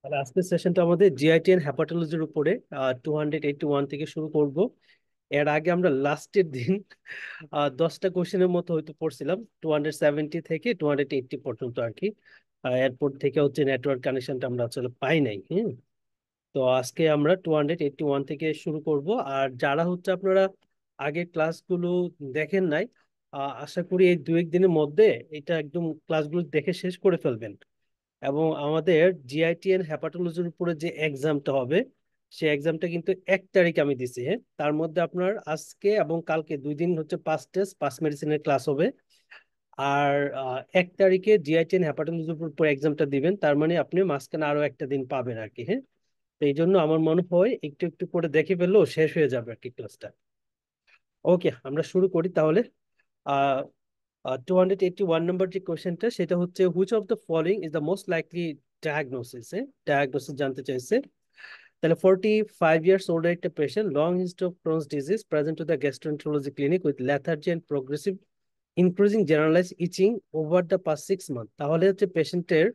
তাহলে আজকের সেশনটা আমাদের জিআইটি এন্ড হ্যাপাটোলজির উপরে 281 থেকে শুরু করব। এর আগে আমরা লাস্টের দিন 10টা কোশ্চেনের মতো হয়তো পড়ছিলাম, 270 থেকে 280 পর্যন্ত আর কি। এরপর থেকে হচ্ছে নেটওয়ার্ক কানেকশনটা আমরা আসলে পাই নাই। তো আজকে আমরা 281 থেকে শুরু করব। আর যারা হচ্ছে আপনারা আগের ক্লাসগুলো দেখেন নাই, আশা করি এই 2-1 দিনের মধ্যে এটা একদম ক্লাসগুলো দেখে শেষ করে ফেলবেন। এবং আমাদের জিআইটিএন হ্যাপাটোলজির উপরে যে এক্সামটা হবে, সেই এক্সামটা কিন্তু 1 তারিখ আমি দিছি। হ্যাঁ, তার মধ্যে আপনার আজকে এবং কালকে 2 দিন হচ্ছে পাঁচ টেস্ট পাঁচ মেডিসিনের ক্লাস হবে। আর 1 তারিখে জিআইটিএন হ্যাপাটোলজির উপর এক্সামটা দিবেন, তার মানে আপনি মাঝখানে আরো একটা দিন পাবেন আর কি। হ্যাঁ, তো এই জন্য আমার মনে হয় একটু একটু করে দেখে ফেললেও শেষ হয়ে যাবে আর কি ক্লাসটা। ওকে, আমরা শুরু করি তাহলে। আহ 281 নম্বর যে কোশ্চেনটা, সেটা হচ্ছে which of the following is the most likely diagnosis. Diagnosis জানতে চাইছে। তাহলে 45 years old একটা patient, long history of Crohn's disease, present to the gastroenterology clinic with lethargy and progressive increasing generalize itching over the past 6 month. তাহলে হচ্ছে পেশেন্টের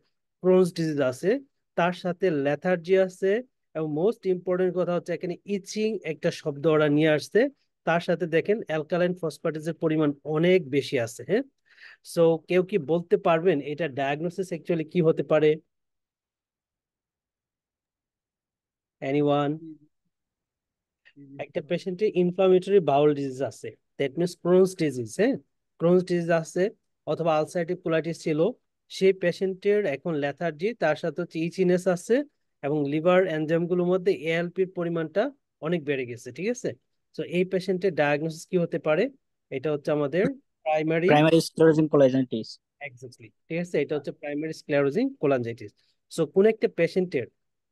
Crohn's disease আছে, তার সাথে ল্যাথার্জি আছে, এবং মোস্ট ইম্পর্টেন্ট কথা হচ্ছে এখানে ইচিং একটা শব্দ ওরা নিয়ে আসছে। তার সাথে দেখেন অ্যালকালাইন ফসফেটেজের পরিমাণ অনেক বেশি আছে। হ্যাঁ, সো কেউ কি বলতে পারবেন এটা ডায়াগনোসিস অ্যাকচুয়ালি কি হতে পারে? এনিওয়ান? একটা পেশেন্টের ইনফ্লামেটরি বাউল ডিজিজ আছে, দ্যাট মিনস ক্রোনস ডিজিজ। হ্যাঁ, ক্রোনস ডিজিজ আছে, অথবা আলসারেটিভ কোলাইটিস ছিল। সেই পেশেন্টের এখন লেথার্জি, তার সাথে হচ্ছে ইচিনেস আছে, এবং লিভার এনজাইম গুলোর মধ্যে এএলপির পরিমাণটা অনেক বেড়ে গেছে। ঠিক আছে, তো এই পেশেন্টের ডায়াগনোসিস কি হতে পারে? এটা হচ্ছে আমাদের primary. Primary sclerosing cholangitis. Exactly, ঠিক আছে, এটা হচ্ছে প্রাইমারি স্ক্লেরোজিং কোলাঞ্জাইটিস। সো কোন একটা পেশেন্টের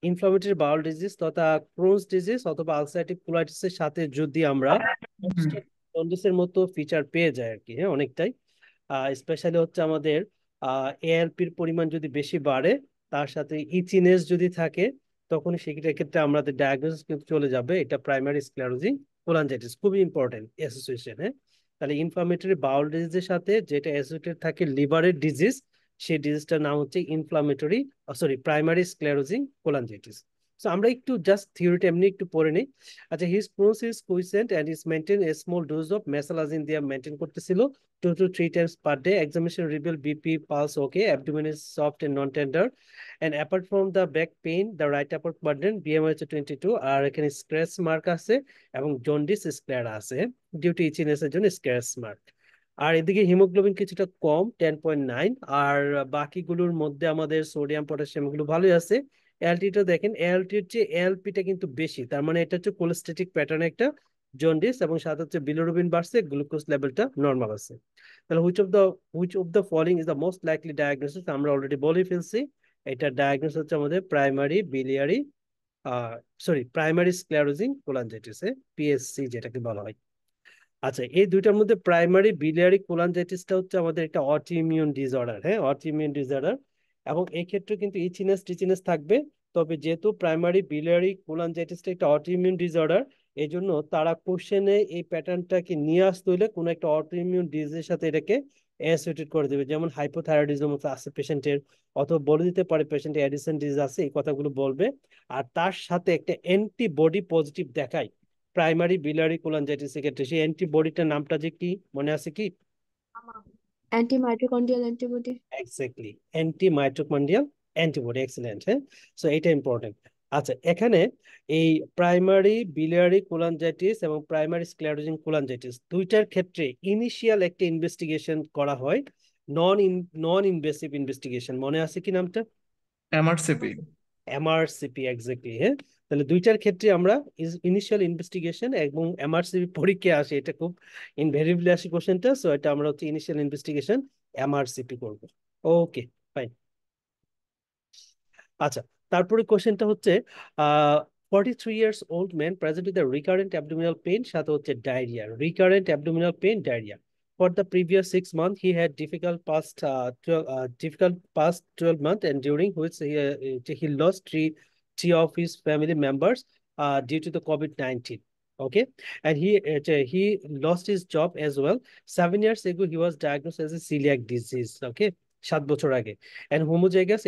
ইনফ্লামেটরি বাউল ডিজিজ তথা ক্রোনস ডিজিজ অথবা আলসারেটিভ কোলাইটিসের সাথে যদি আমরা জন্ডিসের মতো ফিচার পেয়ে যাই আর কি, হ্যাঁ, অনেকটাই, স্পেশালি হচ্ছে আমাদের এএলপির পরিমাণ যদি বেশি বাড়ে, তার সাথে ইচিনেস যদি থাকে, তখন সেক্ষেত্রে আমাদের ডায়াগনোসিস কিন্তু চলে যাবে এটা প্রাইমারি স্ক্লেরোজিং কোলাঞ্জাইটিস। খুবই ইম্পর্টেন্ট অ্যাসোসিয়েশন। হ্যাঁ, তাহলে ইনফ্লামেটরি বাউল ডিজিজের সাথে যেটা অ্যাসোসিয়েটেড থাকে লিভারের ডিজিজ, সেই ডিজিজটার নাম হচ্ছে inflammatory primary sclerosing cholangitis. So আমরা একটু জাস্ট থিওরিটা এমনি একটু পড়ে নিই। আচ্ছা, his Crohn's is quiescent and is maintain a small dose of mesalazine দিয়ে মেনটেন করতেছিল 2 to 3 times per day. Examination revealed BP pulse okay, abdomen is soft and non-tender, and apart from the back pain, the right upper quadrant BMI হচ্ছে 22, আর এখানে scratch mark আছে এবং jaundice স্ক্লের আছে, due to itchiness এর জন্য scratch mark. আর এদিকে haemoglobin কিছুটা কম, 10.9। আর বাকিগুলোর মধ্যে আমাদের সোডিয়াম পটাশিয়াম গুলো ভালোই আছে। এলটিটা দেখেন, এলটির চেয়ে এলপিটা কিন্তু বেশি, তার মানে এটা হচ্ছে কোলেস্টেটিক প্যাটার্ন একটা জন্ডিস, এবং সাথে হচ্ছে বিলিরুবিন বাড়ছে, গ্লুকোজ লেভেলটা নর্মাল আছে। তাহলে which of the following is the most likely diagnosis, আমরা অলরেডি বলে ফেলছি। এটা ডায়াগনোসিস হচ্ছে আমাদের primary biliary primary sclerosing cholangitis, PSC যেটাকে বলা হয়। আচ্ছা, এই দুইটার মধ্যে প্রাইমারি বিলিয়ারি কোলাঞ্জাইটিসটা হচ্ছে আমাদের একটা অটিইমিউন ডিসঅর্ডার। হ্যাঁ, অটিইমিউন ডিসঅর্ডার, এবং এই ক্ষেত্রে কিন্তু ইচিনেস টিচিনেস থাকবে। তবে যেহেতু প্রাইমারি বিলিয়ারি কোলাঞ্জাইটিসটা একটা অটিইমিউন ডিসঅর্ডার, এই জন্য তারা কোশ্চেনে এই প্যাটার্নটাকে নিয়ে আসতে হলে কোনো একটা অটোইমিউন ডিজিজের সাথে এটাকে অ্যাসোসিয়েটেড করে দেবে, যেমন হাইপোথাইরয়েডিজম আছে পেশেন্টের, অথবা বলে দিতে পারে পেশেন্টের অ্যাডিসন ডিজিজ আছে, এই কথাগুলো বলবে। আর তার সাথে একটা অ্যান্টিবডি পজিটিভ দেখায় প্রাইমারি biliary cholangitis এর ক্ষেত্রে। সেই অ্যান্টিবডিটার নামটা যে কি মনে আছে কি? Anti mitochondrial antibody. Exactly, anti mitochondrial antibody. Excellent. হ্যাঁ, সো এটা ইম্পর্টেন্ট। আচ্ছা, এখানে এই প্রাইমারি biliary cholangitis এবং প্রাইমারি স্ক্লেরোজিং কোলাঞ্জাইটিস দুইটার ক্ষেত্রে ইনিশিয়াল একটা ইনভেস্টিগেশন করা হয়, নন নন ইনভেসিভ ইনভেস্টিগেশন। মনে আছে কি নামটা? এমআরসিপি। MRCP, exactly. হ্যাঁ, তাহলে দুইটার ক্ষেত্রে আমরা ইনিশিয়াল ইনভেস্টিগেশন এবং এমআরসিপি পরীক্ষা আসে, এটা খুব ইনভেরিবলি আসে কোশ্চেনটা, সো এটা আমরা হচ্ছে ইনিশিয়াল ইনভেস্টিগেশন এমআরসিপি করব। ওকে, ফাইন। আচ্ছা, তারপরে কোশ্চেনটা হচ্ছে 43 years old man present with a recurrent abdominal pain সাথে হচ্ছে diarrhoea, recurrent abdominal pain, diarrhoea. For the previous 6 months, he had difficult past 12 months, and during which he lost three of his family members due to the COVID-19. Okay, and he lost his job as well. 7 years ago, he was diagnosed as a celiac disease. Okay, 7 বছর আগে। And homozygous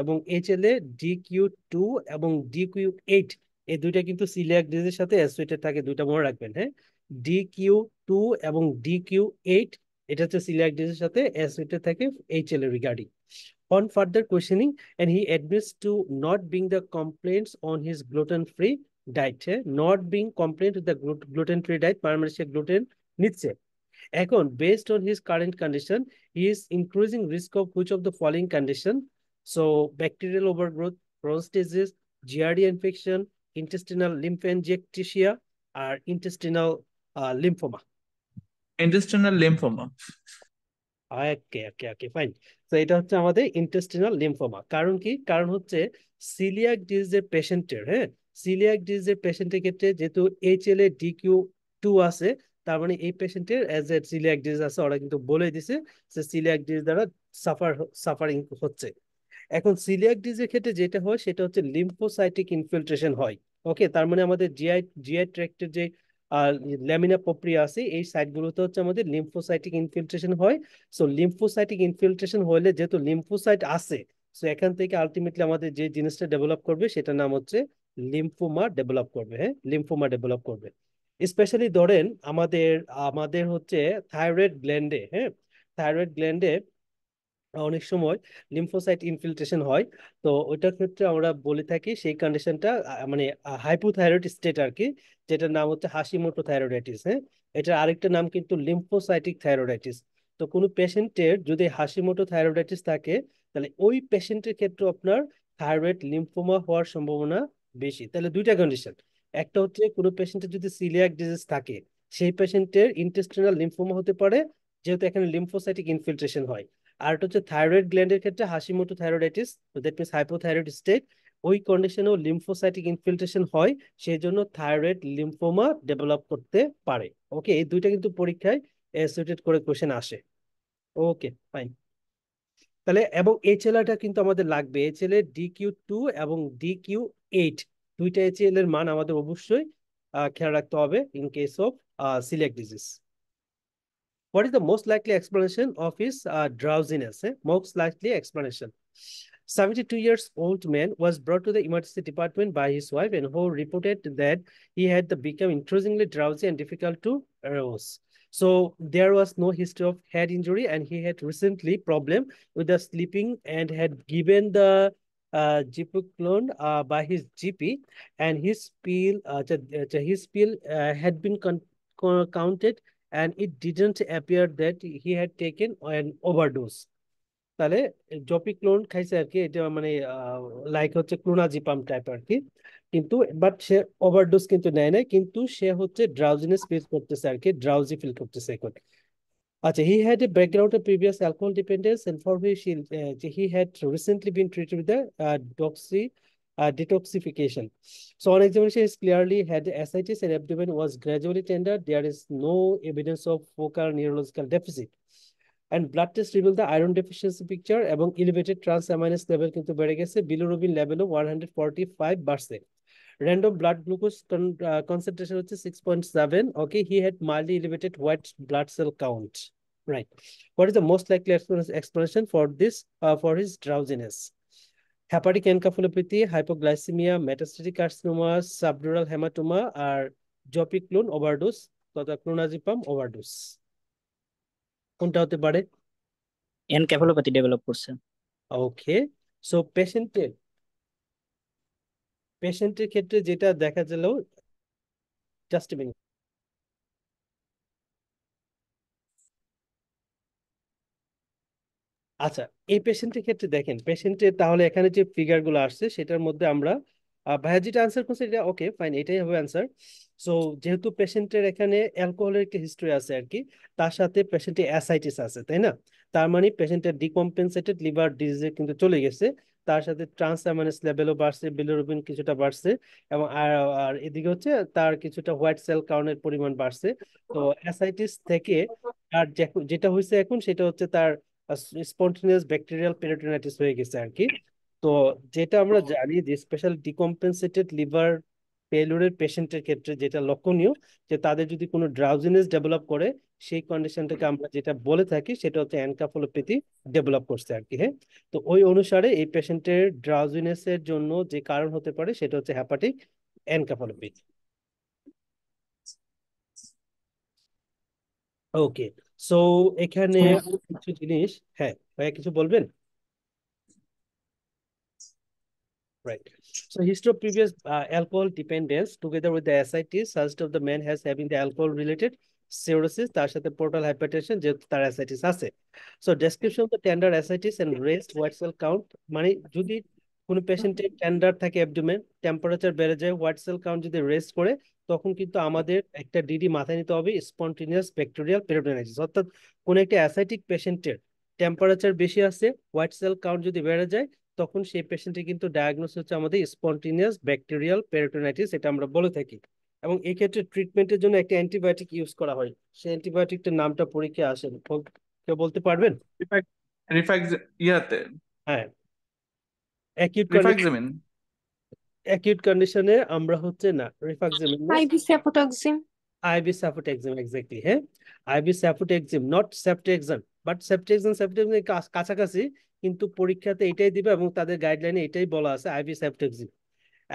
এবং HLA DQ2 এবং DQ8, এই দুইটা কিন্তু coeliac ডিজিজের সাথে associated থাকে, দুইটা মনে রাখবেন, হ্যাঁ। DQ2 এবং DQ8, এটা হচ্ছে সিলিয়াক ডিজিজের সাথে অ্যাসোসিয়েটেড থাকে HLA regarding. On further questioning, and he admits to not being the complaints on his gluten-free diet, not being complaint with the gluten-free diet, মানে সে গ্লুটেন নিচ্ছে। এখন based on his current condition, he is increasing risk of which of the following condition? So bacterial overgrowth, Crohn's disease, giardia infection, intestinal lymphangiectasia, or intestinal lymphoma. Intestinal lymphoma. Okay okay okay fine. তো এটা হচ্ছে আমাদের intestinal lymphoma. কারণ কি? কারণ হচ্ছে coeliac ডিজিজের পেশেন্টের, হ্যাঁ, সিলিয়াক ডিজিজের পেশেন্টের ক্ষেত্রে যেহেতু HLA-DQ2 আছে, তার মানে এই পেশেন্টের অ্যাজ এ সিলিয়াক ডিজিজ আছে, ওরা কিন্তু বলে দিছে যে সিলিয়াক ডিজিজ দ্বারা সাফারিং হচ্ছে। এখন সিলিয়াক ডিজিজের ক্ষেত্রে যেটা হয় সেটা হচ্ছে লিম্ফোসাইটিক ইনফিলট্রেশন হয়। ওকে, তার মানে আমাদের জিআই ট্র্যাক্টের যে ল্যামিনা প্রোপ্রিয়া আছে, এই সাইটগুলোতে হচ্ছে আমাদের লিম্ফোসাইটিক ইনফিলট্রেশন হয়। সো লিম্ফোসাইটিক ইনফিলট্রেশন হলে যেহেতু লিম্ফোসাইট আছে, সো এখান থেকে আলটিমেটলি আমাদের যে জিনিসটা ডেভেলপ করবে সেটার নাম হচ্ছে লিম্ফোমা ডেভেলপ করবে, হ্যাঁ, লিম্ফোমা ডেভেলপ করবে। স্পেশালি ধরেন আমাদের আমাদের হচ্ছে থাইরয়েড গ্ল্যান্ডে, হ্যাঁ, থাইরয়েড গ্ল্যান্ডে অনেক সময় লিম্ফোসাইট ইনফিলট্রেশন হয়। তো ওইটার ক্ষেত্রে আমরা বলে থাকি সেই কন্ডিশনটা মানে হাইপোথাইরয়েড স্টেট আর কি, যেটার নাম হচ্ছে হাশিমোটো থাইরয়েডাইটিস, হ্যাঁ। এটার আরেকটা নাম কিন্তু লিম্ফোসাইটিক থাইরয়েডাইটিস। তো কোনো পেশেন্টের যদি হাশিমোটো থাইরয়েডাইটিস থাকে, তাহলে ওই পেশেন্টের ক্ষেত্রে আপনার থাইরয়েড লিম্ফোমা হওয়ার সম্ভাবনা বেশি। তাহলে দুইটা কন্ডিশন, একটা হচ্ছে কোনো পেশেন্টের যদি সিলিয়াক ডিজিজ থাকে, সেই পেশেন্টের ইন্টেস্টিনাল লিম্ফোমা হতে পারে, যেহেতু এখানে লিম্ফোসাইটিক ইনফিলট্রেশন হয়। আর এটা হচ্ছে থাইরয়েড গ্ল্যান্ডের ক্ষেত্রে Hashimoto thyroiditis, that means hypothyroid state, ওই কন্ডিশনেও লিম্ফোসাইটিক ইনফিলট্রেশন হয়, সেই জন্য থাইরয়েড লিম্ফোমা ডেভেলপ করতে পারে। ওকে, এই দুইটা কিন্তু পরীক্ষায় অ্যাসোসিয়েটেড করে কোশ্চেন আসে। Okay fine. তাহলে এবং HLA-টা কিন্তু আমাদের লাগবে, HLA-DQ2 এবং DQ8, দুইটা HLA এর মান আমাদের অবশ্যই খেয়াল রাখতে হবে in case of coeliac disease. What is the most likely explanation of his drowsiness? Most likely explanation. 72 years old man was brought to the emergency department by his wife and who reported that he had become increasingly drowsy and difficult to arouse. So there was no history of head injury and he had recently problem with the sleeping and had given the Gipoclone by his GP, and his pill had been counted and it didn't appear that he had taken an overdose. তাহলে জপিক্লোন খাইছে আর কি, এটা মানে like হচ্ছে clonazepam type আর কি, কিন্তু but say overdose কিন্তু নেয় নাই, কিন্তু সে হচ্ছে ড্রাউজিনেস ফিল করতেছে আর কি, ড্রাউজি ফিল করতেছে এখন। আচ্ছা, he had a background of previous alcohol dependence and for which he had recently been treated with the detoxification. So on examination, he clearly had ascites and abdomen was gradually tender. There is no evidence of focal neurological deficit. And blood test revealed the iron deficiency picture এবং elevated transaminase level কিন্তু বেড়ে গেছে, bilirubin level 145 বাড়ছে। Random blood glucose concentration হচ্ছে 6.7. Okay, he had mildly elevated white blood cell count. Right. What is the most likely explanation for this for his drowsiness? Hepatic encephalopathy, hypoglycemia, metastatic carcinoma, subdural hematoma, R জপিক্লোন overdose তথা clonazepam overdose, কোনটা হতে পারে? Encephalopathy develop করছে। ওকে, so পেশেন্টের ক্ষেত্রে যেটা দেখা গেল, জাস্ট মিনিট। আচ্ছা, এই পেশেন্টের ক্ষেত্রে দেখেন, পেশেন্টের তাহলে এখানে যে ফিগার গুলো আসছে সেটার মধ্যে আমরা ভাইয়া যেটা আনসার করছে এটা ওকে ফাইন, এটাই হবে আনসার। সো যেহেতু পেশেন্টের এখানে অ্যালকোহলের একটা হিস্ট্রি আছে আর কি, তার সাথে পেশেন্টের অ্যাসাইটিস আছে, তাই না? তার মানে পেশেন্টের ডিকম্পেনসেটেড লিভার ডিজিজে কিন্তু চলে গেছে, তার সাথে ট্রান্সঅ্যামাইনেস লেভেলও বাড়ছে, বিলিরুবিন কিছুটা বাড়ছে, এবং আর এদিকে হচ্ছে তার কিছুটা হোয়াইট সেল কাউন্টের পরিমাণ বাড়ছে। তো অ্যাসাইটিস থেকে আর যেটা হয়েছে এখন সেটা হচ্ছে তার স্পন্টেনিয়াস ব্যাকটেরিয়াল পেরিটোনাইটিস হয়ে গেছে আর কি। তো যেটা আমরা জানি যে স্পেশাল ডিকম্পেনসেটেড লিভার ফেলিউরের পেশেন্টের ক্ষেত্রে যেটা লক্ষণীয়, যে তাদের যদি কোনো ড্রাউজিনেস ডেভেলপ করে, সেই কন্ডিশনটাকে আমরা যেটা বলে থাকি সেটা হচ্ছে এনকেফালোপ্যাথি ডেভেলপ করছে আর কি। হ্যাঁ, তো ওই অনুসারে এই পেশেন্টের ড্রাউজিনেস এর জন্য যে কারণ হতে পারে সেটা হচ্ছে হেপাটিক এনকেফালোপ্যাথি। ওকে, সো এখানে কিছু জিনিস, হ্যাঁ ভাইয়া কিছু বলবেন? Right. So history of previous alcohol dependence together with the ascites suggest of the man has having the alcohol related cirrhosis তার সাথে portal hypertension যেহেতু তার ascites আছে। So description of the tender ascites and raised white cell count, মানে যদি কোনো পেশেন্টের tender থাকে অ্যাবডোমেন, টেম্পারেচার বেড়ে যায়, হোয়াইট সেল কাউন্ট যদি রেস্ট করে, তখন কিন্তু আমাদের একটা ডিডি মাথায় নিতে হবে, স্পন্টেনিয়াস ব্যাকটেরিয়াল পেরিটোনাইটিস। অর্থাৎ কোন একটা অ্যাসাইটিক পেশেন্টের টেম্পারেচার বেশি আছে, হোয়াইট সেল কাউন্ট যদি বেড়ে যায়, তখন সেই পেশেন্টের কিন্তু ডায়াগনোস হচ্ছে আমাদের স্পন্টেনিয়াস ব্যাকটেরিয়াল পেরিটোনাইটিস, এটা আমরা বলে থাকি। এবং এই ক্ষেত্রে ট্রিটমেন্টের জন্য একটা অ্যান্টিবায়োটিক ইউজ করা হয়। সেই অ্যান্টিবায়োটিকটার নামটা পরীক্ষায় আসে, কেউ বলতে পারবেন? ইয়াতে হ্যাঁ, অ্যাকিউট রিফ্যাক্সিমিন। অ্যাকিউট কন্ডিশনে আমরা হচ্ছে না রিফাক্সিমিন না, IV cefotaxime. IV cefotaxime, exactly. হ্যাঁ, IV cefotaxime, not ceftriaxone, but ceftriaxone কাছাকাছি, কিন্তু পরীক্ষাতে এটাই দিবে এবং তাদের গাইডলাইনে এটাই বলা আছে, আইভি সাফোটেক্সিম।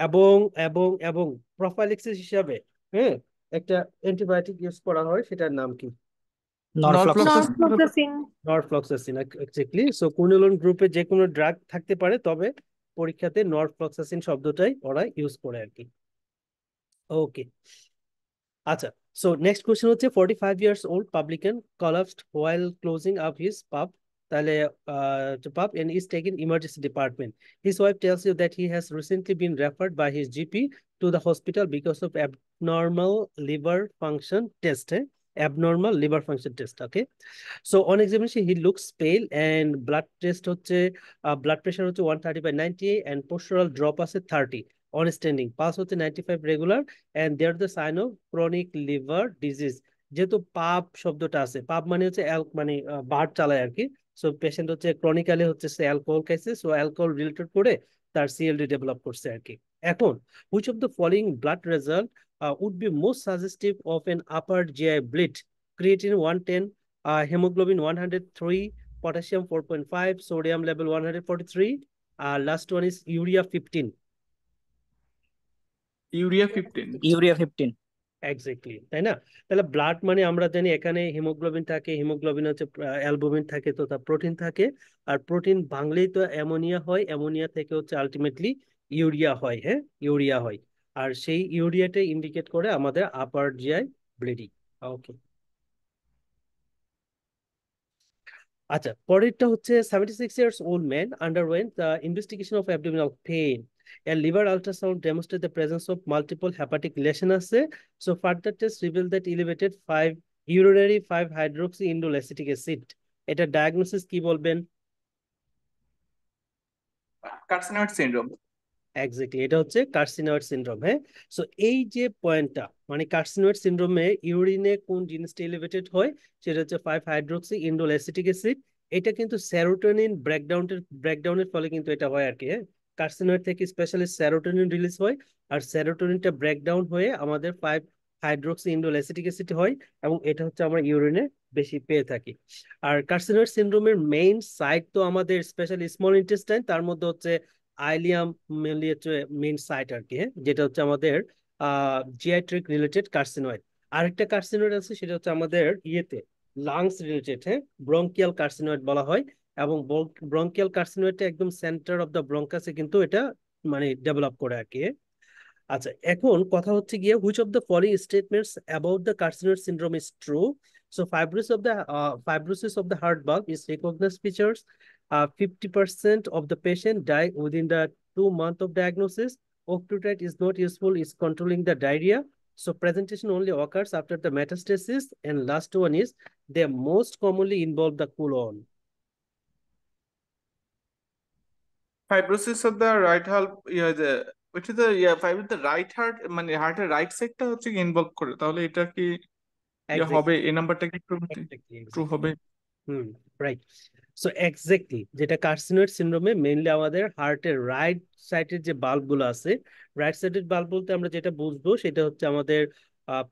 এবং এবং এবং প্রোফাইলিক্সিস হিসাবে, হ্যাঁ, একটা অ্যান্টিবায়োটিক ইউজ করা হয়, সেটার নাম কি? Norfloxacin. Norfloxacin. Norfloxacin, exactly. So quinolone গ্রুপে যে কোনো ড্রাগ থাকতে পারে, তবে পরীক্ষাতে নরফ্লক্সাসিন শব্দটাই ওরা ইউজ করে আর কি। ওকে, আচ্ছা। So next question হচ্ছে 45 years old publican collapsed while closing up his pub, তাহলে pub, and is taken emergency department. His wife tells you that he has recently been referred by his GP to the hospital because of abnormal liver function test. Abnormal liver function test, okay. So on examination he looks pale and blood test হচ্ছে blood pressure হচ্ছে 130/90 and postural drop আছে 30 on standing, pulse হচ্ছে 95 regular, and there the sign of chronic liver disease। যেহেতু পাপ শব্দটা আছে, পাপ মানে হচ্ছে মানে বার্ড চালায় আর কি। সো পেশেন্ট হচ্ছে ক্রনিক্যালি হচ্ছে সে অ্যালকোহল খাইছে, সো অ্যালকোহল রিলেটেড করে তার সিএলডি ডেভেলপ করছে আর কি। এখন which of the following blood result would be most suggestive of an upper GI bleed? Creatine 110, hemoglobin 103, potassium 4.5, sodium level 143, last one is urea 15। Urea 15। Urea 15। Exactly, তাই না? তাহলে blood মানে আমরা জানি এখানে হিমোগ্লোবিন থাকে, হিমোগ্লোবিন হচ্ছে অ্যালবুমিন থাকে, তো তার প্রোটিন থাকে, আর প্রোটিন ভাঙলেই তো অ্যামোনিয়া হয়, অ্যামোনিয়া থেকে হচ্ছে আলটিমেটলি ইউরিয়া হয়। হ্যাঁ, ইউরিয়া হয়, আর সেই ইউরিয়াটা ইন্ডিকেট করে আমাদের আপার জিআই ব্লিডিং। ওকে, আচ্ছা, পরেরটা হচ্ছে 76 years old man underwent the investigation of abdominal pain and liver ultrasound demonstrate the presence of multiple hepatic lesion আছে। So further test revealed that elevated 5 urinary 5 hydroxy indolacetic acid। এটা diagnosis কি বলবেন? Carcinoid syndrome. Exactly, এটা হচ্ছে carcinoid syndrome. হ্যাঁ, so এই যে পয়েন্টটা, মানে কার্সিনয়েড সিনড্রোমে ইউরিনে কোন জিনিসটা এলিভেটেড হয়, সেটা হচ্ছে 5 হাইড্রোক্সি ইন্ডোল অ্যাসিটিক অ্যাসিড। এটা কিন্তু সেরোটোনিন ব্রেকডাউনের ফলে কিন্তু এটা হয় আর কি। হ্যাঁ, কার্সিনয়েড থেকে স্পেশালি সেরোটোনিন রিলিজ হয়, আর সেরোটোনিনটা ব্রেকডাউন হয়ে আমাদের 5 হাইড্রোক্সি ইন্ডোল অ্যাসিটিক অ্যাসিড হয়, এবং এটা হচ্ছে আমরা ইউরিনে বেশি পেয়ে থাকি। আর কার্সিনয়েড সিনড্রোমের মেইন সাইট তো আমাদের স্পেশালি স্মল ইন্টেস্টাইন, তার মধ্যে হচ্ছে আইলিয়াম মেনলি হচ্ছে মেইন সাইট আর কি। হ্যাঁ, যেটা হচ্ছে আমাদের জিআইট্রিক রিলেটেড কার্সিনয়েড। আরেকটা কার্সিনয়েড আছে, সেটা হচ্ছে আমাদের ইয়েতে লাংস রিলেটেড, হ্যাঁ, ব্রঙ্কিয়াল কার্সিনয়েড বলা হয়। এবং ব্রঙ্কিয়াল কার্সিনয়েডটা একদম সেন্টার অফ দ্য ব্রঙ্কাসে কিন্তু এটা মানে ডেভেলপ করে আর কি। আচ্ছা, এখন কথা হচ্ছে গিয়ে which of the following statements about the carcinoid syndrome is true? So fibrosis of the heart valve is recognized features. 50% of the patient die within the 2 months of diagnosis. Octreotide is not useful is controlling the diarrhea. So presentation only occurs after the metastasis. And last one is they most commonly involve the colon. Fibrosis of the right heart, ওইটা তো ফাইব্রোস the right heart, মানে হার্টের right সাইডটা হচ্ছে involve করে, তাহলে এটা কি হবে? এই নাম্বারটা কি ট্রু হবে? হুম, রাইট। সো এক্স্যাক্টলি, যেটা কার্সিনয়েড সিনড্রোমে মেইনলি আমাদের হার্টের রাইট সাইডের যে বাল্ব গুলো আছে, রাইট সাইডের বাল্ব বলতে আমরা যেটা বুঝবো সেটা হচ্ছে আমাদের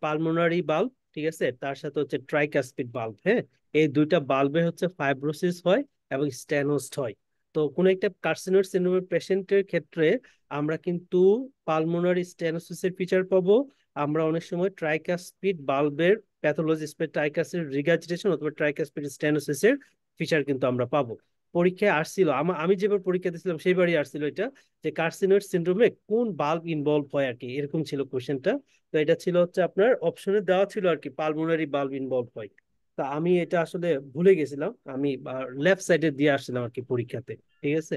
পালমোনারি বাল্ব, ঠিক আছে, তার সাথে হচ্ছে ট্রাইকাসপিড বাল্ব। হ্যাঁ, এই দুইটা বাল্বে হচ্ছে ফাইব্রোসিস হয় এবং স্টেনোস হয়। তো কোন একটা কার্সিনোড সিনড্রোমের পেশেন্টের ক্ষেত্রে আমরা কিন্তু পালমোনারি স্টেনোসিসের ফিচার পাবো। আমরা অনেক সময় ট্রাইকাসপিড বাল্বের প্যাথোলজি, ট্রাইকাসপিড রিগার্জিটেশন অথবা ট্রাইকাসপিড স্টেনোসিসের ফিচার কিন্তু আমরা পাবো। পরীক্ষায় আসছিল, আমি যেবার পরীক্ষা দিয়েছিলাম সেইবারই আসছিল এটা, যে কার্সিনোড সিনড্রোমে কোন বাল্ব ইনভলভ হয় আর কি, এরকম ছিল কোশ্চেনটা। তো এটা ছিল হচ্ছে আপনার অপশনে দেওয়া ছিল আর কি, পালমোনারি বাল্ব ইনভলভ হয়। তা আমি এটা আসলে ভুলে গেছিলাম, আমি লেফট সাইডে দিয়ে আসছিলাম আর কি পরীক্ষাতে। ঠিক আছে,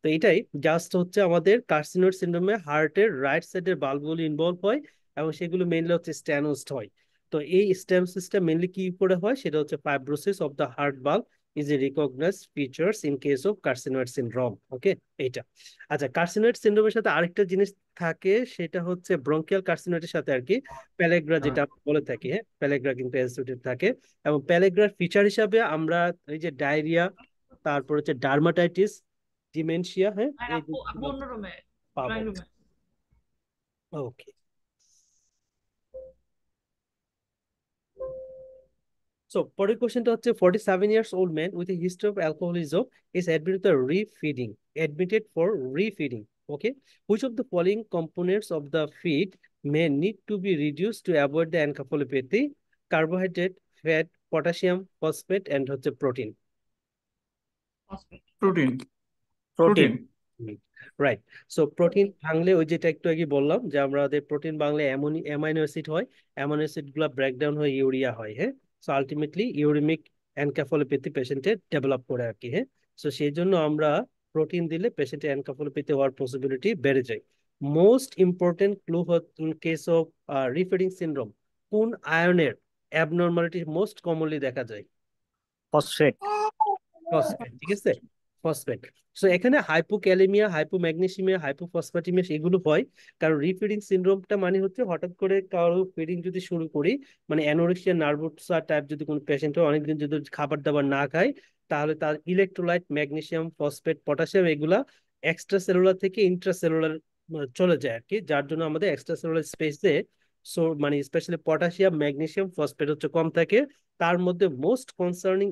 তো এটাই জাস্ট হচ্ছে আমাদের কার্সিনোড সিনড্রোমে হার্টের রাইট সাইডের বাল্বগুলো ইনভলভ হয় এবং সেগুলো মেইনলি হচ্ছে স্টেনোসড হয়। তো এই স্টেনোসিসটা মেইনলি কি করে হয়, সেটা হচ্ছে ফাইব্রোসিস অফ দ্য হার্ট বাল্ব is a recognised features in case of carcinoid syndrome. Okay, এইটা। আচ্ছা, কার্সিনোড সিনড্রোমের সাথে আরেকটা জিনিস থাকে, সেটা হচ্ছে ব্রঙ্কিয়াল কার্সিনোডের সাথে আর কি প্যালেগ্রা, যেটা আমরা বলে থাকি। হ্যাঁ, প্যালেগ্রা কিন্তু অ্যাসোসিয়েটেড থাকে। এবং প্যালেগ্রার ফিচার হিসাবে আমরা এই যে ডায়রিয়া, তারপর হচ্ছে ডার্মাটাইটিস, ডিমেনশিয়া, হ্যাঁ, এই জিনিসগুলো পাবো। ওকে, সো পরের কোশ্চেনটা হচ্ছে 47 years old man with a history of alcoholism is admitted for refeeding. Okay, which of the following components of the feed may need to be reduced to avoid the encephalopathy? Carbohydrate, fat, potassium, phosphate, and হচ্ছে protein. Protein. Protein. Right. So protein ভাঙলে ওই যেটা একটু আগে বললাম যে আমাদের protein ভাঙলে অ্যামাইনো অ্যাসিড হয়, অ্যামাইনো অ্যাসিড গুলা ব্রেকডাউন হয়ে ইউরিয়া হয়। হ্যাঁ, সো আলটিমেটলি ইউরিমিক এনকেফালোপ্যাথি পেশেন্টের ডেভেলপ করে আর কি। হ্যাঁ, সো সেই জন্য আমরা প্রোটিন দিলে পেশেন্টের এনকেফালোপ্যাথি হওয়ার পসিবিলিটি বেড়ে যায়। Most important clue in case of refeeding syndrome, কোন আয়নের অ্যাবনর্মালিটি মোস্ট কমনলি দেখা যায়? ফসফেট। ফসফেট, ঠিক আছে, ফসফেট। সো এখানে হাইপোক্যালেমিয়া, হাইপোম্যাগনেসিমিয়া, হাইপোফসফেটিমিয়া এগুলো হয় কারণ রিফিডিং সিনড্রোমটা মানে হচ্ছে হঠাৎ করে কারো ফিডিং যদি শুরু করি, মানে অ্যানোরেক্সিয়া নার্ভোসা টাইপ যদি কোনো পেশেন্ট হয়, অনেকদিন যদি খাবার দাবার না খায়, তাহলে তার ইলেকট্রোলাইট ম্যাগনেসিয়াম, ফসফেট, পটাশিয়াম এগুলা এক্সট্রা সেলুলার থেকে ইন্ট্রাসেলুলার চলে যায় আর কি, যার জন্য আমাদের এক্সট্রা সেলুলার স্পেসে মানে স্পেশালি পটাশিয়াম, ম্যাগনেসিয়াম, ফসফেট হচ্ছে কম থাকে। তার মধ্যে মোস্ট কনসার্নিং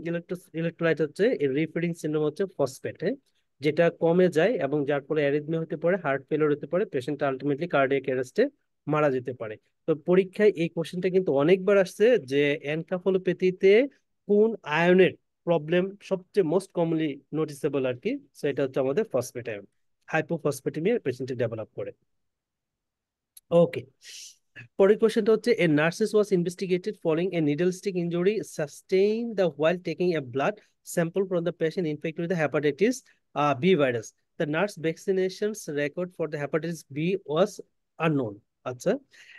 ইলেকট্রোলাইট হচ্ছে রিফিডিং সিনড্রোম হচ্ছে ফসফেট, যেটা কমে যায় এবং যার ফলে অ্যারিথমিয়া হতে পারে, হার্ট ফেলিওর হতে পারে, পেশেন্ট আলটিমেটলি কার্ডিয়াক অ্যারেস্টে মারা যেতে পারে। তো পরীক্ষায় এই কোশ্চেনটা কিন্তু অনেকবার আসছে যে এনকেফালোপ্যাথিতে কোন আয়নের প্রবলেম সবচেয়ে মোস্ট কমনলি নোটিসেবল আর কি, সেটা হচ্ছে আমাদের ফসফেট আয়ন। হাইপোফসফেটিমিয়া পেশেন্টে ডেভেলপ করে। ওকে, পরের কোশ্চেনটা হচ্ছে a nurses was investigated following a needle stick injury sustain the while taking a blood sample from the patient infected with the hepatitis B virus. The nurse vaccinations record for the hepatitis B was unknown. আচ্ছা,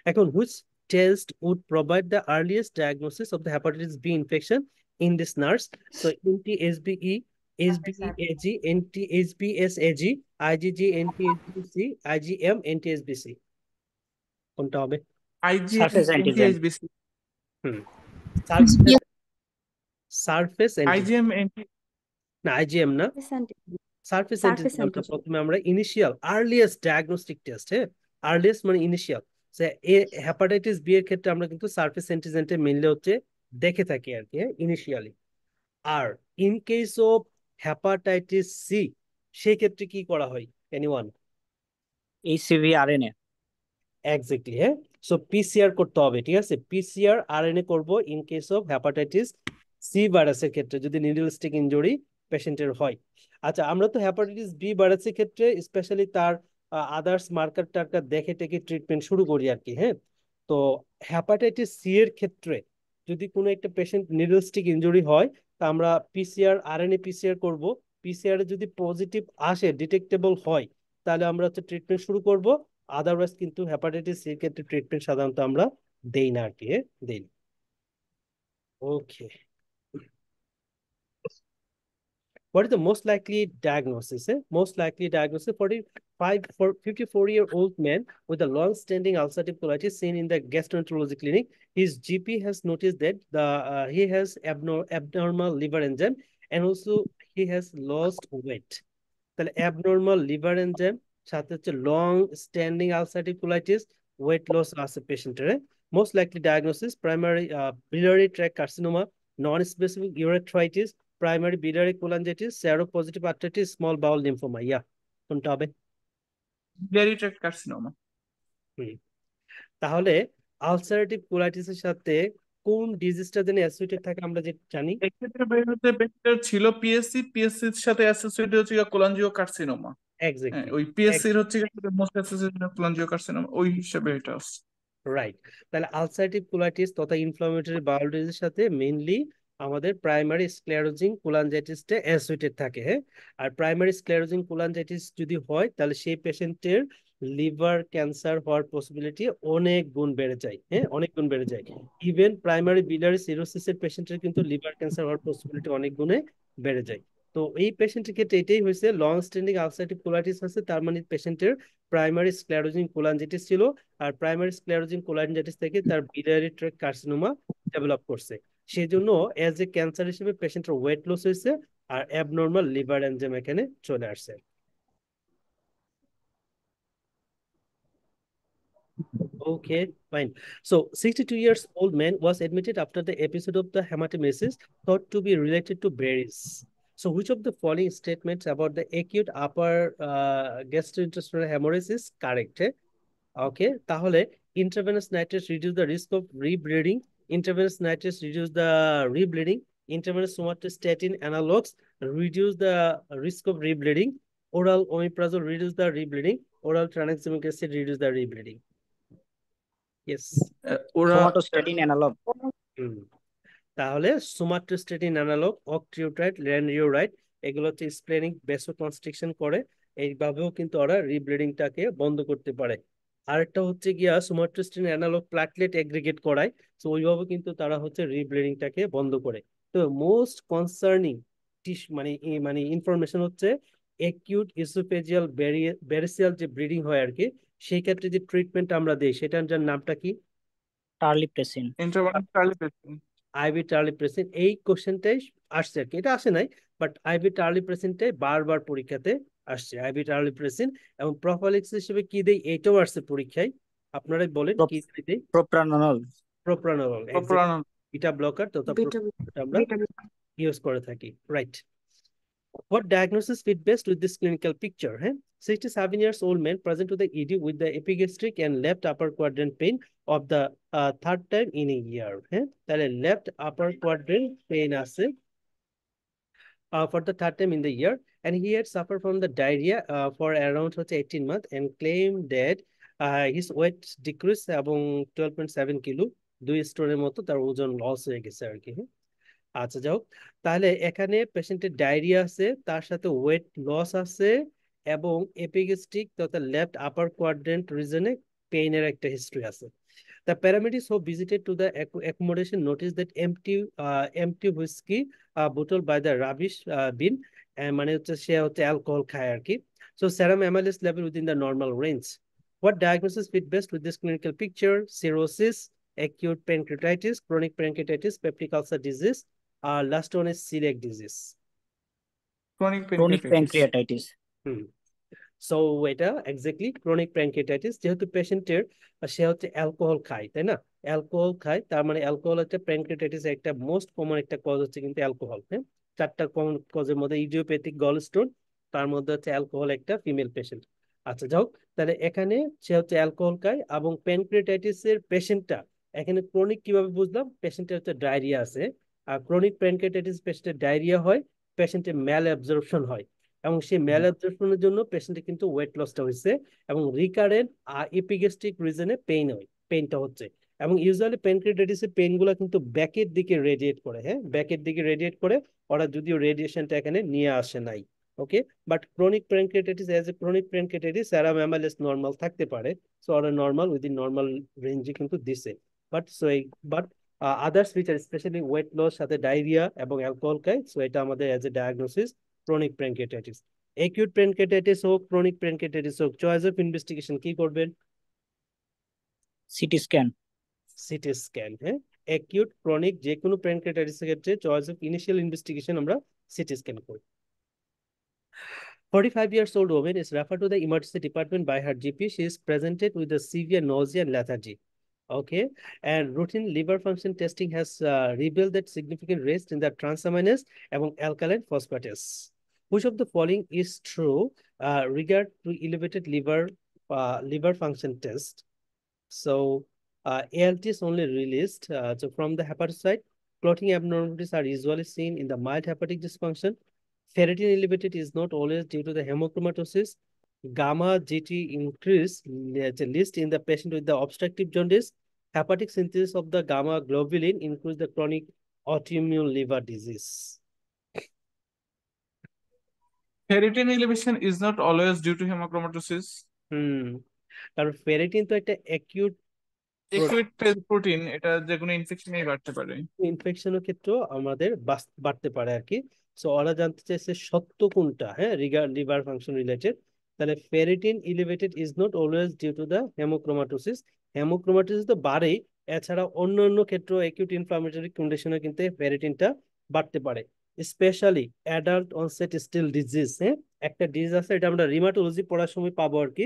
এখন which test would provide the earliest diagnosis of the hepatitis B infection in this nurse? So NT-SBE, SBEAG, NT-SBSAG, IgG, NT-SBC, IgM, NT-SBC, কোনটা হবে? IgM, surface antigen. NTSBC. Hmm, surface antigen IgM, না, IgM না, surface surface antigen. আমরা antigen. প্রথমে আমরা initial earliest diagnostic test, হ্যাঁ, earliest মানে initial. Hepatitis B এর ক্ষেত্রে আমরা কিন্তু সারফেস অ্যান্টিজেনটা মেনলি হচ্ছে দেখে থাকি আর কি, হ্যাঁ, ইনিশিয়ালি। আর in case of hepatitis C সেই ক্ষেত্রে কি করা হয়, এনিওয়ান? HCV RNA. এক্স্যাক্টলি, হ্যাঁ। সো পিসিআর করতে হবে, ঠিক আছে, পিসিআর আরএনএ করব in case of hepatitis C ভাইরাসের ক্ষেত্রে যদি নিডল স্টিক ইনজুরি পেশেন্টের হয়। আচ্ছা, আমরা তো হেপাটাইটিস বি ভাইরাসের ক্ষেত্রে স্পেশালি তার আদার্স মার্কার টার্কার দেখে টেকে ট্রিটমেন্ট শুরু করি আর কি। হ্যাঁ, তো হেপাটাইটিস সি এর ক্ষেত্রে যদি কোনো একটা পেশেন্ট নিডল স্টিক ইনজুরি হয়, তা আমরা পিসিআর আরএনএ পিসিআর করব। পিসিআর যদি পজিটিভ আসে, ডিটেক্টেবল হয়, তাহলে আমরা হচ্ছে ট্রিটমেন্ট শুরু করব। আদারওয়াইজ কিন্তু হেপাটাইটিস সি এর ক্ষেত্রে ট্রিটমেন্ট সাধারণত আমরা দেই না আর কি, দেই না। ওকে, what is the most likely diagnosis? Most likely diagnosis for 54-year-old man with a long-standing ulcerative colitis seen in the gastroenterology clinic. His GP has noticed that he has abnormal liver enzyme and also he has lost weight. তাহলে abnormal liver enzyme সাথে হচ্ছে long standing ulcerative colitis, weight loss আছে পেশেন্টের। Most likely diagnosis, primary biliary tract carcinoma, non-specific urethritis, primary biliary cholangitis, seropositive arthritis, small bowel lymphoma. Yeah, কোনটা হবে? biliary tract carcinoma। হুম। তাহলে ulcerative কোলাইটিসের সাথে কোন ডিজিজটা যেন অ্যাসোসিয়েটেড থাকে আমরা যে জানি? এক্ষেত্রে বের হতে বেটার ছিল পিএসসির সাথে অ্যাসোসিয়েটেড হচ্ছে কোলাঞ্জিও কার্সিনোমা। হ্যাঁ, এক্স্যাক্টলি, ওই পিএসসির হচ্ছে মোস্ট অ্যাসোসিয়েটেড কোলাঞ্জিও কার্সিনোমা, ওই হিসাবে এটা আছে। রাইট। তাহলে আলসারেটিভ কোলাইটিস তথা ইনফ্লামেটরি বাউল ডিজিজের সাথে মেইনলি আমাদের প্রাইমারি স্ক্লেরোজিং কোলাঞ্জাইটিসটা অ্যাসোসিয়েটেড থাকে। হ্যাঁ, আর প্রাইমারি স্ক্লেরোজিং কোলাঞ্জাইটিস যদি হয় তাহলে সেই পেশেন্টের লিভার ক্যান্সার হওয়ার পসিবিলিটি অনেক গুণ বেড়ে যায়। হ্যাঁ, অনেক গুণ বেড়ে যায়। ইভেন প্রাইমারি biliary সিরোসিসের পেশেন্টের কিন্তু লিভার ক্যান্সার হওয়ার পসিবিলিটি অনেক গুণে বেড়ে যায়। তো এই পেশেন্টের ক্ষেত্রে এটাই হয়েছে, লং স্ট্যান্ডিং আলসারেটিভ কোলাইটিস আছে, তার মানে পেশেন্টের প্রাইমারি স্ক্লেরোজিং কোলাঞ্জাইটিস ছিল, আর প্রাইমারি স্ক্লেরোজিং কোলাইটিস থেকে তার biliary tract কার্সিনোমা ডেভেলপ করছে। সেই জন্য এজ এ ক্যান্সার হিসেবে পেশেন্টের ওয়েট লস হয়েছে আর অ্যাবনর্মাল লিভার এনজাইম এখানে চলে আসছে। Okay, fine. So, 62 years old man was admitted after the episode of the hematemesis thought to be related to berries. So, which of the following statements about the acute upper gastrointestinal hemorrhage is correct? Okay, তাহলে intravenous nitrates reduce the risk of rebleeding, intravenous nitrates reduce the rebleeding, intravenous somatostatin analogues reduce the risk of rebleeding, oral omeprazole reduce the rebleeding, oral tranexamic acid reduce the rebleeding. Yes, ওরা somatostatin analogue. তাহলে somatostatin analogue, octreotide, lanreotide, এগুলো হচ্ছে splenic vasoconstriction করে, এইভাবেও কিন্তু ওরা রিব্লিডিংটাকে বন্ধ করতে পারে। আরেকটা হচ্ছে গিয়া সোমাটোস্ট্যাটিন অ্যানালগ প্লাটলেট এগ্রিগেট করায়, তো ওইভাবে কিন্তু তারা হচ্ছে রিব্লিডিংটাকে বন্ধ করে। তো মোস্ট কনসার্নিং মানে ইনফরমেশন হচ্ছে অ্যাকিউট ইসোফেজিয়াল ব্যারিসিয়াল যে ব্লিডিং হয় আর কি, সেই ক্ষেত্রে যে ট্রিটমেন্ট আমরা দিই সেটার নামটা কি? টার্লিপ্রেসিন। ইন্ট্রাভার্নাল টার্লিপ্রেসিন। আইভি টার্লিপ্রেসিন। এই কোশ্চেনটাই আসছে আর কি, এটা আসে নাই, বাট আইভি টার্লিপ্রেসিনটাই বারবার পরীক্ষাতে আসছে, আইভি টার্লিপ্রেসিন। এবং প্রফাইলিক্স হিসেবে কি দেই, এইটাও আসছে পরীক্ষায়, আপনারাই বলেন কি দেই? প্রোপ্রানল। প্রোপ্রানোল, প্রোপ্রানল। বিটা ব্লকার তথা বিটা আমরা ইউজ করে থাকি। Right. What diagnosis fit best with this clinical picture? 67 years old man present to the ED with the epigastric and left upper quadrant pain of the third time in a year. তাহলে left upper quadrant pain আছে for the third time in the year, and he had suffered from the diarrhea for around 18 months and claimed that his weight decreased এবং 12.7 kilo, 2 স্টোনের মতো তার ওজন loss হয়ে গেছে আর কি। আচ্ছা, যাও, তাহলে এখানে পেশেন্টের ডায়রিয়া আছে, তার সাথে ওয়েট লস আছে এবং এপিগ্যাস্ট্রিক তথা লেফট আপার কোয়াড্রেন্ট রিজনে পেইনের একটা হিস্ট্রি আছে। The paramedics who visited to the accommodation noticed that empty whiskey bottle by the rubbish bin, মানে হচ্ছে সে হচ্ছে অ্যালকোহল খায় আর কি। So serum amylase level within the normal range. What diagnosis fit best with this clinical picture? Cirrhosis, acute pancreatitis, chronic pancreatitis, peptic ulcer disease. Last one is celiac disease. Chronic chronic pancreatitis. So এটা exactly chronic pancreatitis, যেহেতু পেশেন্টের সে হচ্ছে alcohol খায়, তাই না? Alcohol খায়, তার মানে অ্যালকোহল হচ্ছে প্যানক্রিয়াটাইটিস একটা মোস্ট কমন একটা কজ হচ্ছে কিন্তু অ্যালকোহল। হ্যাঁ, 4টা কমন কজের মধ্যে ইডিওপ্যাথিক গলস্টোন, তার মধ্যে হচ্ছে অ্যালকোহল একটা ফিমেল পেশেন্ট। আচ্ছা, যাও, তাহলে এখানে সে হচ্ছে অ্যালকোহল খায় এবং প্যানক্রিয়াটাইটিসের পেশেন্টটা এখানে ক্রনিক কিভাবে বুঝলাম? পেশেন্টের হচ্ছে ডায়রিয়া আছে, আর ক্রনিক প্যানক্রিয়াটাইটিস পেশেন্টের ডায়রিয়া হয়, পেশেন্টের ম্যাল অ্যাবজর্পশন হয়, এবং সেই ম্যাল অ্যাবজর্পশনের জন্য পেশেন্টের কিন্তু ওয়েট লসটা হয়েছে এবং রিকারেন্ট এপিগ্যাস্ট্রিক রিজনে পেইনটা হচ্ছে। এবং ইউজুয়ালি প্যানক্রিয়াটাইটিসের পেইন গুলা কিন্তু ব্যাকের দিকে রেডিয়েট করে। হ্যাঁ, ব্যাকের দিকে রেডিয়েট করে, ওরা যদিও রেডিয়েশনটা এখানে নিয়ে আসে নাই। Okay, but chronic pancreatitis as a chronic pancreatitis serum amylase normal থাকতে পারে, সো ওরা নরমাল উইদিন নরমাল রেঞ্জে কিন্তু দিছে। But others feature specially weight loss সাথে ডায়রিয়া এবং অ্যালকোহল খায়, সো এটা আমাদের as a diagnosis chronic pancreatitis. Acute pancreatitis হোক, ক্রনিক প্যানক্রিয়াটাইটিস হোক, চয়েস অফ ইনভেস্টিগেশন কি করবেন? CT scan. CT scan. হ্যাঁ, অ্যাকিউট ক্রনিক যে কোনো প্যানক্রিয়াটাইটিসের ক্ষেত্রে চয়েস অফ ইনিশিয়াল ইনভেস্টিগেশন আমরা সিটি স্ক্যান করি। 45 years old woman is referred to the emergency department by her GP. She is presented with a severe nausea and lethargy. Okay, and routine liver function testing has revealed that significant rest in the transaminase among alkaline phosphatase. Which of the following is true regard to elevated liver function test? So ALT is only released so from the hepatocyte. Clotting abnormalities are usually seen in the mild hepatic dysfunction. Ferritin elevated is not always due to the hemochromatosis. Gamma GT increase list in the patient with the obstructive jaundice. Hepatic synthesis of the gamma globulin includes the chronic autoimmune liver disease. Ferritin elevation is not always due to hemochromatosis. কারণ ferritin তো একটা acute acute phase protein, এটা যে কোনো ইনফেকশনেই বাড়তে পারে। ইনফেকশনের ক্ষেত্রেও আমাদের বাড়তে পারে আর কি। সো ওরা জানতে চাইছে সত্য কোনটা, হ্যাঁ, লিভার ফাংশন রিলেটেড। তাহলে ferritin elevated is not always due to the haemochromatosis. Haemochromatosis তো বাড়েই, এছাড়া অন্য অন্য ক্ষেত্রে অ্যাকিউট ইনফ্লামেটরি কন্ডিশনে কিন্তু ফেরিটিনটা বাড়তে পারে, specially adult onset Still disease. হ্যাঁ, একটা ডিজিজ আছে, এটা আমরা রিমাটোলজি পড়ার সময় পাবো আর কি,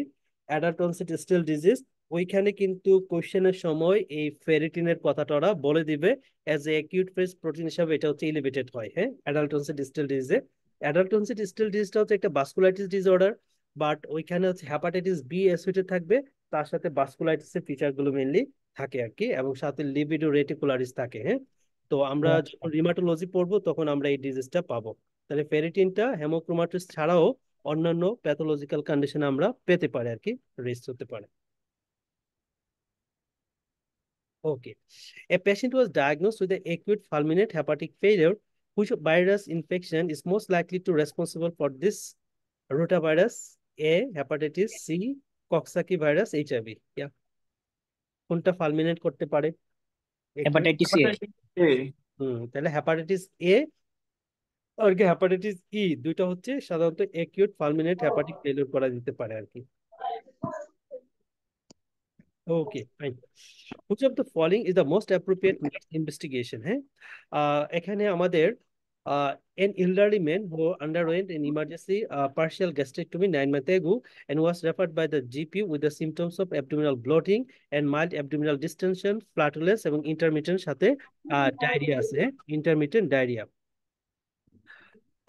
অ্যাডাল্ট অনসেট স্টিল ডিজিজ। ওইখানে কিন্তু কোশ্চেনের সময় এই ফেরিটিনের কথাটা ওরা বলে দিবে as a acute phase protein হিসাবে এটা হচ্ছে এলিভেটেড হয়। হ্যাঁ, অ্যাডাল্ট অনসেট স্টিল ডিজিজে। অ্যাডাল্ট অনসেট স্টিল ডিজিজটা হচ্ছে একটা ভাস্কুলাইটিস ডিসঅর্ডার, বাট ওইখানে হচ্ছে হেপাটাইটিস বি অ্যাসোসিয়েটেড থাকবে, তার সাথে ভাস্কুলাইটিসের ফিচার গুলো মেইনলি থাকে আর কি, এবং সাথে লিবিডো রেটিকুলারিস থাকে। হ্যাঁ, তো আমরা যখন রিমাটোলজি পড়বো তখন আমরা এই ডিজিজটা পাবো। তাহলে ফেরিটিনটা হেমোক্রোমাটোস ছাড়াও অন্যান্য প্যাথোলজিক্যাল কন্ডিশন আমরা পেতে পারি আর কি, রিস্ক হতে পারে। Okay. A patient was diagnosed with the acute fulminant hepatic failure. Which virus infection is most likely to responsible for this? Rotavirus, A, hepatitis, C, Coxsackie virus, HIV. Yeah. কোনটা ফালমিনেট করতে পারে? Hepatitis A. তাহলে hepatitis A আর কি hepatitis E, দুইটা হচ্ছে সাধারণত acute ফালমিনেট hepatic failure করা দিতে পারে আর কি। Okay, fine. Which of the following is the most appropriate next investigation? হ্যাঁ, এখানে আমাদের an elderly man who underwent an emergency partial gastrectomy 9 months ago and was referred by the GP with the symptoms of abdominal bloating and mild abdominal distension, flatulence এবং intermittent সাথে diarrhoea আছে, intermittent diarrhea।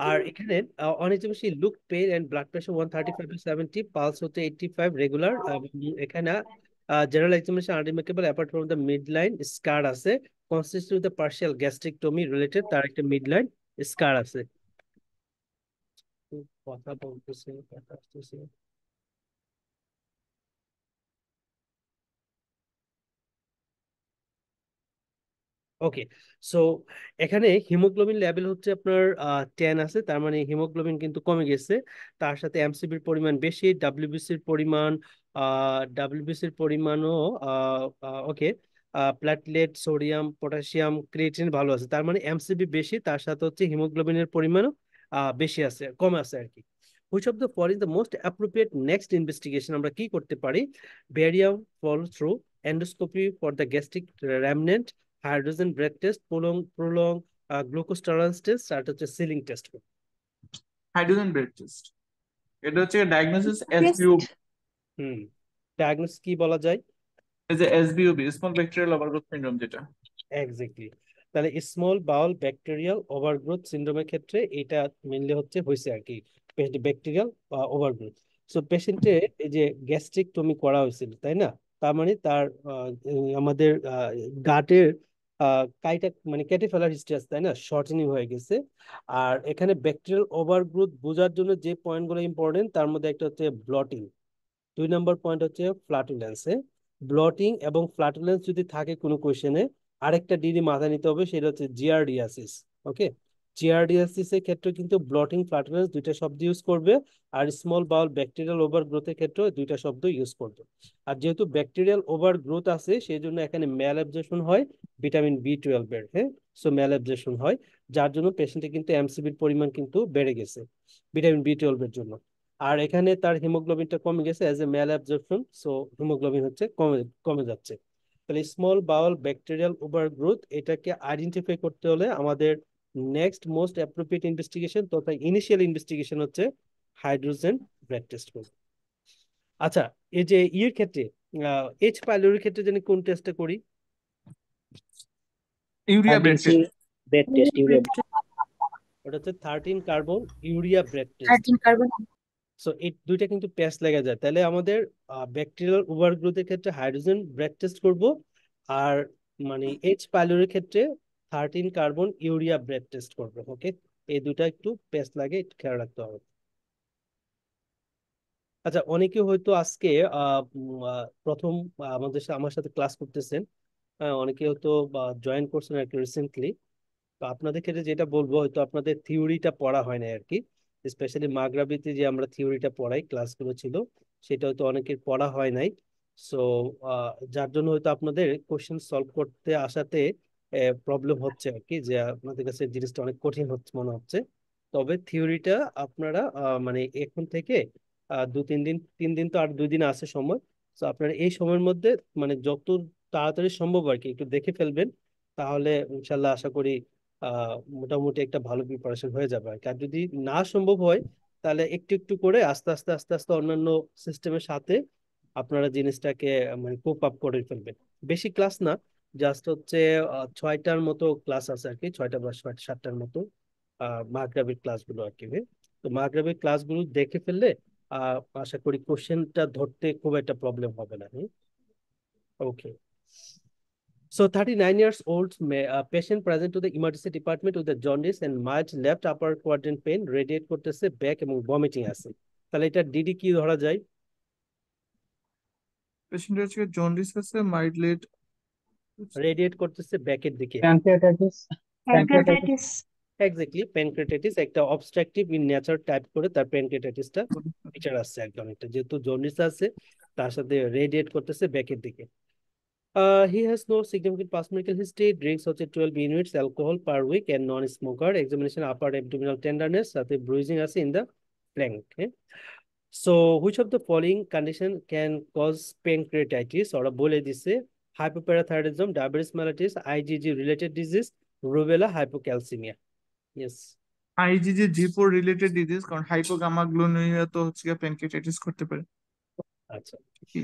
আর এখানে অনেক বেশি look পেল and blood pressure 135/70, pulse হচ্ছে 85 regular. এখানে general examination unremarkable apart from the midline scar আছে, consist with the partial gastrectomy related, তার একটা মিড লাইন স্কার আছে। কথা বলতেছে, কথা আসতেছে। ওকে, সো এখানে হিমোগ্লোবিন লেভেল হচ্ছে আপনার 10 আছে, তার মানে হিমোগ্লোবিন কিন্তু কমে গেছে। তার সাথে এমসিবির পরিমাণ বেশি, ডাব্লিউবিসির পরিমাণও ওকে, প্ল্যাটলেট, সোডিয়াম, পটাশিয়াম, ক্রিয়েটিন ভালো আছে, তার মানে এমসিবি বেশি, তার সাথে হচ্ছে হিমোগ্লোবিনের পরিমাণও বেশি আছে, কম আছে আর কি। Which of the following the most appropriate next investigation? আমরা কি করতে পারি? Barium follow through endoscopy for the gastric remnant, hydrogen breath test, prolong glucose tolerance test, আর একটা হচ্ছে Schilling test. Hydrogen breath test, এটা হচ্ছে ডায়াগনোসিস এসবিও। ডায়াগনোসিস কি বলা যায়? এই যে এসবিওবি, স্মল ব্যাকটেরিয়াল ওভারগ্রোথ সিনড্রোম যেটা। এক্স্যাক্টলি। তাহলে স্মল বাউল ব্যাকটেরিয়াল ওভারগ্রোথ সিনড্রোমের ক্ষেত্রে এটা মেইনলি হচ্ছে হয়েছে আর কি, ব্যাকটেরিয়াল ওভারগ্রোথ। সো পেশেন্টের এই যে গ্যাস্ট্রিকটমি করা হয়েছিল, তাই না? তার মানে তার আমাদের গাটের কাইটা মানে কেটে ফেলার হিস্ট্রি আছে, তাই না? শর্টেনিং হয়ে গেছে। আর এখানে ব্যাকটেরিয়াল ওভারগ্রোথ বোঝার জন্য যে পয়েন্টগুলো ইম্পর্টেন্ট, তার মধ্যে একটা হচ্ছে ব্লটিং, 2 নম্বর পয়েন্ট হচ্ছে ফ্লাটুলেন্স। ব্লটিং এবং ফ্লাটুলেন্স যদি থাকে কোনো কোয়েশ্চেনে, আরেকটা ডিগ্রি মাথায় নিতে হবে, সেটা হচ্ছে জিয়ারডিয়াসিস। ওকে, জিয়ারডিয়াসিস এর ক্ষেত্রে কিন্তু ব্লটিং, ফ্লাটুলেন্স দুইটা শব্দ ইউজ করবে, আর স্মল বাউল ব্যাকটেরিয়াল ওভারগ্রোথের ক্ষেত্রে দুইটা শব্দ ইউজ করবে। আর যেহেতু ব্যাকটেরিয়াল ওভারগ্রোথ আছে, সেই জন্য এখানে ম্যাল অ্যাবজর্পশন হয় ভিটামিন B12 এর। হ্যাঁ, সো ম্যাল অ্যাবজর্পশন হয়, যার জন্য পেশেন্টের কিন্তু এমসিবির পরিমাণ কিন্তু বেড়ে গেছে ভিটামিন B12 এর জন্য। আর এখানে তার হিমোগ্লোবিনটা কমে গেছে as a malabsorption, so haemoglobin হচ্ছে কমে কমে যাচ্ছে। তাহলে স্মল বাউল ব্যাকটেরিয়াল ওভারগ্রোথ, এটাকে আইডেন্টিফাই করতে হলে আমাদের নেক্সট মোস্ট অ্যাপ্রোপ্রিয়েট ইনভেস্টিগেশন তথা ইনিশিয়াল ইনভেস্টিগেশন হচ্ছে হাইড্রোজেন ব্রেথ টেস্ট করব। আচ্ছা, এই যে ইয়ের ক্ষেত্রে এইচ পাইলোরির ক্ষেত্রে জানি কোন টেস্টটা করি? Urea bread DC bread test, urea ওটা হচ্ছে 13 carbon urea bread test. 13 carbon. So এই দুইটা কিন্তু পেস্ট লেগে যায়, তাহলে আমাদের ব্যাকটেরিয়াল ওভারগ্রোথের ক্ষেত্রে হাইড্রোজেন ব্রেড টেস্ট করব, আর মানে এইচ পাইলোরির ক্ষেত্রে 13 কার্বন ইউরিয়া ব্রেড টেস্ট করব। ওকে, এই দুটা একটু পেস্ট লাগে, একটু খেয়াল রাখতে হবে। আচ্ছা, অনেকে হয়তো আজকে প্রথম আমার সাথে ক্লাস করতেছেন, অনেকে হয়তো জয়েন করছেন আর কি রিসেন্টলি। তো আপনাদের ক্ষেত্রে যেটা বলবো, হয়তো আপনাদের থিওরিটা পড়া হয় না আর কি, স্পেশালি মাগরাবিতে যে আমরা থিওরিটা পড়াই ক্লাসগুলো ছিল, সেটা হয়তো অনেকের পড়া হয় নাই। সো যার জন্য হয়তো আপনাদের কোশ্চেন সলভ করতে আসাতে প্রবলেম হচ্ছে আর কি, যে আপনাদের কাছে জিনিসটা অনেক কঠিন হচ্ছে মনে হচ্ছে। তবে থিওরিটা আপনারা মানে এখন থেকে 2-3 দিন, 3 দিন তো আর 2 দিন আছে সময়। তো আপনারা এই সময়ের মধ্যে মানে যত তাড়াতাড়ি সম্ভব আর কি একটু দেখে ফেলবেন, তাহলে ইনশাল্লাহ আশা করি মোটামুটি একটা ভালো প্রিপারেশন হয়ে যাবে আর কি। আর যদি না সম্ভব হয়, তাহলে একটু একটু করে আস্তে আস্তে আস্তে আস্তে অন্যান্য সিস্টেমের সাথে আপনারা জিনিসটাকে মানে কোপ আপ করে ফেলবেন। বেশি ক্লাস না, জাস্ট হচ্ছে 6টার মতো ক্লাস আছে আর কি, 6টা বা 7টার মতো মাগরিবের ক্লাসগুলো আর কি। হ্যাঁ? তো মাগরিবের ক্লাসগুলো দেখে ফেললে আশা করি কোশ্চেনটা ধরতে খুব একটা প্রবলেম হবে না। ওকে। So 39 years old patient present to the emergency department with the jaundice and mild left upper quadrant pain, radiate করতেছে ব্যাক এবং ভমিটিং আছে। তাহলে এটা ডিডি কি ধরা যায়? পেশেন্টের হচ্ছে জন্ডিস আছে, মাইল্ড রেডিয়েট করতেছে ব্যাকের দিকে। Pancreatitis, pancreatitis. এক্স্যাক্টলি, প্যানক্রিয়াটাইটিস একটা অবস্ট্রাকটিভ ইন নেচার টাইপ করে তার প্যানক্রিয়াটাইটিসটা ফিচার আসছে একদম, একটা যেহেতু জন্ডিস আছে তার সাথে রেডিয়েট করতেছে ব্যাকের দিকে। He has no significant past medical history, drinks হচ্ছে 12 units alcohol per week and non-smoker, examination upper abdominal tenderness, সাথে bruising আছে in the flank. Okay? So which of the following condition can cause pancreatitis? ওরা বলে দিছে hypoparathyroidism, diabetes mellitus, IgG related disease, rubella, hypocalcemia. Yes. IgG জি4 related disease, কারণ hypogammaglobulinaemia তো হচ্ছে pancreatitis করতে পারে। আচ্ছা, কি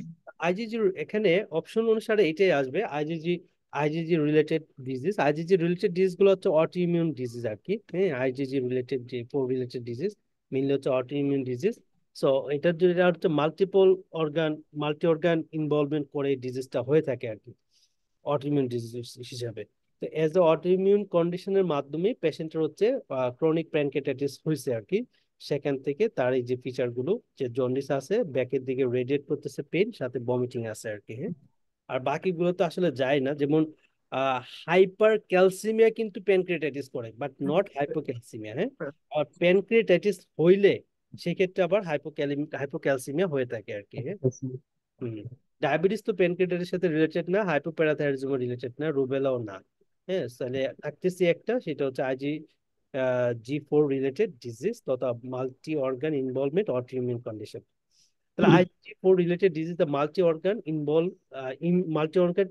আইজিজি এখানে অপশন অনুসারে এটাই আসবে, IgG related disease. IgG related disease গুলো হচ্ছে অটো ইমিউন ডিজিজ আর কি। হ্যাঁ, আইজিজি রিলেটেড যে ফোর রিলেটেড ডিজিজ মেইনলি হচ্ছে অটো ইমিউন ডিজিজ। সো এটা যেটা হচ্ছে মাল্টি অর্গান ইনভলভমেন্ট করে এই ডিজিজটা হয়ে থাকে আর কি, অটোইমিউন ডিজিজ হিসাবে। তো এজ এ অটোইমিউন কন্ডিশনের মাধ্যমে পেশেন্টের হচ্ছে ক্রনিক প্যানক্রিয়াটাইটিস হয়েছে আর কি। সেখান থেকে তার এই যে ফিচার গুলো, যে জন্ডিস আছে, ব্যাকের দিকে রেডিয়েট করতেছে পেন, সাথে ভমিটিং আছে আর কি। হ্যাঁ, আর বাকিগুলো তো আসলে যায় না, যেমন হাইপার ক্যালসিমিয়া কিন্তু প্যানক্রিয়াটাইটিস করে, বাট নট হাইপোক্যালসিমিয়া। হ্যাঁ, আর প্যানক্রিয়াটাইটিস হইলে সেক্ষেত্রে আবার হাইপোক্যালসিমিয়া হয়ে থাকে আর কি। হ্যাঁ। হুম, ডায়াবেটিস তো প্যানক্রিয়াটাইটিস সাথে রিলেটেড না, হাইপোপ্যারাথাইরয়েডিজমও রিলেটেড না, রুবেলাও না। হ্যাঁ, তাহলে থাকতেছি একটা, সেটা হচ্ছে Ig-G4 রিলেটেড ডিজিজ তথা multi organ involvement autoimmune condition. তাহলে Ig-G4 related disease, the multi-organ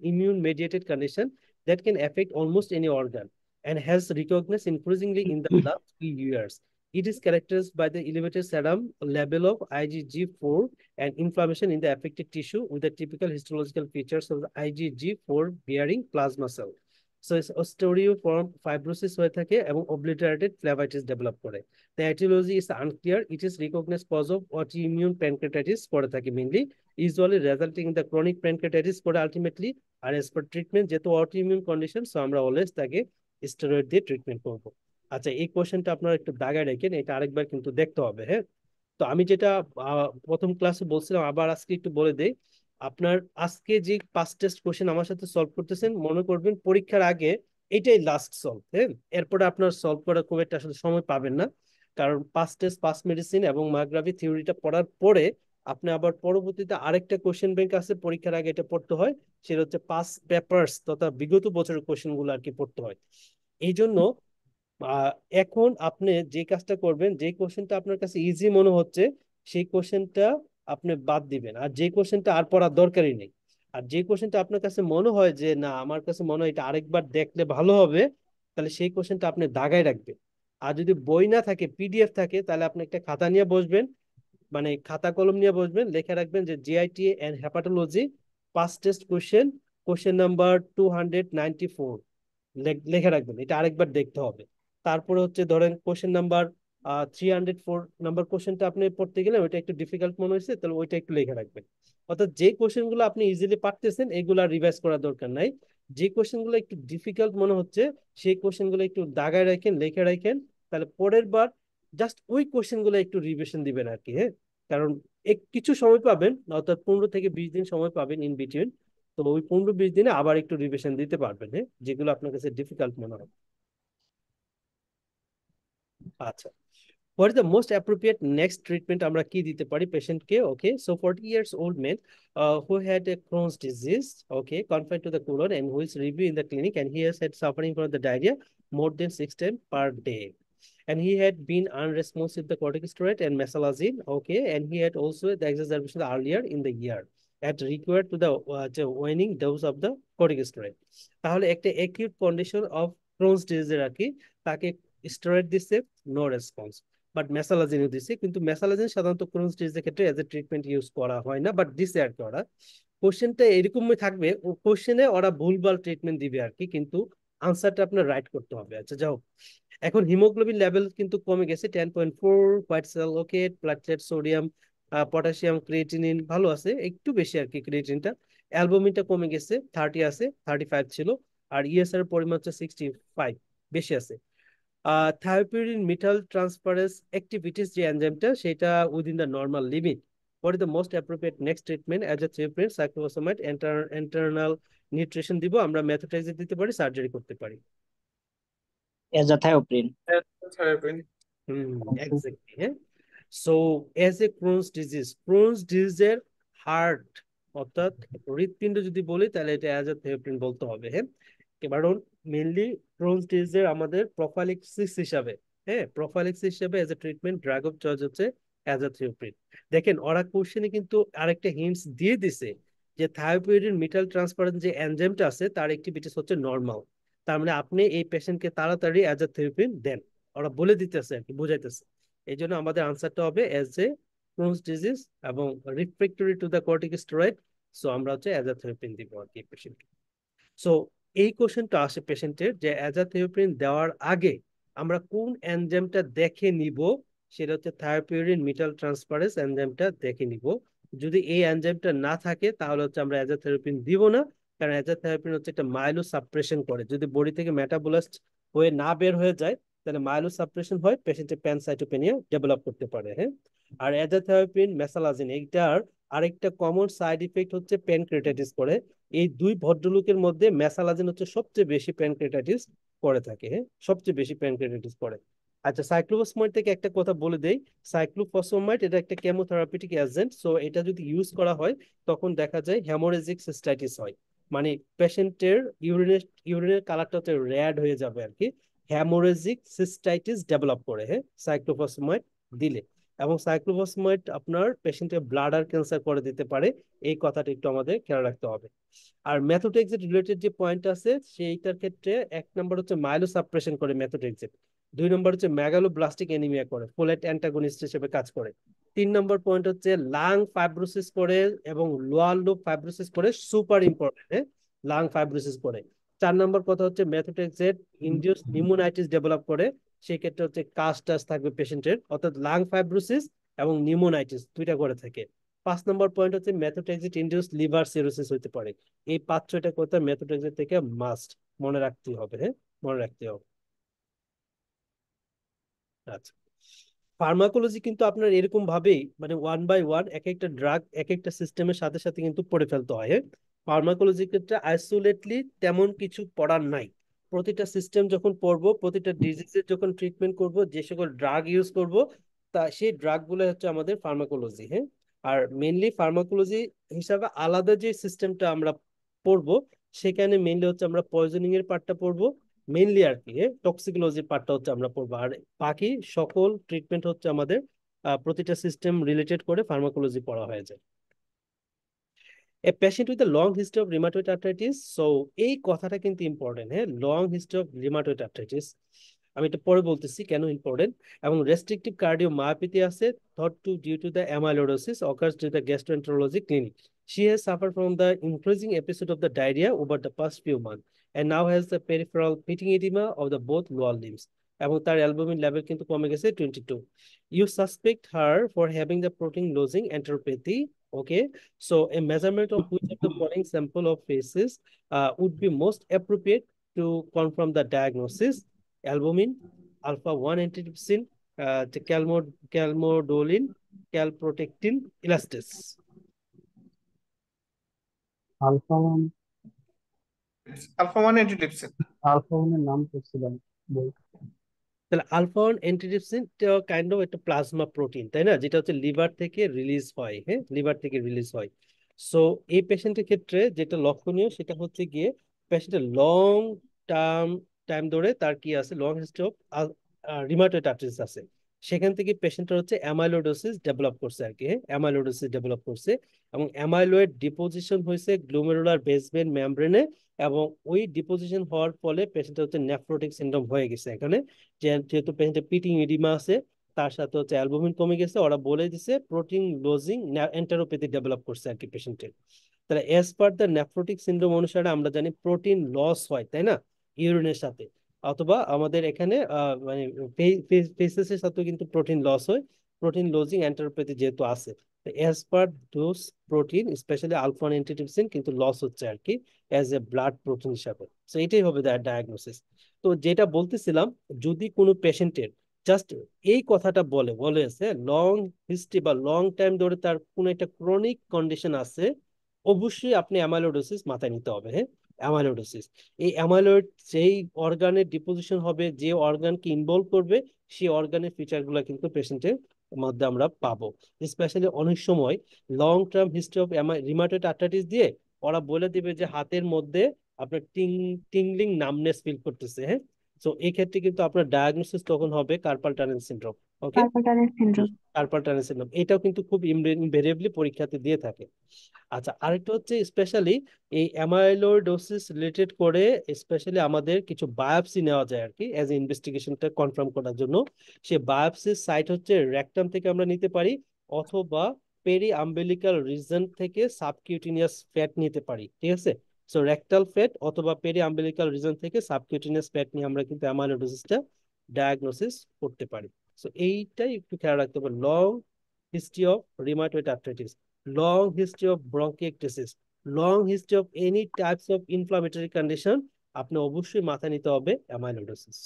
immune mediated condition that can affect almost any organ and has recognized increasingly in the last few years. It is characterized by the elevated serum level of Ig-G4 and inflammation in the affected tissue with the typical histological features of the Ig-G4 bearing plasma cell. So it's osteoform fibrosis হয়ে থাকে এবং obliterated phlebitis develop করে। The etiology is unclear. It is recognized cause of autoimmune pancreatitis করে থাকে mainly, usually resulting in the chronic pancreatitis করে ultimately। আর as per treatment, যেহেতু autoimmune condition, so আমরা always তাকে স্টেরয়েড দিয়ে ট্রিটমেন্ট করব। আচ্ছা, এই কোশ্চেনটা আপনারা একটু দাগায় রাখেন, এটা আরেকবার কিন্তু দেখতে হবে। হ্যাঁ, তো আমি যেটা প্রথম ক্লাসে বলছিলাম আবার আজকে একটু বলে দেই। আপনার আজকে যে 5 টেস্ট কোশ্চেন আমার সাথে সলভ করতেছেন, মনে করবেন পরীক্ষার আগে এটাই লাস্ট সলভ। হ্যাঁ, এরপরে আপনার সলভ করার খুব একটা আসলে সময় পাবেন না, কারণ 5 টেস্ট 5 মেডিসিন এবং মাগরাবি থিওরিটা পড়ার পরে আপনি আবার পরবর্তীতে আরেকটা কোশ্চেন ব্যাংক আছে পরীক্ষার আগে, এটা পড়তে হয়, সেটা হচ্ছে পাস পেপার্স তথা বিগত বছরের কোশ্চেন গুলো আর কি পড়তে হয়। এই জন্য আহ, এখন আপনি যে কাজটা করবেন, যে কোশ্চেনটা আপনার কাছে ইজি মনে হচ্ছে সেই কোশ্চেনটা আপনি বাদ দিবেন, আর যে কোশ্চেনটা আর পড়ার দরকারই নেই। আর যে কোশ্চেনটা আপনার কাছে মনে হয় যে না, আমার কাছে মনে হয় এটা আরেকবার দেখলে ভালো হবে, তাহলে সেই কোশ্চেনটা আপনি দাগায় রাখবেন। আর যদি বই না থাকে, পিডিএফ থাকে, তাহলে আপনি একটা খাতা নিয়ে বসবেন, মানে খাতা কলম নিয়ে বসবেন, লিখে রাখবেন যে GIT and hepatology pass test question, question number 294 লেখা রাখবেন, এটা আরেকবার দেখতে হবে। তারপরে হচ্ছে ধরেন কোশ্চেন নাম্বার 304 নাম্বার কোশ্চেনটা আপনি পড়তে গেলে ওইটা একটু ডিফিকাল্ট মনে হয়েছে, তাহলে ওইটা একটু লেখা রাখবেন। অর্থাৎ যে কোশ্চেন গুলো আপনি ইজিলি পারতেছেন এগুলা রিভাইজ করার দরকার নাই। যে কোশ্চেন গুলো একটু ডিফিকাল্ট মনে হচ্ছে সেই কোশ্চেন গুলো একটু দাগায় রাখেন, লিখে রাখেন, তাহলে পরের বার জাস্ট ওই কোশ্চেন গুলো একটু রিভিশন দিবেন আর কি। হ্যাঁ, কারণ কিছু সময় পাবেন, অর্থাৎ 15 থেকে 20 দিন সময় পাবেন ইন বিটুইন। তো ওই 15-20 দিনে আবার একটু রিভিশন দিতে পারবেন, হ্যাঁ, যেগুলো আপনার কাছে ডিফিকাল্ট মনে হয়। আচ্ছা, what is the most appropriate next treatment আমরা কি দিতে পারি patient K? Okay, so 40 years old man who had a Crohn's disease, okay, confined to the colon and who is review in the clinic, and he has had suffering from the diarrhea more than 6 times per day, and he had been unresponsive to corticosteroid and mesalazine, okay, and he had also the exacerbation earlier in the year at required to the waning dose of the corticosteroid. তাহলে একটা acute condition of Crohn's disease আর কি, তাকে steroid দিচ্ছে, no response, but মেসালাজিন দিচ্ছে, কিন্তু মেসালাজিন সাধারণত Crohn's ডিজিজের ক্ষেত্রে as a treatment use করা হয় না, বাট দিছে আর কি। ওরা কোশ্চেনটা এরকমই থাকবে, ও কোশ্চেনে ওরা ভুলভাল ট্রিটমেন্ট দিবে আর কি, কিন্তু আনসারটা আপনার রাইট করতে হবে। আচ্ছা যাও, এখন হিমোগ্লোবিন লেভেল কিন্তু কমে গেছে 10.4, হোয়াইট সেল ওকে, প্লাটলেট, সোডিয়াম, পটাশিয়াম, ক্রিয়েটিনিন ভালো আছে, একটু বেশি আর কি ক্রিয়েটিনটা। অ্যালবুমিনটা কমে গেছে, 30 আছে, 35 ছিল। আর ইএসআর পরিমাণ হচ্ছে 65, বেশি আছে। থায়োপিউরিন মিথাইল ট্রান্সফারেজ অ্যাক্টিভিটিস যে এনজাইমটা সেটা within the normal limit. What is the most appropriate next treatment? As a thiopurine, cyclophosphate, internal nutrition দিব আমরা, মেথোট্রেক্সেট দিতে পারি, সার্জারি করতে পারি। azathioprine. এক্স্যাক্টলি, হ্যাঁ। সো এজ এ ক্রোনস ডিজিজের হার্ট অর্থাৎ হৃৎপিণ্ড যদি বলি তাহলে এটা অ্যাজাথিওপ্রিন বলতে হবে, হ্যাঁ। কারণ মেইনলি ক্রোনস ডিজিজের আমাদের প্রোফাইলিক্সিস হিসাবে, হ্যাঁ, প্রোফাইলিক্সিস হিসাবে as a treatment drug of choice হচ্ছে অ্যাজাথিওপ্রিন। দেখেন ওরা কোশ্চেনে কিন্তু আরেকটা হিন্টস দিয়ে দিছে যে থায়োপিউরিন মিথাইল ট্রান্সফারেন্স যে এনজাইমটা আছে তার অ্যাক্টিভিটিস হচ্ছে নরমাল, তার মানে আপনি এই পেশেন্টকে তাড়াতাড়ি অ্যাজাথিওপ্রিন দেন, ওরা বলে দিতেছে আর কি, বুঝাইতেছে। এই জন্য আমাদের আনসারটা হবে এজ এ ক্রোনস ডিজিজ এবং রিফ্রেক্টরি টু দ্য কর্টিকোস্টেরয়েড, সো আমরা হচ্ছে অ্যাজাথিওপ্রিন দিব আর কি পেশেন্ট। সো এই কোশ্চেনটা আসে পেশেন্টের যে অ্যাজাথিওপ্রিন দেওয়ার আগে আমরা কোন এনজাইমটা দেখে নিব, সেটা হচ্ছে থায়োপিউরিন মিথাইল ট্রান্সফারেজ এনজাইমটা দেখে নিব। যদি এই এনজাইমটা না থাকে তাহলে হচ্ছে আমরা অ্যাজাথিওপ্রিন দিব না, কারণ অ্যাজাথিওপ্রিন হচ্ছে একটা মাইলো সাপ্রেশন করে, যদি বডি থেকে মেটাবোলাইজড হয়ে না বের হয়ে যায় তাহলে মাইলো সাপ্রেশন হয়, পেশেন্টের প্যানসাইটোপেনিয়া ডেভেলপ করতে পারে, হ্যাঁ। আর অ্যাজাথিওপ্রিন, মেসালাজিন এইটার আরেকটা কমন সাইড ইফেক্ট হচ্ছে প্যানক্রিয়াটাইটিস করে। এই দুই ভদ্রলোকের মধ্যে মেসালাজিন হচ্ছে সবচেয়ে বেশি প্যানক্রিয়াটাইটিস করে থাকে, হ্যাঁ, সবচেয়ে বেশি প্যানক্রিয়াটাইটিস করে। আচ্ছা, সাইক্লোফসফামাইড থেকে একটা কথা বলে দেই, সাইক্লোফসফামাইড এটা একটা কেমোথেরাপিউটিক এজেন্ট, সো এটা যদি ইউজ করা হয় তখন দেখা যায় হেমোরেজিক সিস্টাইটিস হয়, মানে পেশেন্টের ইউরিনের কালারটা হচ্ছে রেড হয়ে যাবে আর কি, হেমোরেজিক সিস্টাইটিস ডেভেলপ করে, হ্যাঁ, সাইক্লোফসফামাইড দিলে। এবং সাইক্লোফসফামাইড আপনার পেশেন্টের ব্লাডার ক্যান্সার করে দিতে পারে, এই কথাটা একটু আমাদের খেয়াল রাখতে হবে। আর মেথোট্রেক্সেট রিলেটেড যে পয়েন্ট আছে সেইটার ক্ষেত্রে 1 নম্বর হচ্ছে মাইলো সাপ্রেশন করে মেথোট্রেক্সেট, 2 নম্বর হচ্ছে মেগালোব্লাস্টিক অ্যানিমিয়া করে, ফোলেট অ্যান্টাগনিস্ট হিসেবে কাজ করে, 3 নম্বর পয়েন্ট হচ্ছে লাং ফাইব্রোসিস করে এবং লোয়ার লোব ফাইব্রোসিস করে, সুপার ইম্পর্টেন্ট, লাং ফাইব্রোসিস করে। 4 নম্বর কথা হচ্ছে মেথোট্রেক্সেট ইনডিউস নিউমোনাইটিস ডেভেলপ করে, সেই ক্ষেত্রে হচ্ছে কাস্টাস থাকবে পেশেন্টের, অর্থাৎ লাং ফাইব্রোসিস এবং নিউমোনাইটিস দুইটা করে থাকে। 5 নম্বর পয়েন্ট হচ্ছে মেথোট্রেক্সেট ইনডিউস লিভার সিরোসিস হতে পারে। এই 5-6টা কথা মেথোট্রেক্সেট থেকে মাস্ট মনে রাখতে হবে, হ্যাঁ, মনে রাখতে হবে। আচ্ছা, ফার্মাকোলজি কিন্তু আপনার এরকম ভাবেই মানে ওয়ান বাই ওয়ান এক একটা ড্রাগ এক একটা সিস্টেমের সাথে সাথে কিন্তু পড়ে ফেলতে হয়। ফার্মাকোলজির ক্ষেত্রে আইসোলেটলি তেমন কিছু পড়ার নাই, প্রতিটা সিস্টেম যখন পড়বো, প্রতিটা ডিজিজের যখন ট্রিটমেন্ট করব, যে সকল ড্রাগ ইউজ করব, তা সেই ড্রাগ গুলো হচ্ছে আমাদের ফার্মাকোলজি, হ্যাঁ। আর মেইনলি ফার্মাকোলজি হিসাবে আলাদা যে সিস্টেমটা আমরা পড়বো, সেখানে মেইনলি হচ্ছে আমরা পয়জনিং এর পার্টটা পড়বো মেইনলি আর কি, টক্সিকোলজির পার্টটা হচ্ছে আমরা পড়বো, আর বাকি সকল ট্রিটমেন্ট হচ্ছে আমাদের প্রতিটা সিস্টেম রিলেটেড করে ফার্মাকোলজি পড়া হয়ে যায়। A patient with long history of rheumatoid arthritis, so এই কথাটা কিন্তু ইম্পর্টেন্ট, হ্যাঁ, long history of rheumatoid arthritis. আমি এটা পরে বলতেছি কেন ইম্পর্টেন্ট। এবং রেস্ট্রিকটিভ কার্ডিওমায়োপ্যাথি আছে, thought to due to the amyloidosis occurs to the gastroenterology clinic. She has suffered from the increasing episode of the diarrhea over the past few months and now has the peripheral pitting edema of the both lower limbs. এবং তার albumin level কিন্তু কমে গেছে 22। You suspect her for having the protein losing enteropathy. Okay, so a measurement of which of the following sample of faces would be most appropriate to confirm the diagnosis? Albumin, alpha 1 antitrypsin, calmodulin, calprotectin, elastase. Alpha one. Alpha 1 antitrypsin. Alpha ওয়ানের নাম করছিলাম বই। তাহলে alpha 1 antitrypsin kind of একটা plasma protein, তাই না, যেটা হচ্ছে লিভার থেকে রিলিজ হয়। হ্যাঁ, লিভার থেকে রিলিজ হয়। সো এই পেশেন্টের ক্ষেত্রে যেটা লক্ষণীয় সেটা হচ্ছে গিয়ে পেশেন্টের লং টার্ম টাইম ধরে তার কি আছে, long history of rheumatoid arthritis আছে। সেখান থেকে পেশেন্টের হচ্ছে অ্যামাইলোডোসিস ডেভেলপ করছে আর কি। হ্যাঁ, অ্যামাইলোডোসিস ডেভেলপ করছে এবং অ্যামাইলয়েড ডিপোজিশন হয়েছে গ্লোমেরুলার বেসমেন্ট মেমব্রেনে, এবং ওই ডিপোজিশন হওয়ার ফলে পেশেন্টের হচ্ছে নেফ্রোটিক সিনড্রোম হয়ে গেছে এখানে। যেহেতু পেশেন্টের পিটিং এডিমা আছে, তার সাথে হচ্ছে অ্যালবুমিন কমে গেছে, ওরা বলে দিছে প্রোটিন লুজিং এন্টারোপ্যাথি ডেভেলপ করছে আর কি পেশেন্টের। তাহলে as per the nephrotic syndrome অনুসারে আমরা জানি প্রোটিন লস হয়, তাই না, ইউরিনের সাথে, অথবা আমাদের এখানে মানে ফেসেসের সাথেও কিন্তু প্রোটিন লস হয়, প্রোটিন লজিং এন্টারোপ্যাথি যেহেতু আছে। As per those protein specially alpha antitrypsin কিন্তু লস হচ্ছে আর কি অ্যাজ এ ব্লাড প্রোটিন হিসাবে। তো এটাই হবে ডায়াগনোসিস। তো যেটা বলতেছিলাম, যদি কোনো পেশেন্টের জাস্ট এই কথাটা বলেছে লং হিস্ট্রি বা লং টাইম ধরে তার কোনো একটা ক্রনিক কন্ডিশন আছে, অবশ্যই আপনি অ্যামাইলোডোসিস মাথায় নিতে হবে। হ্যাঁ, অ্যামাইলোডোসিস, এই অ্যামাইলয়েড যেই অর্গানের ডিপোজিশন হবে, যে অর্গানকে ইনভলভ করবে, সেই অর্গানের ফিচার গুলা কিন্তু পেশেন্টের মধ্যে আমরা পাবো। স্পেশালি অনেক সময় long term history of rheumatoid arthritis দিয়ে ওরা বলে দিবে যে হাতের মধ্যে আপনার টিংলিং নামনেস ফিল করতেছে। হ্যাঁ, তো এই ক্ষেত্রে কিন্তু আপনার ডায়াগনোসিস তখন হবে carpal tunnel syndrome. Okay, carpal tunnel syndrome. Carpal tunnel syndrome এটাও কিন্তু খুব ইনভেরিয়েবলি পরীক্ষাতে দিয়ে থাকে। আচ্ছা, আরেকটা হচ্ছে স্পেশালি এই অ্যামাইলোইডোসিস রিলেটেড করে স্পেশালি আমাদের কিছু বায়োপসি নেওয়া যায় আর কি অ্যাজ এ ইনভেস্টিগেশনটা কনফার্ম করার জন্য। সে বায়োপসির সাইট হচ্ছে রেকটাম থেকে আমরা নিতে পারি, অথবা পেরি আম্বিলিকাল রিজন থেকে সাবকিউটিনিয়াস ফ্যাট নিতে পারি। ঠিক আছে, সো রেকটাল ফ্যাট অথবা পেরি আম্বিলিকাল রিজন থেকে সাবকিউটিনিয়াস ফ্যাট নিয়ে আমরা কিন্তু অ্যামাইলোইডোসিসটা ডায়াগনোসিস করতে পারি। সো এইটাই একটু খেয়াল রাখতে হবে, long history of rheumatoid arthritis, long history of bronchiectasis, long history of any types of inflammatory condition, আপনি অবশ্যই মাথায় নিতে হবে অ্যামাইলোইডোসিস।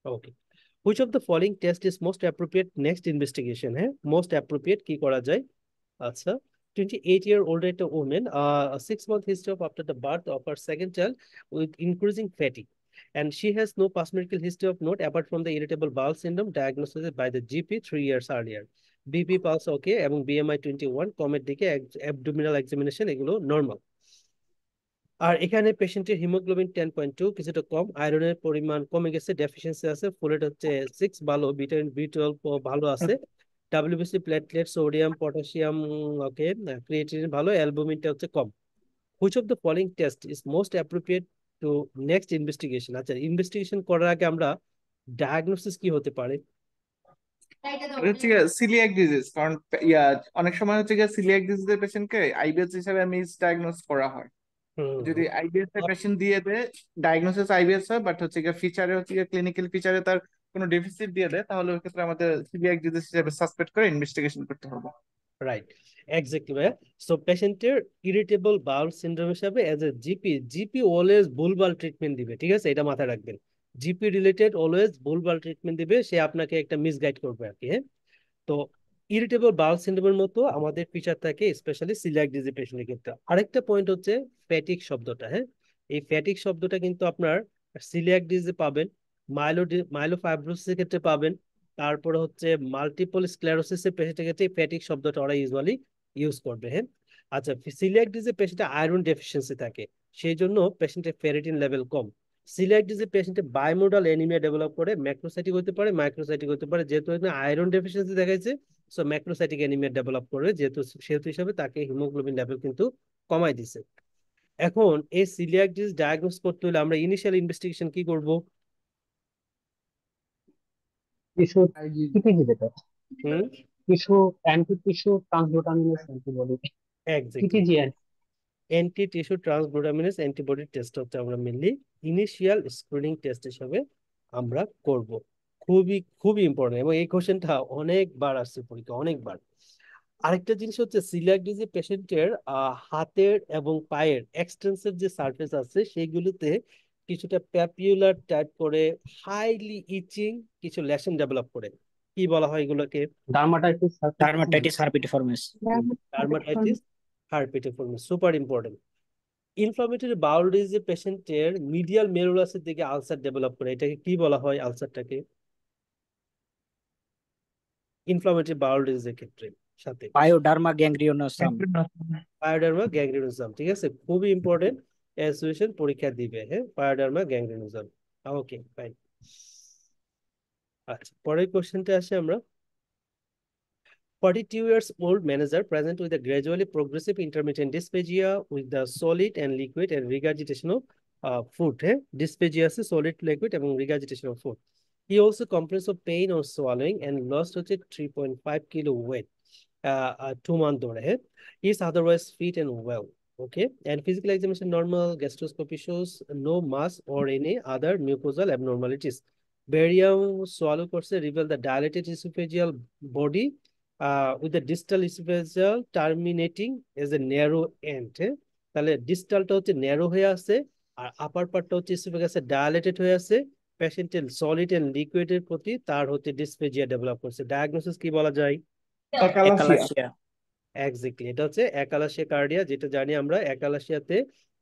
ওকে, which of the following test is most appropriate next investigation? হ্যাঁ, most appropriate কি করা যায়? আচ্ছা, 28-year-old একটা woman, a 6-month history of after the birth of her second child with increasing fatigue, and she has no past medical history of note apart from the irritable bowel syndrome diagnosed by the GP 3 years earlier. BP pulse okay এবং BMI 21, কমের দিকে abdominal examination এগুলো normal. আর এখানে পেশেন্টের haemoglobin 10.2 কিছুটা কম, আয়রনের পরিমাণ কমে গেছে, ডেফিসিয়েন্সি আছে, ফোলেট হচ্ছে 6 ভালো, ভিটামিন B12 ভালো আছে, WBC platelet sodium potassium okay, creatinine ভালো, অ্যালবুমিনটা হচ্ছে কম। Which of the following test is most appropriate to next investigation? আচ্ছা, ইনভেস্টিগেশন করার আগে আমরা ডায়াগনোসিস কি হতে পারে? এটা হচ্ছে সিলিয়াক ডিজিজ, কারণ ইয়া অনেক সময় হচ্ছে গিয়ে সিলিয়াক ডিজিজের পেশেন্টকে আইবিএস হিসেবে মিস ডায়াগনোস করা হয়। যদি আইবিএস এর পেশেন্ট দিয়ে দেয়, ডায়াগনোসিস আইবিএস হয়, বাট হচ্ছে গিয়ে ফিচারে হচ্ছে গিয়ে ক্লিনিক্যাল ফিচারে তার কোনো ডেফিসিট দিয়ে দেয়, তাহলে ওই ক্ষেত্রে আমাদের সিলিয়াক ডিজিজ হিসেবে সাসপেক্ট করে ইনভেস্টিগেশন করতে হবে। রাইট, এক্স্যাক্টলি ভাইয়া। সো পেশেন্টের ইরিটেবল বাউল সিনড্রোম হিসাবে এজ এ জিপি অলওয়েজ ভুলভাল ট্রিটমেন্ট দিবে। ঠিক আছে, এটা মাথায় রাখবেন, জিপি রিলেটেড অলওয়েজ ভুলভাল ট্রিটমেন্ট দিবে, সে আপনাকে একটা মিসগাইড করবে আর কি। হ্যাঁ, তো ইরিটেবল বাউল সিনড্রোমের মতো আমাদের ফিচার থাকে স্পেশালি সিলিয়াক ডিজিজ পেশেন্টের ক্ষেত্রে। আরেকটা পয়েন্ট হচ্ছে ফ্যাটিক শব্দটা। হ্যাঁ, এই ফ্যাটিক শব্দটা কিন্তু আপনার সিলিয়াক ডিজিজে পাবেন, মাইলোফাইব্রোসিসের ক্ষেত্রে পাবেন, তারপরে হচ্ছে মাল্টিপল স্ক্লেরোসিসের পেশেন্টের ক্ষেত্রে ফ্যাটিক শব্দটা ওরা ইউজুয়ালি ইউজ করবে। হ্যাঁ, আচ্ছা, সিলিয়াক ডিজিজে পেশেন্টের আয়রন ডেফিসিয়েন্সি থাকে, সেই জন্য পেশেন্টের ফেরিটিন লেভেল কম। সিলিয়াক ডিজিজ পেশেন্টে বায়োমোডাল অ্যানিমিয়া ডেভেলপ করে, ম্যাক্রোসাইটিক হতে পারে, মাইক্রোসাইটিক হতে পারে, যেহেতু আয়রন ডেফিসিয়েন্সি দেখাইছে, সো ম্যাক্রোসাইটিক অ্যানিমিয়া ডেভেলপ করবে, যেহেতু সেহেতু হিসাবে তাকে হিমোগ্লোবিন লেভেল কিন্তু কমাই দিছে। এখন এই সিলিয়াক ডিজিজ ডায়াগনোস করতে হলে আমরা ইনিশিয়াল ইনভেস্টিগেশন কি করব? টিস্যু টিটিজি যেটা, hmm, tissue anti tissue transglutaminase antibody, exactly. TTG. Anti tissue transglutaminase antibody test হচ্ছে আমরা মেনলি ইনিশিয়াল স্ক্রিনিং টেস্ট হিসেবে আমরা করব। খুবই খুবই ইম্পর্টেন্ট, এবং এই কোশ্চেনটা অনেকবার আসছে পরীক্ষা, অনেকবার। আরেকটা জিনিস হচ্ছে সিলিয়াক ডিজিজ পেশেন্টের হাতের এবং পায়ের এক্সটেন্সিভ যে সারফেস আছে সেগুলোতে কিছুটা প্যাপিউলার টাইপ করে হাইলি ইচিং কিছু লেশন ডেভেলপ করে। কি বলা হয় এগুলোকে? Dermatitis sarcoma. Dermatitis herpetiformis. Dermatitis herpetiformis, super important. Inflammatory bowel disease পেশেন্টের মিডিয়াল মেরুলাসের দিকে আলসার ডেভেলপ করে, এটাকে কি বলা হয় আলসারটাকে? ইনফ্লামেটরি বাউল ডিজিজের ক্ষেত্রে সাথে পায়োডার্মা গ্যাংগ্রিওনোসাম। পায়োডার্মা গ্যাংগ্রিনোসাম, ঠিক আছে, খুবই ইম্পর্টেন্ট। অ্যাসোসিয়েশন পরীক্ষা দিবে, হ্যাঁ, পায়োডার্মা গ্যাংগ্রিনোসাম। Okay fine. আচ্ছা, পরের কোশ্চেনটা আসে আমরা। 42 years old manager present with a gradually progressive intermittent dysphagia with the solid and liquid and regurgitation of food. Dysphagia is solid, liquid এবং regurgitation of food. He also complains of pain or swallowing and lost 3.5 kilo weight 2 months ধরে। He is otherwise fit and well. Okay, and physical examination normal, gastroscopy shows no mass or any other mucosal abnormalities. Barium swallow course reveal the dilated esophageal body with the distal esophageal terminating as a narrow end. তাহলে ডিস্টালটা হচ্ছে narrow হয়ে আছে, আর আপার পার্টটা হচ্ছে এসোফেগাসে dilated হয়ে আছে। পেশেন্টের solid and লিকুইডের প্রতি তার হচ্ছে ডিসপেজিয়া ডেভেলপ করছে। ডায়াগনোসিস কি বলা যায়? একালাসিয়া। এক্স্যাক্টলি, এটা হচ্ছে একালাসিয়া কার্ডিয়া, যেটা জানি আমরা। একালাসিয়াতে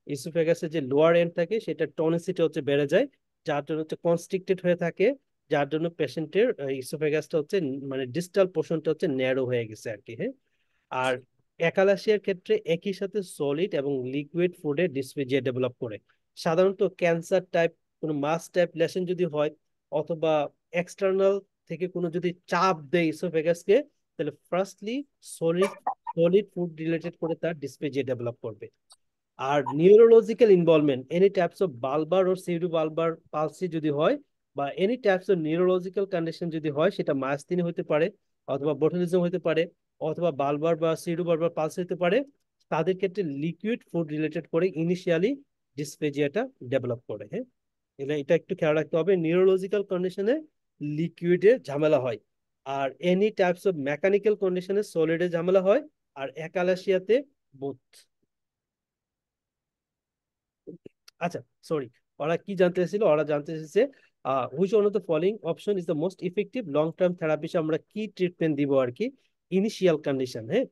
ইসোফেগাসের যে লোয়ার এন্ড থাকে সেটা টনিসিটি হচ্ছে বেড়ে যায়, যার জন্য হচ্ছে কনস্ট্রিক্টেড হয়ে থাকে, যার জন্য পেশেন্টের ইসোফেগাসটা হচ্ছে মানে ডিস্টাল পোর্শনটা হচ্ছে ন্যারো হয়ে গেছে আর কি, হ্যাঁ। আর একালাসিয়ার ক্ষেত্রে একই সাথে সলিড এবং লিকুইড ফুডে ডিসপেজিয়া ডেভেলপ করে। সাধারণত ক্যান্সার টাইপ কোনো মাস টাইপ লেশন যদি হয়, অথবা এক্সটার্নাল থেকে কোনো যদি চাপ দেয় ইসোফেগাসকে, তাহলে firstly solid solid food related করে তার ডিসপেজিয়া ডেভেলপ করবে। আর neurological involvement, any types of bulbar ও সিউডো বালবার পালসি যদি হয়, বা any types of neurological condition যদি হয়, সেটা মায়াস্থিনি হতে পারে, অথবা বোটুলিজম হতে পারে, অথবা বালবার বা সিউডো বালবার পালসি হতে পারে। তাদের ক্ষেত্রে লিকুইড ফুড রিলেটেড করে ইনিশিয়ালি ডিসপেজিয়াটা ডেভেলপ করে, হ্যাঁ। এটা একটু খেয়াল রাখতে হবে, নিউরোলজিক্যাল কন্ডিশনে লিকুইডে ঝামেলা হয়, আর এনি টাইপস অফ মেকানিক্যাল কন্ডিশনে সলিডে ঝামেলা হয়, আর একালাসিয়াতে বোথ। আচ্ছা, সরি, ওরা কি জানতে চাইছিল? ওরা জানতে চাইছে which one of the following option is the most effective long term therapy, আমরা কি ট্রিটমেন্ট দিব আর কি ইনিশিয়াল কন্ডিশন, হ্যাঁ।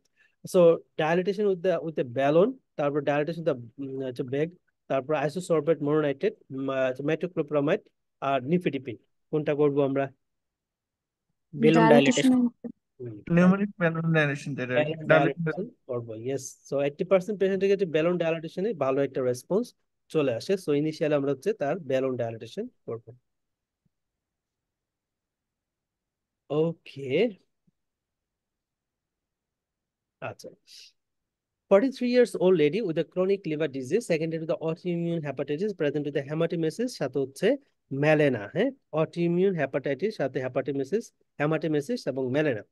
সো ডায়ালিটেশন উইথ দ্য ব্যালন, তারপর ডায়ালিটেশন দ্য ব্যাগ, তারপর আইসোসরবেট মোনোনাইট্রেট, মেটোক্লোপ্রামাইড, আর নিফেডিপিন। কোনটা করব আমরা? Balloon dilatation dilatation. Numeric validation যেটা ব্যালন ডায়ালিটেশন করবো, ইয়েস। সো 80% পেশেন্টের ক্ষেত্রে ব্যালন ডায়ালিটেশনে ভালো একটা রেসপন্স চলে আসে। সো ইনিশিয়ালি আমরা হচ্ছে তার ব্যালন ডায়ালিটেশন করবো। ওকে, আচ্ছা। 43 years old lady with a chronic liver disease secondary to the autoimmune hepatitis present with the hematemesis সাথে হচ্ছে মেলেনা, হ্যাঁ। অটোইমিউন হেপাটাইটিস সাথে হেমাটেমেসিস এবং melaena.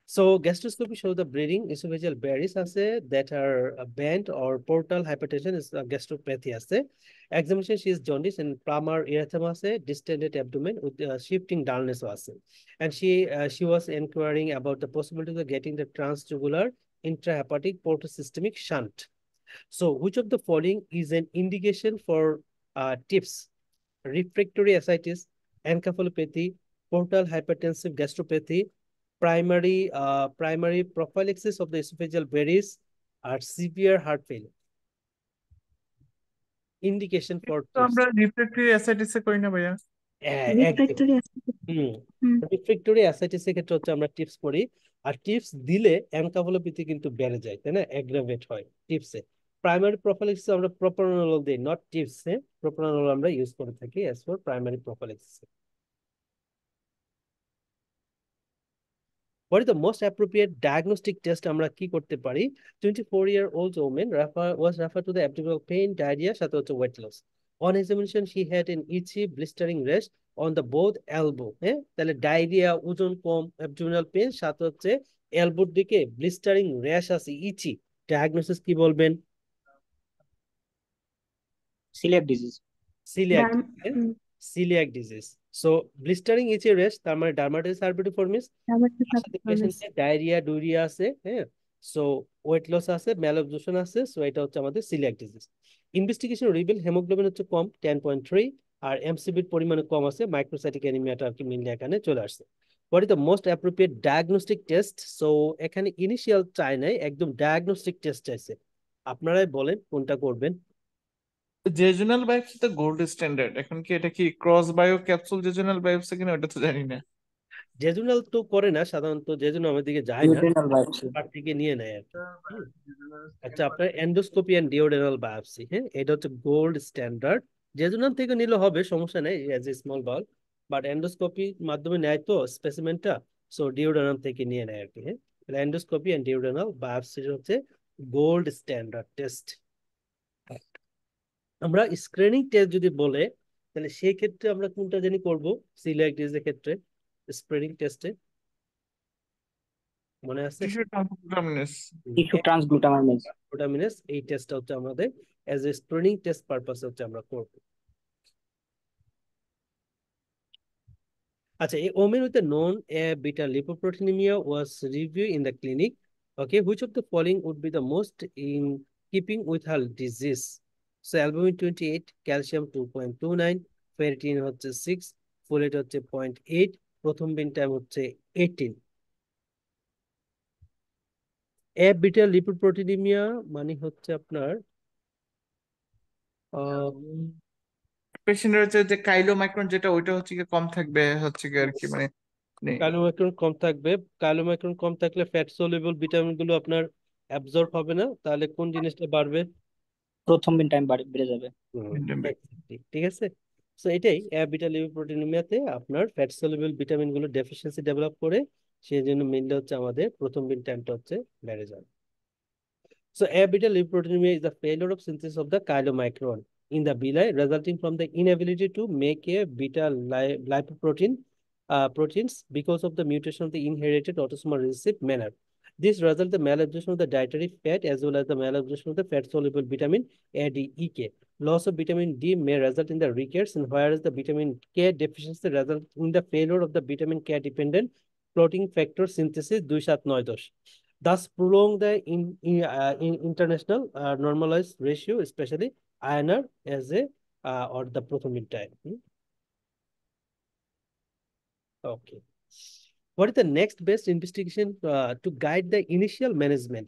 So gastroscopy shows the bleeding esophageal berries আছে that are bent, or portal hypertension is gastropathy আছে. Examination, she is jaundice and palmar erythema আছে, distended abdomen with shifting dullness আছে. And she was inquiring about the possibility of getting the transjugular intrahepatic portosystemic shunt. So which of the following is an indication for tips? Refractory ascites, encephalopathy, portal hypertensive gastropathy, primary prophylaxis of the esophageal berries, or severe heart failure. Indication for তো আমরা রিফ্লেক্টরি অ্যাসাইটিসে করি না ভাইয়া? Refractory refractory ascites এর ক্ষেত্রে হচ্ছে আমরা tips করি, আর টিপস দিলে এনকেফালোপ্যাথি কিন্তু বেড়ে যায়, তাই না, অ্যাগ্রাভেট হয় টিপসে। প্রাইমারি প্রোফাইলাক্সিস আমরা প্রোপ্রানোল দিই, নট টিপসে। প্রোপ্রানোল আমরা ইউজ করে থাকি as for primary prophylaxis. What is the most appropriate diagnostic test আমরা কি করতে পারি? 24-year-old woman was referred to the abdominal pain, diarrhea সাথে হচ্ছে weight loss. On examination she had an itchy blistering rash on the both elbow. হ্যাঁ, তাহলে diarrhoea, ওজন কম, abdominal pain সাথে হচ্ছে এলবোর দিকে ব্লিস্টারিং র্যাশ আছে, ইচি। ডায়াগনোসিস কি বলবেন? celiac disease. Coeliac hmm, coeliac disease. So blistering itchy rash তার মানে ডার্মাটাইটিস সার্বিটিফর্মিস, ডায়াবেটিস তার সাথে পেশেন্টের ডায়রিয়া, ডুরিয়া আছে, হ্যাঁ, সো ওয়েট লস আছে, ম্যালঅ্যাবজর্পশন আছে, সো এটা হচ্ছে আমাদের coeliac disease. Investigation reveal haemoglobin হচ্ছে কম 10.3, আর এমসিবির পরিমাণে কম আছে, মাইক্রোসাইটিক অ্যানিমিয়াটা আর কি মেইনলি এখানে চলে আসছে। What is the most appropriate diagnostic test? So এখানে ইনিশিয়াল চাই নাই, একদম ডায়াগনস্টিক টেস্ট চাইছে, আপনারাই বলেন কোনটা করবেন। জেজুনাল বায়োপসি তো গোল্ড স্ট্যান্ডার্ড। এখন কি এটা কি ক্রস বায়ো ক্যাপসুল জেজুনাল বায়োপসি কিনা ওটা তো জানি না। জেজুনাল তো করে না সাধারণত, জেজুনাল আমার দিকে যায় না, Duodenal biopsy. পার থেকে নিয়ে নেয় আর কি। হুম। আচ্ছা, আপনার এন্ডোস্কোপি এন্ড ডিওডেনাল বায়োপসি, হ্যাঁ, এটা হচ্ছে গোল্ড স্ট্যান্ডার্ড। জেজুনাল থেকে নিলে হবে, সমস্যা নেই, as a small Baul, but endoscopy মাধ্যমে নেয় তো স্পেসিমেনটা, সো ডিওডেনাল থেকে নিয়ে নেয় আর কি। হ্যাঁ, এন্ডোস্কোপি এন্ড ডিওডেনাল বায়োপসি হচ্ছে গোল্ড স্ট্যান্ডার্ড টেস্ট। আমরা স্ক্রিনিং টেস্ট যদি বলে, তাহলে সেই ক্ষেত্রে আমরা কোনটা জানি করব? সিলিয়াক ডিজিজের ক্ষেত্রে স্ক্রিনিং টেস্টে মনে আছে? টিস্যু ট্রান্সগ্লুটামিনেস। Tissue transglutaminase. গ্লুটামিনেস, এই টেস্টটা হচ্ছে আমাদের এজ এ স্ক্রিনিং টেস্ট পারপাস হচ্ছে আমরা করব। আচ্ছা, a woman with a known beta lipoproteinemia was reviewed in the clinic. Okay, which of the following would be the most in keeping with her disease? So albumin 28, calcium 2.29, ferritin হচ্ছে 6, folate হচ্ছে 0.8, প্রথম বিন time হচ্ছে 18। এ beta লিপোপ্রোটিনিমিয়া মানে হচ্ছে আপনার পেশেন্টের হচ্ছে যে কাইলোমাইক্রন যেটা ওইটা হচ্ছে কি কম থাকবে হচ্ছে কি আর কি মানে কার্বোমাইক্রন কম থাকবে। কার্বোমাইক্রন কম থাকলে ফ্যাট সলিউবল ভিটামিন গুলো আপনার অ্যাবজর্ব হবে না, তাহলে কোন জিনিসটা বাড়বে? প্রথম দিন টাইম বেড়ে যাবে। Exactly, ঠিক আছে। সো এটাই বিটা লিপোপ্রোটিনিমিয়াতে আপনার ফ্যাট সলিউবল ভিটামিন গুলো ডেফিসিয়েন্সি ডেভেলপ করে, সেই জন্য মেইনলি হচ্ছে আমাদের প্রথম দিন টাইমটা হচ্ছে বেড়ে যায়। So beta lipoproteinemia is the failure of synthesis of the chylomicron in the villi, resulting from the inability to make a beta lipoprotein proteins because of the mutation of the inherited autosomal recessive manner. This results the malabsorption of the dietary fat as well as the malabsorption of the fat-soluble vitamin A, D, E, K. Loss of vitamin D may result in the rickets, and whereas the vitamin K deficiency results in the failure of the vitamin K-dependent protein factor synthesis 2-7-9-10. Thus prolong the in international normalized ratio, especially INR as a or the prothrombin time. Okay. What is the next best investigation to guide the initial management?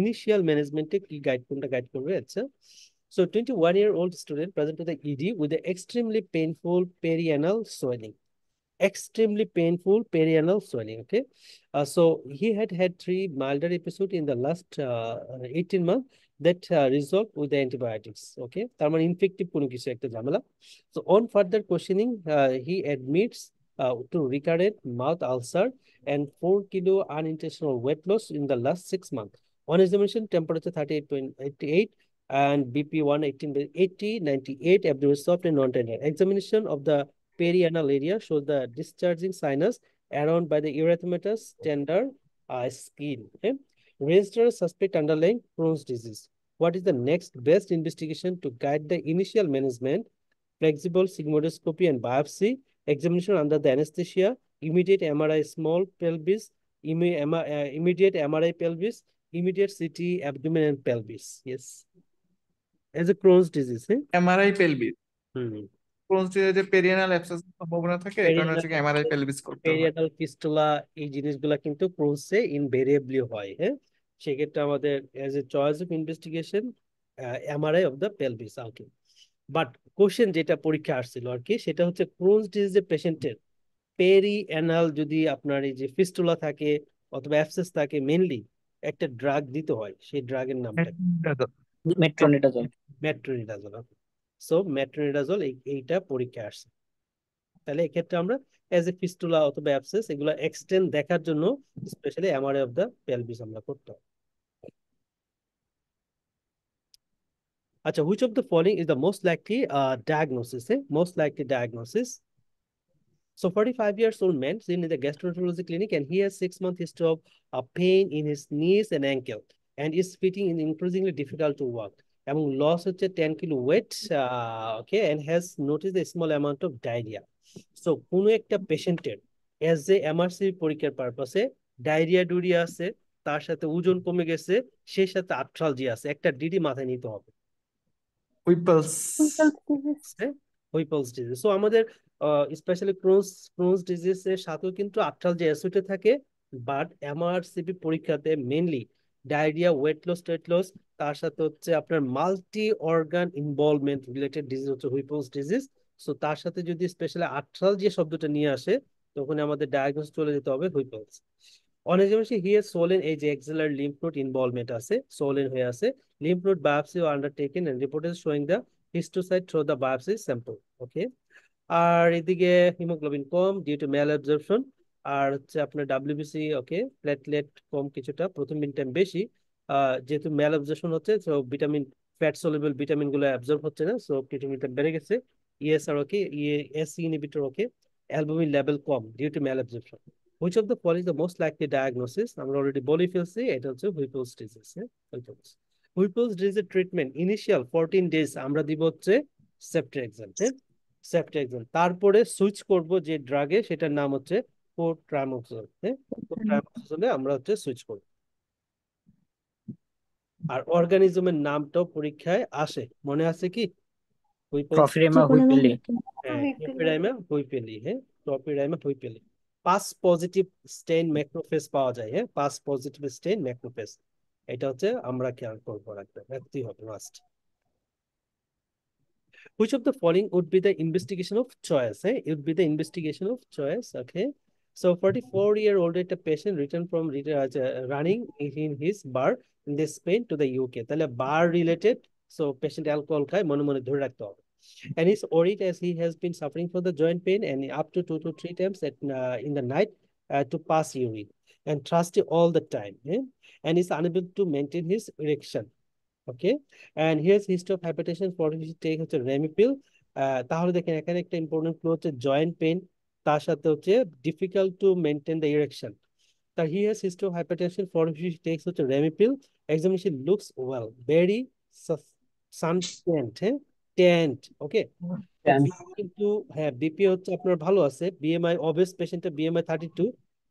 Initial management কি guide কোনটা guide করবে? আচ্ছা, so 21-year-old student present to the ED with the extremely painful perianal swelling. Extremely painful perianal swelling. Okay, so he had 3 milder episodes in the last 18 months that resolved with the antibiotics. Okay, তার মানে infective কোনো কিছু একটা ঝামেলা। So on further questioning, he admits to recurrent mouth ulcer and 4 kilo unintentional weight loss in the last 6 months. On examination, temperature 38.88 and BP 118/80, 98, abdomen soft and non-tender. Examination of the perianal area shows the discharging sinus around by the erythematous tender skin. Okay? Register suspect underlying Crohn's disease. What is the next best investigation to guide the initial management? Flexible sigmoidoscopy and biopsy, examination under the anesthesia, immediate MRI small pelvis, immediate MRI pelvis, immediate CT abdomen and pelvis. Yes. As a Crohn's disease, MRI pelvis. Hmm. Crohn's ডিজিজে perianal abscess সম্ভাবনা থাকে, এই কারণে হচ্ছে কি MRI pelvis করতে হয়। Perianal fistula, এই জিনিসগুলা কিন্তু ক্রোনসে ইনভেরিয়েবলি হয়। হ্যাঁ, সেক্ষেত্রে আমাদের as A choice of investigation MRI of the pelvis outline. But question যেটা পরীক্ষা আসছিল আর কি, সেটা হচ্ছে ক্রোনস ডিজিজের পেশেন্টের পেরিয়ানাল যদি আপনার এই যে ফিস্টুলা থাকে অথবা অ্যাবসেস থাকে, মেইনলি একটা ড্রাগ দিতে হয়, সেই ড্রাগের নামটা মেট্রোনিডাজল। মেট্রোনিডাজল। সো মেট্রোনিডাজল এইটা পরীক্ষা আসছে। তাহলে এক্ষেত্রে আমরা এজ এ ফিস্টুলা অথবা অ্যাবসেস এগুলো এক্সটেন্ড দেখার জন্য specially MRI of the pelvis আমরা করতে হবে। আচ্ছা, which of the following is the most likely diagnosis? Most likely diagnosis. So 45-year-old man seen in the gastroenterology clinic, and he has 6-month history of pain in his knees and ankle, and is fitting in increasingly difficult to walk. এবং loss হচ্ছে 10 kilo weight, okay, and has noticed a small amount of diarrhea. So কোনো একটা পেশেন্টের as a MRC পরীক্ষার পারপাসে diarrhoea ডুরিয়া আছে, তার সাথে ওজন কমে গেছে, সেই সাথে আর্থ্রালজিয়া আছে, একটা ডিডি মাথায় নিতে হবে। হুইপলস। Whipple's disease. সো আমাদের স্পেশালি ক্রোনস ডিজিজ এর সাথেও কিন্তু আর্থ্রালজিয়া অ্যাসোসিয়েটেড থাকে, বাট এমআরসিপি পরীক্ষাতে মেইনলি ডায়রিয়া, ওয়েট লস, টেট লস, তার সাথে হচ্ছে আপনার multi organ involvement related disease হচ্ছে হুইপলস ডিজিজ। সো তার সাথে যদি স্পেশালি আর্থ্রালজিয়া শব্দটা নিয়ে আসে, তখন আমাদের ডায়াগনোস চলে যেতে হবে হুইপলস। অনেক হিয়ার সোলেন এই যে এক্সিলার লিম্ফ নোড ইনভলভমেন্ট আছে, সোলেন হয়ে আছে, lymph node biopsy were undertaken and reported showing the histocyte through the biopsy sample. Okay. আর এদিকে হিমোগ্লোবিন কম ডিউ টু ম্যাল অ্যাবজর্পশন, আর হচ্ছে আপনার ডাব্লিউবিসি ওকে, প্লেটলেট কম কিছুটা, প্রথম টাইম বেশি, যেহেতু ম্যাল অ্যাবজর্পশন হচ্ছে, so vitamin, fat soluble vitamin গুলো অ্যাবজর্ব হচ্ছে না, সো ক্রিয়েটিনিন বেড়ে গেছে, ESR okay, SC inhibitor okay, albumin level কম due to malabsorption. Which of the following the most likely diagnosis? আমরা অলরেডি বলে ফেলছি, এটা হচ্ছে হুইপলস ডিজিজ। হুইপলস হুইপলস ডিজিজের ট্রিটমেন্ট ইনিশিয়াল 14 days আমরা দিব হচ্ছে সেফট্রিয়াক্সন। সেফট্রিয়াক্সন, তারপরে সুইচ করব যে ড্রাগে, সেটার নাম হচ্ছে কোট্রামোক্সল। কোট্রামোক্সলে আমরা হচ্ছে সুইচ করব। আর অর্গানিজমের নামটাও পরীক্ষায় আসে, মনে আছে কি? প্রফিরেমা হুইপেলি। হ্যাঁ, ট্রপিরাইমা হুইপেলি। হ্যাঁ, ট্রপিরাইমা হুইপেলি। পাস পজিটিভ স্টেইন ম্যাক্রোফেজ পাওয়া যায়। হ্যাঁ, পাস পজিটিভ স্টেইন ম্যাক্রোফেজ, এটা হচ্ছে আমরা খেয়াল করবো, রাখতেই হবে must. Which of the following would be the investigation of choice? It would be the investigation of choice. Okay. So 44-year-old patient returned from running in his bar in the Spain to the UK. তাহলে bar related, so patient alcohol খায়, মনে মনে ধরে রাখতে হবে। And he's worried as he has been suffering from the joint pain and up to 2 to 3 times in the night to pass urine, and thirsty all the time. And is unable to maintain his erection. Okay, and here's history of hypertension for which take হচ্ছে ramipril. তাহলে দেখেন এখানে একটা important clue হচ্ছে joint pain, তার সাথে হচ্ছে difficult to maintain the erection. তার here's history of hypertension for which takes হচ্ছে ramipril. Examination looks well, very suntanned, হ্যাঁ, টেন্ট। ওকে, কিন্তু হ্যাঁ বিপি হচ্ছে আপনার ভালো আছে, বিএমআই অবেস পেশেন্টের BMI 32,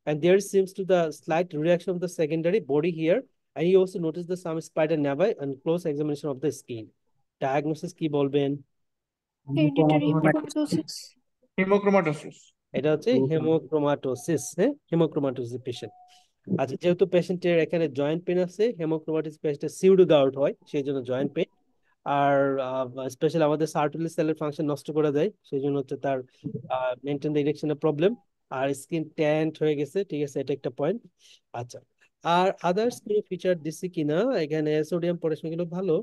and there seems to the slight reaction of the secondary body here, and you also notice the some spider nevi and close examination of the skin. Diagnosis কি বলবেন? Hereditary hemochromatosis. Hemochromatosis. এটা হচ্ছে haemochromatosis. হ্যাঁ, haemochromatosis patient. আচ্ছা, যেহেতু পেশেন্টের এখানে joint pain আছে, হেমোক্রোমাটোসিস পেশেন্টের সিউডো গাউট হয়, সেই জন্য জয়েন্ট পেন। আর স্পেশালি আমাদের সার্টুলি সেলের ফাংশন নষ্ট করে দেয়, সেই জন্য হচ্ছে তার মেনটেন দ্য ইরেকশনের প্রবলেম, আর স্কিন ট্যান্ট হয়ে গেছে। ঠিক আছে, এটা একটা পয়েন্ট। আচ্ছা, আর আদার্স কোনো ফিচার দিছি কিনা? এখানে সোডিয়াম পটাশিয়াম গুলো ভালো।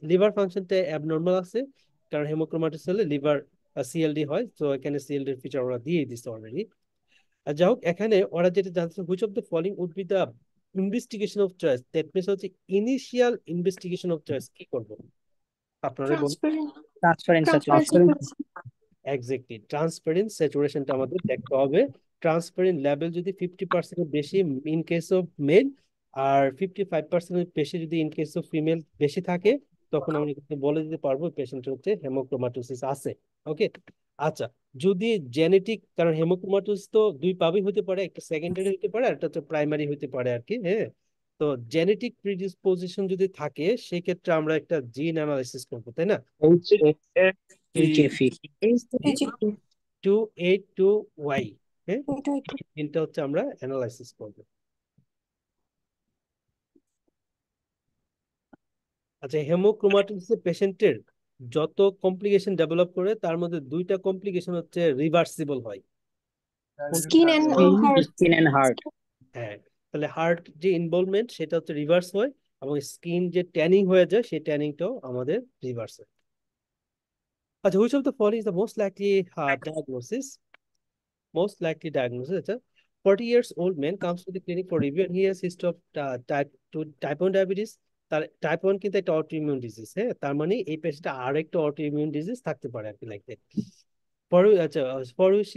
লিভার ফাংশনটা অ্যাবনর্মাল আছে, কারণ হেমোক্রোমাটোসিস হলে লিভার সিএলডি হয়, তো এখানে সিএলডি এর ফিচার ওরা দিয়ে দিচ্ছে অলরেডি। আর যাই হোক, এখানে ওরা যেটা জানছে, which of the following would be the investigation of choice? That means হচ্ছে ইনিশিয়াল ইনভেস্টিগেশন অফ চয়েস কি করব? আপনারা বলুন। Transparent saturation. এক্স্যাক্টলি, ট্রান্সপারেন্ট স্যাচুরেশনটা আমাদের দেখতে হবে। ট্রান্সপারেন্ট লেভেল যদি 50% বেশি ইন কেস অফ মেল, আর 55% বেশি যদি ইন কেস অফ ফিমেল বেশি থাকে, তখন আমরা কিন্তু বলে দিতে পারবো পেশেন্ট হচ্ছে হেমোক্রোমাটোসিস আছে। ওকে। আচ্ছা, যদি জেনেটিক, কারণ হেমোক্রোমাটোসিস তো দুই ভাবেই হতে পারে, একটা সেকেন্ডারি হতে পারে আর একটা হচ্ছে প্রাইমারি হতে পারে আর কি। হ্যাঁ, তো জেনেটিক প্রিডিসপোজিশন যদি থাকে, সেক্ষেত্রে আমরা একটা জিন অ্যানালাইসিস করবো, তাই না? এইচএফই। 282Y, হ্যাঁ, জিনটা হচ্ছে আমরা অ্যানালাইসিস করবো। আচ্ছা, হেমোক্রোমাটোসিস পেশেন্টের যত কমপ্লিকেশন ডেভেলপ করে, তার মধ্যে দুইটা কমপ্লিকেশন হচ্ছে রিভার্সিবল হয়। Skin and heart. Skin and heart. হ্যাঁ, তাহলে হার্ট যে ইনভলভমেন্ট সেটা হচ্ছে রিভার্স হয়, এবং স্কিন যে ট্যানিং হয়ে যায়, সেই ট্যানিংটাও আমাদের রিভার্স হয়। আচ্ছা, which of the following is the most likely diagnosis? Most likely diagnosis. It's a 40 years old man comes to the clinic for review and he has history of type 2 type 1 diabetes. তার type 1 কিন্তু একটা autoimmune disease, হ্যাঁ, তার মানে এই পেশেন্টটা আরেকটা autoimmune disease থাকতে পারে আর কি, like that. For which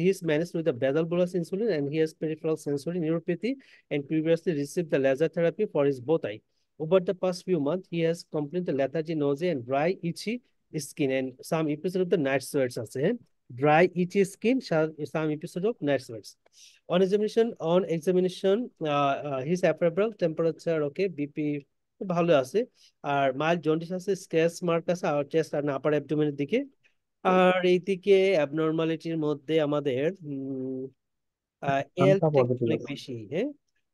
he is managed with the basal bolus insulin and he has peripheral sensory neuropathy and previously received the laser therapy for his both eye. Over the past few months, he has complained the lethargy, nausea, and dry, itchy skin and some episode of the night sweats আছে, হ্যাঁ, dry, itchy skin, some episode of night sweats. On examination, his apparel temperature, okay, BP ভালো আছে, আর mild jaundice আছে, scratch mark আছে আর chest আর আপার অ্যাবডোমেনের দিকে। আর এইদিকে অ্যাবনর্মালিটির মধ্যে আমাদের আমটা এএলপি পজিটিভ অনেক আছে। বেশি, হ্যাঁ।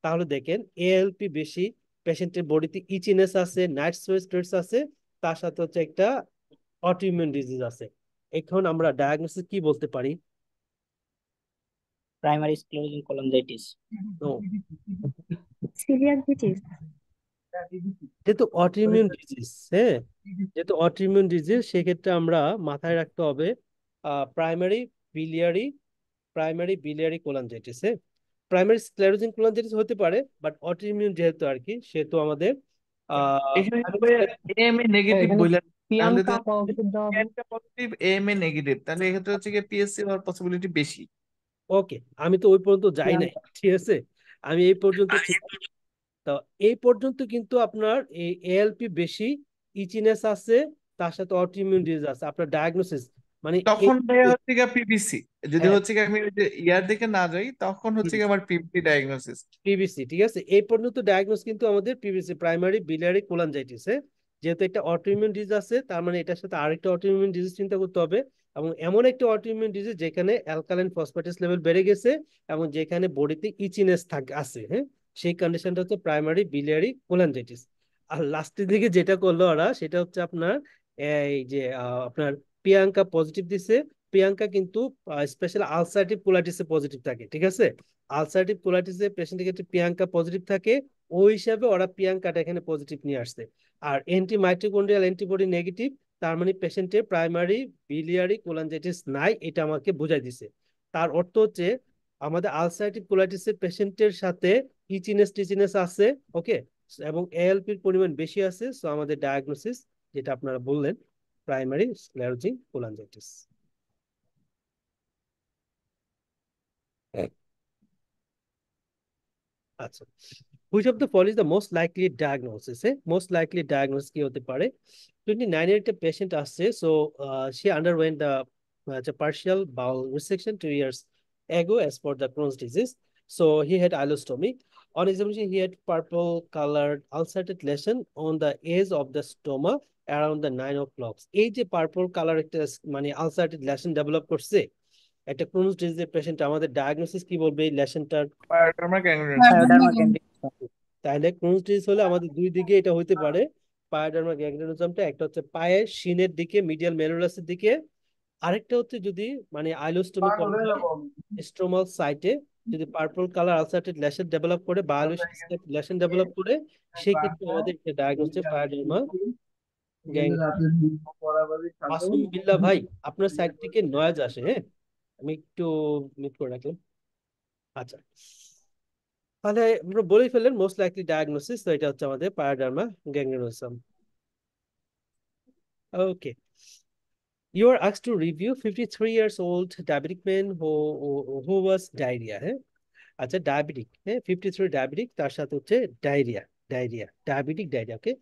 তাহলে দেখেন এএলপি বেশি, পেশেন্টের বডিতে ইচিনেস আছে, নাইট সোয়েটস আছে, তার সাথে হচ্ছে একটা অটোইমিউন ডিজিজ আছে। এখন আমরা ডায়াগনোসিস কি বলতে পারি? Primary sclerosing cholangitis. No, coeliac disease. যেহেতু অটোইমিউন ডিজিজ, হ্যাঁ, যেহেতু অটোইমিউন ডিজিজ, সেক্ষেত্রে আমরা মাথায় রাখতে হবে প্রাইমারি বিলিয়ারি কোলাঞ্জাইটিস, হ্যাঁ। প্রাইমারি স্ক্লেরোজিং কোলাঞ্জাইটিস হতে পারে, বাট অটোইমিউন যেহেতু আর কি, সেহেতু আমাদের এখানে এএমএ নেগেটিভ এখানে বললেন, তাহলে প্রিয়াঙ্কা তো পজিটিভ দেওয়া হবে। পজিটিভ এএমএ নেগেটিভ, তাহলে এক্ষেত্রে হচ্ছে কি পিএসসি হওয়ার পসিবিলিটি বেশি। ওকে, আমি তো ওই পর্যন্ত যাই নাই, প্রিয়াঙ্কা ঠিক আছে, আমি এই পর্যন্ত ছিলাম। তো এই পর্যন্ত কিন্তু আপনার এই এএলপি বেশি, ইচিনেস আছে, তার সাথে অটোইমিউন ডিজিজ আছে, আপনার ডায়াগনোসিস মানে এই, তখন ভাইয়া হচ্ছে কি পিবিসি, যদি হ্যাঁ, হচ্ছে কি আমি ওই যে ইয়ার দিকে না যাই, তখন হচ্ছে কি আমার পিবিসি ডায়াগনোসিস। পিভিসি, ঠিক আছে, এই পর্যন্ত ডায়াগনোস কিন্তু আমাদের পিভিসি, প্রাইমারি biliary cholangitis, যেহেতু একটা অটোইমিউন ডিজিজ আছে, তার মানে এটার সাথে আরেকটা অটোইমিউন ডিজিজ চিন্তা করতে হবে, এবং এমন একটা অটোইমিউন ডিজিজ যেখানে অ্যালকালাইন ফসফেটাস লেভেল বেড়ে গেছে এবং যেখানে বডিতে ইচিনেস আছে, হ্যাঁ, সেই কন্ডিশনটা হচ্ছে প্রাইমারি biliary cholangitis। আর লাস্টের দিকে যেটা করলো ওরা, সেটা হচ্ছে আপনার এই যে আপনার প্রিয়াঙ্কা পজিটিভ দিছে। প্রিয়াঙ্কা কিন্তু স্পেশাল আলসারেটিভ কোলাইটিসে পজিটিভ থাকে, ঠিক আছে। আলসারেটিভ কোলাইটিসের পেশেন্টের ক্ষেত্রে প্রিয়াঙ্কা পজিটিভ থাকে, ওই হিসাবে ওরা প্রিয়াঙ্কাটা এখানে পজিটিভ নিয়ে আসছে। আর অ্যান্টি মাইটোকন্ড্রিয়াল অ্যান্টিবডি নেগেটিভ, তার মানে পেশেন্টের প্রাইমারি বিলিয়ারি কোলাঞ্জাইটিস নাই, এটা আমাকে বুঝাই দিছে। তার অর্থ হচ্ছে আমাদের আলসারেটিভ কোলাইটিসের পেশেন্টের সাথে টিচিনেস আছে, ওকে, এবং এএলপির পরিমাণ বেশি আছে, সো আমাদের ডায়াগনোসিস যেটা আপনারা বললেন, প্রাইমারি স্ক্লেরোজিং কোলাঞ্জাইটিস। আচ্ছা, which of the following is the most likely diagnosis? Most likely diagnosis কি হতে পারে? 29 এর একটা পেশেন্ট আসছে, so she underwent the partial bowel resection 2 years ago as for the Crohn's disease. So he had ileostomy. On examination, he had purple colored ulcerated lesion on the edge of the stomach around the 9 o'clock. এই যে purple colour একটা মানে আলসারেটেড lesson develop করছে একটা Crohn's ডিজিজের patient, আমাদের diagnosis কি বলবে এই লেশনটার? পায়োডার্মা গ্যাংগ্রেন। পায়োডার্মা ক্যান্ডিডিয়াস। তাহলে ক্রোনস ডিজিজ হলে আমাদের দুই দিকে এটা হইতে পারে। পায়োডার্মা গ্যাংগ্রেনোজমটা একটা হচ্ছে পায়ের শিনের দিকে, মিডিয়াল মেরুলাসের দিকে, আরেকটা হচ্ছে যদি মানে আইলোস্টোমি করা হয় স্ট্রোমাল সাইটে, যদি পার্পল কালার আলসারেটেড লেশন ডেভেলপ করে বা লেশন ডেভেলপ করে, সেই ক্ষেত্রে আমাদের একটা ডায়াগনোসিস পায়োডার্মা গ্যাংগ্রেন। মাসুম বিল্লাহ ভাই, আপনার সাইড থেকে নয়েজ আসে, হ্যাঁ, আমি একটু মিউট করে রাখলাম। আচ্ছা, তাহলে আমরা বলেই ফেললেন মোস্ট লাইকলি ডায়াগনোসিস, তো এটা হচ্ছে আমাদের pyoderma গ্যাংগ্রেনোসাম। Okay, you are asked to review 53 years old diabetic man who was diarrhea, হ্যাঁ। আচ্ছা, ডায়াবেটিক, হ্যাঁ, 53 ডায়াবেটিক, তার সাথে হচ্ছে diabetic diarrhoea, okay.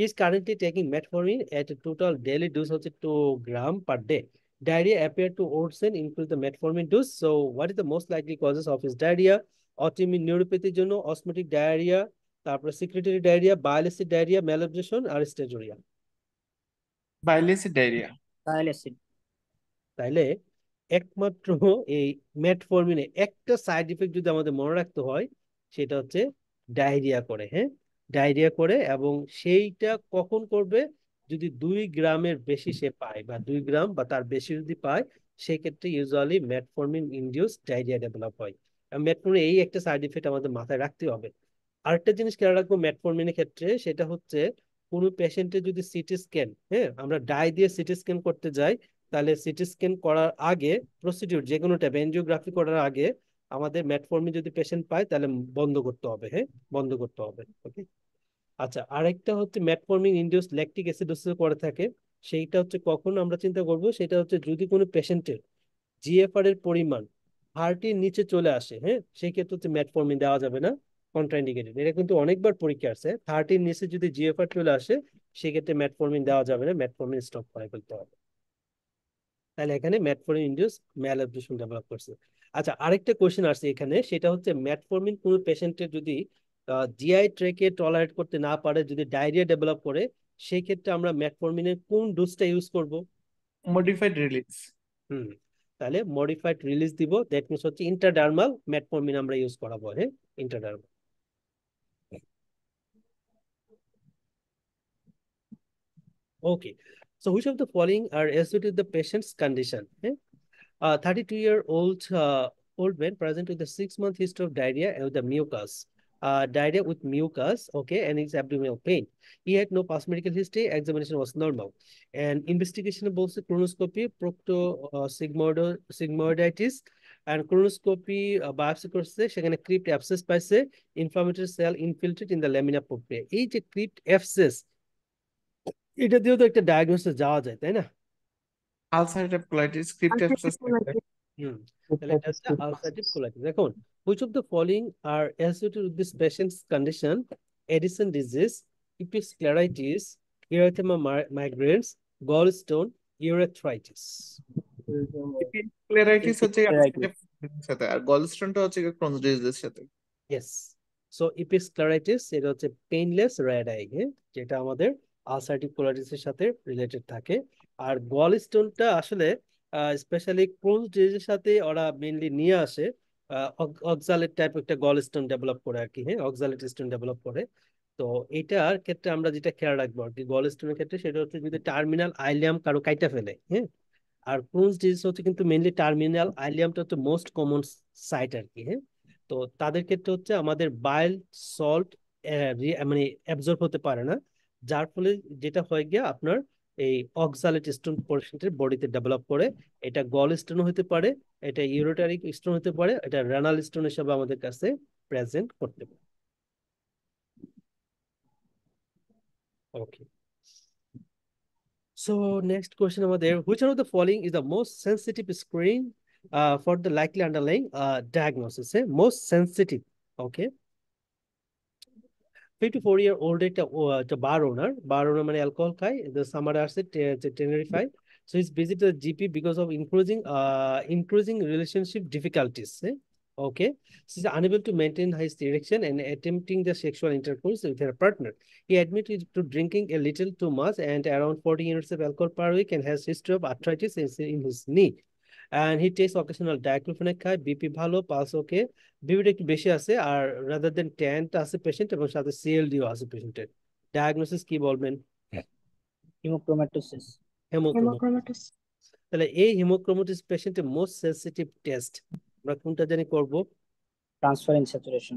Is currently taking metformin at total daily dose হচ্ছে 2 gram per day. Diarrhea appear to worsen increase the metformin dose. So what is the most likely causes of his diarrhea? Autoimmune neuropathy জন্য osmotic diarrhea, তারপরে secretory diarrhea, bile acid diarrhea, malabsorption আর steatorrhea। বাইলেসি diarrhoea. bile acid। তাইলে একমাত্র এই মেটফরমিনে একটা side effect যদি আমাদের মনে রাখতে হয়, সেটা হচ্ছে ডায়রিয়া করে, হ্যাঁ, ডায়রিয়া করে, এবং সেইটা কখন করবে? যদি 2 গ্রামের বেশি সে পায় বা 2 গ্রাম বা তার বেশি যদি পায়, সেক্ষেত্রে usually metformin induce diarrhoea develop হয়। মেটফরমিন এই একটা সাইড ইফেক্ট আমাদের মাথায় রাখতে হবে। আরেকটা জিনিস খেয়াল রাখবো মেটফরমিনের ক্ষেত্রে, সেটা হচ্ছে কোনো পেশেন্টের যদি সিটি স্ক্যান, হ্যাঁ, আমরা ডাই দিয়ে সিটি স্ক্যান করতে যাই, তাহলে সিটি স্ক্যান করার আগে প্রসিডিউর যে কোনো টাইপ এনজিওগ্রাফি করার আগে আমাদের মেটফর্মিন যদি পেশেন্ট পায় তাহলে বন্ধ করতে হবে, হ্যাঁ, বন্ধ করতে হবে। ওকে। আচ্ছা, আরেকটা হচ্ছে মেটফর্মিন ইনডিউসড ল্যাকটিক অ্যাসিডোসিস করে থাকে। সেইটা হচ্ছে কখন আমরা চিন্তা করব, সেটা হচ্ছে যদি কোনো পেশেন্টের জিএফআর এর পরিমাণ হার্টের নিচে চলে আসে, হ্যাঁ, সেই ক্ষেত্রে হচ্ছে মেটফর্মিন দেওয়া যাবে না, কন্ট্রাইন্ডিকেটেড। এটা কিন্তু অনেকবার পরীক্ষা আছে, হার্টের নিচে যদি জিএফআর চলে আসে সেক্ষেত্রে মেটফর্মিন দেওয়া যাবে না, মেটফর্মিন স্টপ করে ফেলতে হবে। তাহলে এখানে মেটফর্মিন ইনডিউস ম্যাল অ্যাবজর্পশন ডেভেলপ করছে। আচ্ছা, আরেকটা কোশ্চেন আসছে এখানে, সেটা হচ্ছে মেটফর্মিন কোনো পেশেন্টের যদি জিআই ট্র্যাকে টলারেট করতে না পারে, যদি ডায়রিয়া ডেভেলপ করে, সেই ক্ষেত্রে আমরা মেটফর্মিনের কোন ডোজটা ইউজ করব? Modified release. হুম, তাহলে মডিফাইড রিলিজ দিব, দ্যাট মিনস হচ্ছে ইন্টারডার্মাল মেটফর্মিন আমরা ইউজ করাবো, হ্যাঁ, ইন্টারডার্মাল। ওকে, so which of the following are associated with the patient's condition? 32-year-old old man present with a 6-month history of diarrhea and with the mucus. Diarrhea with mucus, okay, and his abdominal pain. He had no past medical history, examination was normal. And investigation বলছে colonoscopy, sigmoiditis, and colonoscopy biopsy করছে, সেখানে crypt abscess পাইছে, inflammatory cell infiltrate in the lamina propria. এই যে crypt abscess, এটা দিয়েও তো একটা ডায়াগনোসিস যাওয়া যায়, তাই না? আলসারেটিভ কোলাইটিস, ক্রিপ্ট অ্যাবসেস থাকলে। হুম, তাহলে এটা হচ্ছে আলসারেটিভ কোলাইটিস। দেখুন, which of the following are associated with this patient's condition? Addison disease, episcleritis, erythema migrans, gallstone, urethritis. ক্লেরাইটিস হচ্ছে Episklerosis. আলসারেটিভ সাথে, আর গলস্টোনটা হচ্ছে ক্রোনস ডিজিজের সাথে। Yes. So episcleritis এটা হচ্ছে পেইনলেস রেড আই, যেটা আমাদের আলসারেটিভ কোলাইটিসের সাথে রিলেটেড থাকে। আর গল স্টোনটা আসলে স্পেশালি ক্রোনস ডিজিজের সাথে ওরা মেইনলি নিয়ে আসে, অক্সালেট টাইপ একটা গল স্টোন ডেভেলপ করে আর কি, হ্যাঁ, অক্সালেট স্টোন ডেভেলপ করে। তো এটার ক্ষেত্রে আমরা যেটা খেয়াল রাখবো আর কি গল স্টোনের ক্ষেত্রে, সেটা হচ্ছে যদি টার্মিনাল আইলিয়াম কারো কাইটা ফেলে, হ্যাঁ, আর ক্রোনস ডিজিজ হচ্ছে কিন্তু মেইনলি টার্মিনাল আইলিয়ামটা হচ্ছে মোস্ট কমন সাইট আর কি, হ্যাঁ। তো তাদের ক্ষেত্রে হচ্ছে আমাদের বাইল সল্ট মানে অ্যাবজর্ব হতে পারে না, যার ফলে যেটা হয় গিয়া আপনার এই অক্সালেট স্টোন পেশেন্টের বডিতে ডেভেলপ করে। এটা গল স্টোন হতে পারে, এটা ইউরেটারিক স্টোন হতে পারে, এটা রেনাল স্টোন হিসেবে আমাদের কাছে প্রেজেন্ট করতে পারে। ওকে, so next question আমাদের, which one of the following is the most sensitive screen for the likely underlying diagnosis? Most sensitive, okay. 54-year-old একটা bar owner মানে অ্যালকোহল খায়, the summer আসছে Tenerife, so he's visited the GP because of increasing relationship difficulties, okay. She's unable to maintain his erection and attempting the sexual intercourse with her partner. He admitted to drinking a little too much and around 40 units of alcohol per week and has history of arthritis in his knee. And he takes occasional diclofenac খায়, BP ভালো, pulse ওকে, বিপিটা একটু বেশি আছে, আর rather than ট্যান্ট আছে patient এবং সাথে সিএলডিও আছে পেশেন্টের। ডায়াগনোসিস কি বলবেন? Hemochromatosis. হেমোক্রোমাটোস। হেমোক্রোমাটোস। তাহলে এই হেমোক্রোমাটোস পেশেন্টের মোস্ট সেনসিটিভ টেস্ট আমরা কোনটা জানি করব? Transferrin saturation.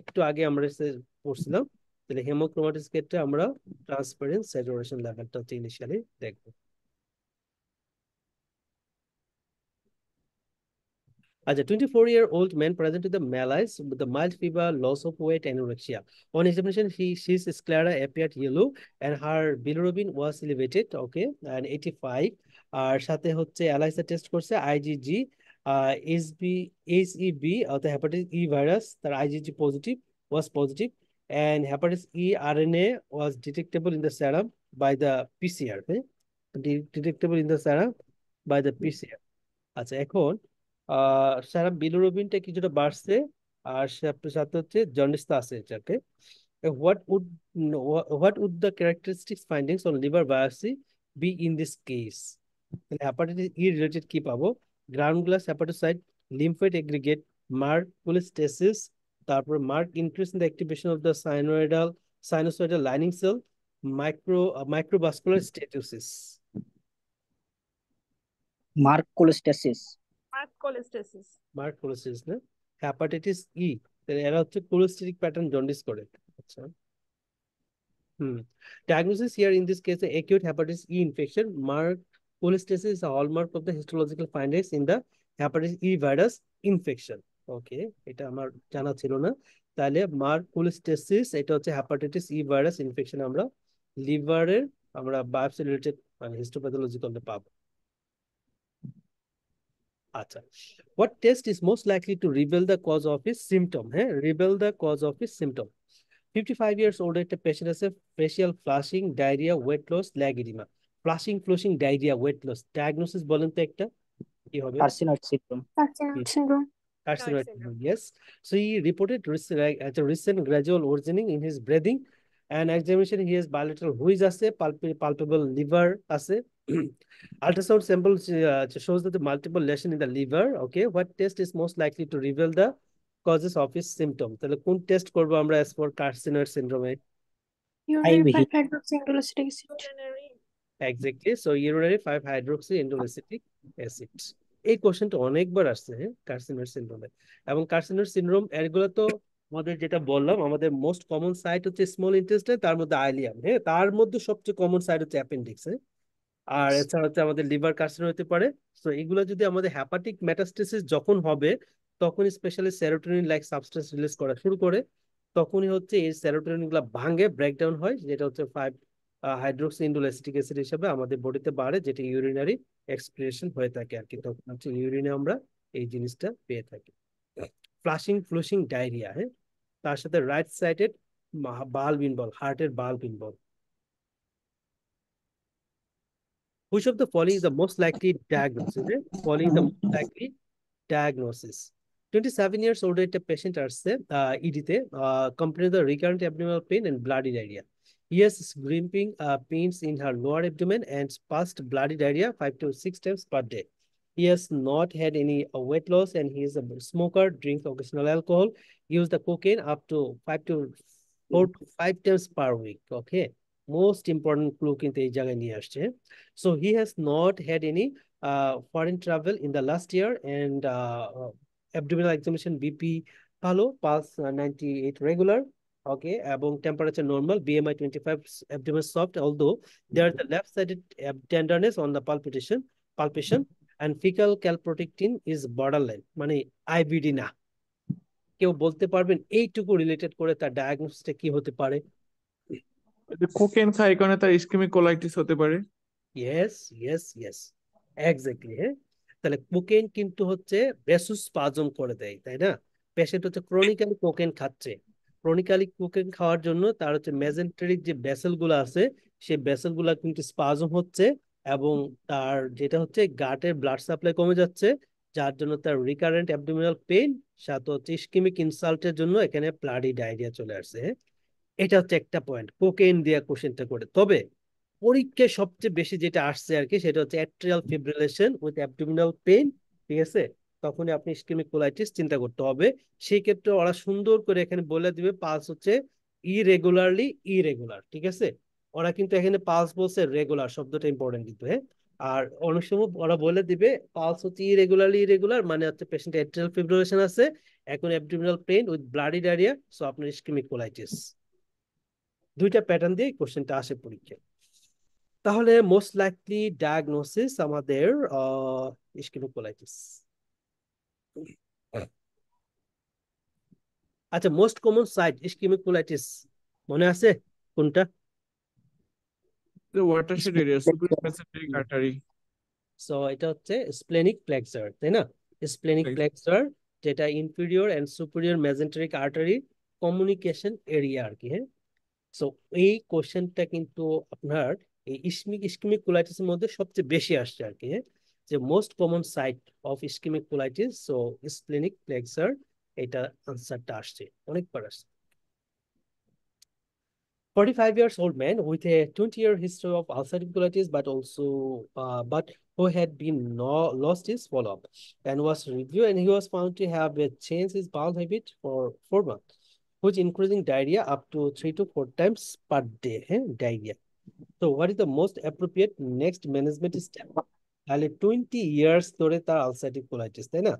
একটু আগে আমরা পড়ছিলাম, তাহলে হেমোক্রোমাটোস ক্ষেত্রে আমরা ট্রান্সপারেন্ট স্যাচুরেশন লেভেলটা হচ্ছে ইনিশিয়ালি দেখবো। As a 24-year-old man present with the malaise with the mild fever, loss of weight, anorexia. On examination, his sclera appeared yellow and her bilirubin was elevated, okay, and 85. আর সাথে হচ্ছে ELISA test করছে, IgG, HEB অর্থাৎ hepatitis E virus, তার IgG was positive, and hepatitis E RNA was detectable in the serum by the PCR, detectable in the serum by the PCR. আচ্ছা, এখন সারা বিলিরুবিনটা কিছুটা বাড়ছে, আর সাথে হচ্ছে জন্ডিসটা আছে এটাকে। what would what would the characteristics findings on liver biopsy be in this case? তাহলে hepatitis E related কি পাবো? Granular hepatocyte, lymphoid aggregate, mark cholestasis, তারপর mark increase in the activation of the sinusoidal lining cell, microvascular steatosis. Mark cholestasis. Mark cholestasis. Mark cholestasis না, hepatitis E, তাহলে এরা হচ্ছে কোলেস্টেরিক pattern jaundice করে। আচ্ছা, Hmm. Diagnosis here in this case, acute hepatitis E infection. Marked cholestasis is a hallmark of the histological findings in the hepatitis E virus infection. Okay, এটা আমার জানা ছিল না। তাহলে মার্ক কোলেস্টেসিস এটা হচ্ছে হেপাটাইটিস ই ভাইরাস ইনফেকশন আমরা লিভারের আমরা বায়োপসি রিলেটেড মানে হিস্টোপ্যাথোলজিক্যাল পাবো। আচ্ছা, what test is most likely to reveal the cause of his symptom? হ্যাঁ, reveal the cause of his symptom. 55 years old একটা পেশেন্ট আছে, facial flushing, diarrhoea, weight loss, leg oedema. Flushing, diarrhoea, weight loss, diagnosis বলেন তো একটা কি হবে? Carcinoid syndrome. Carcinoid syndrome. Carcinoid syndrome, yes. So he reported as a recent gradual worsening in his breathing and examination. He has bilateral wheeze আছে, palpable liver আছে. Ultrasound sample shows that the multiple lesion in the liver. Okay, what test is most likely to reveal the causes of his symptom? তাহলে কোন test করবো আমরা as for carcinoid syndrome? Urinary IV 5-hydroxyindoleacetic acid. Exactly. So urinary 5-hydroxyindoleacetic acid. এই কোশ্চেনটা অনেকবার আসছে হ্যাঁ কার্সিনোড সিনড্রোমে। এবং কার্সিনোড সিনড্রোম এগুলো তো আমাদের যেটা বললাম আমাদের মোস্ট কমন সাইট হচ্ছে স্মল ইন্টেস্টাইন, তার মধ্যে আইলিয়াম, হ্যাঁ তার মধ্যে সবচেয়ে কমন সাইট হচ্ছে অ্যাপেন্ডিক্স। হ্যাঁ, আর এছাড়া হচ্ছে আমাদের লিভার কার্সিনো হতে পারে। তো এগুলো যদি আমাদের হ্যাপাটিক মেটাস্টেসিস যখন হবে তখন specially serotonin like substance release করা শুরু করে, তখনই হচ্ছে এই সেরোটোনিন গুলা ভাঙে ব্রেকডাউন হয়, যেটা হচ্ছে 5-hydroxyindoleacetic অ্যাসিড হিসাবে আমাদের বডিতে বাড়ে, যেটা ইউরিনারি এক্সক্রিয়েশন হয়ে থাকে আর কি। তখন হচ্ছে ইউরিনে আমরা এই জিনিসটা পেয়ে থাকি। ফ্লুশিং ডায়রিয়া, হ্যাঁ তার সাথে রাইট সাইডেড বাল্ব ইনভলভ, হার্টের bulb involve. Which of the following is the most likely diagnosis? Following the most likely diagnosis. 27 years old একটা patient আসছে ED-তে, complaining the recurrent abdominal pain and bloody diarrhea. He has gripping pains in her lower abdomen and past bloody diarrhea 5 to 6 times per day. He has not had any weight loss and he is a smoker, drinks occasional alcohol, use the cocaine up to 4 to 5 times per week. Okay, most important clue কিন্তু এই জায়গায় নিয়ে আসছে। So he has not had any foreign travel in the last year and abdominal examination BP ভালো, pulse 98 regular, okay, এবং temperature normal, BMI 25, abdomen soft, although there the left-sided tenderness on the palpation and fecal calprotectin is borderline, মানে IBD না। কেউ বলতে পারবেন এইটুকু related করে তার ডায়াগনোসিসটা কি হতে পারে? কোকেন খায় এই কারণে তার ইসকেমিক কোলাইটিস হতে পারে। Yes exactly. হ্যাঁ, তাহলে কোকেন কিন্তু হচ্ছে ভ্যাসোস্পাজম করে দেয়, তাই না? পেশেন্ট হচ্ছে ক্রনিক্যালি কোকেন খাচ্ছে, ক্রনিক্যালি কোকেন খাওয়ার জন্য তার হচ্ছে মেজেন্টেরিক যে ভেসেল গুলো আছে সেই ভেসেল গুলা কিন্তু স্পাজম হচ্ছে এবং তার যেটা হচ্ছে গাটের ব্লাড সাপ্লাই কমে যাচ্ছে, যার জন্য তার রিকারেন্ট অ্যাবডোমিনাল পেইন, সাথে হচ্ছে ইসকেমিক ইনসাল্টের জন্য এখানে ব্লাডি ডায়রিয়া চলে আসছে। হ্যাঁ, এটা হচ্ছে একটা পয়েন্ট কোকেন দিয়ে কোশ্চেনটা করে। তবে পরীক্ষায় সবচেয়ে বেশি যেটা আসছে আর কি সেটা হচ্ছে atrial fibrillation with abdominal pain, ঠিক আছে? তখনই আপনি ইসকেমিক কোলাইটিস চিন্তা করতে হবে। সেই ক্ষেত্রে ওরা সুন্দর করে এখানে বলে দিবে পালস হচ্ছে ইরেগুলার, ঠিক আছে? ওরা কিন্তু এখানে পালস বলছে, রেগুলার শব্দটা ইম্পর্টেন্ট কিন্তু। হ্যাঁ, আর অনেক সময় ওরা বলে দিবে পালস হচ্ছে ইরেগুলার মানে হচ্ছে পেশেন্ট অ্যাট্রিয়াল ফিব্রিলেশন আছে, এখন abdominal pain with bloody diarrhoea, so আপনার ইসকেমিক কোলাইটিস। দুইটা প্যাটার্ন দিয়ে কোশ্চেনটা আসে পরীক্ষায়। তাহলে মোস্ট লাইকলি ডায়াগনোসিস আমাদের ইসকেমিক কোলাইটিস। আচ্ছা, most common site ischaemic colitis মনে আছে কোনটা? Watershed area, superior mesenteric artery. So এটা হচ্ছে স্প্লেনিক প্লেক্সার, তাই না? স্প্লেনিক প্লেক্সার যেটা inferior and superior mesenteric artery communication area আর কি। হ্যাঁ, সো এই কোশ্চেনটা কিন্তু আপনার এই ইসকেমিক কোলাইটিসের মধ্যে সবচেয়ে বেশি আসছে আর কি। যে most common site of ischaemic colitis, so splenic flexure, এটা আনসারটা আসছে, অনেকবার আসছে। 45 years old man with a 20-year history of ulcerative colitis, but who had been lost his follow-up and was reviewed, and he was found to have changed his bowel habit for 4 months, which increasing diarrhea up to 3 to 4 times per day. Diarrhea. So what is the most appropriate next management step? তাহলে 20 years ধরে তার ulcerative colitis, তাই না?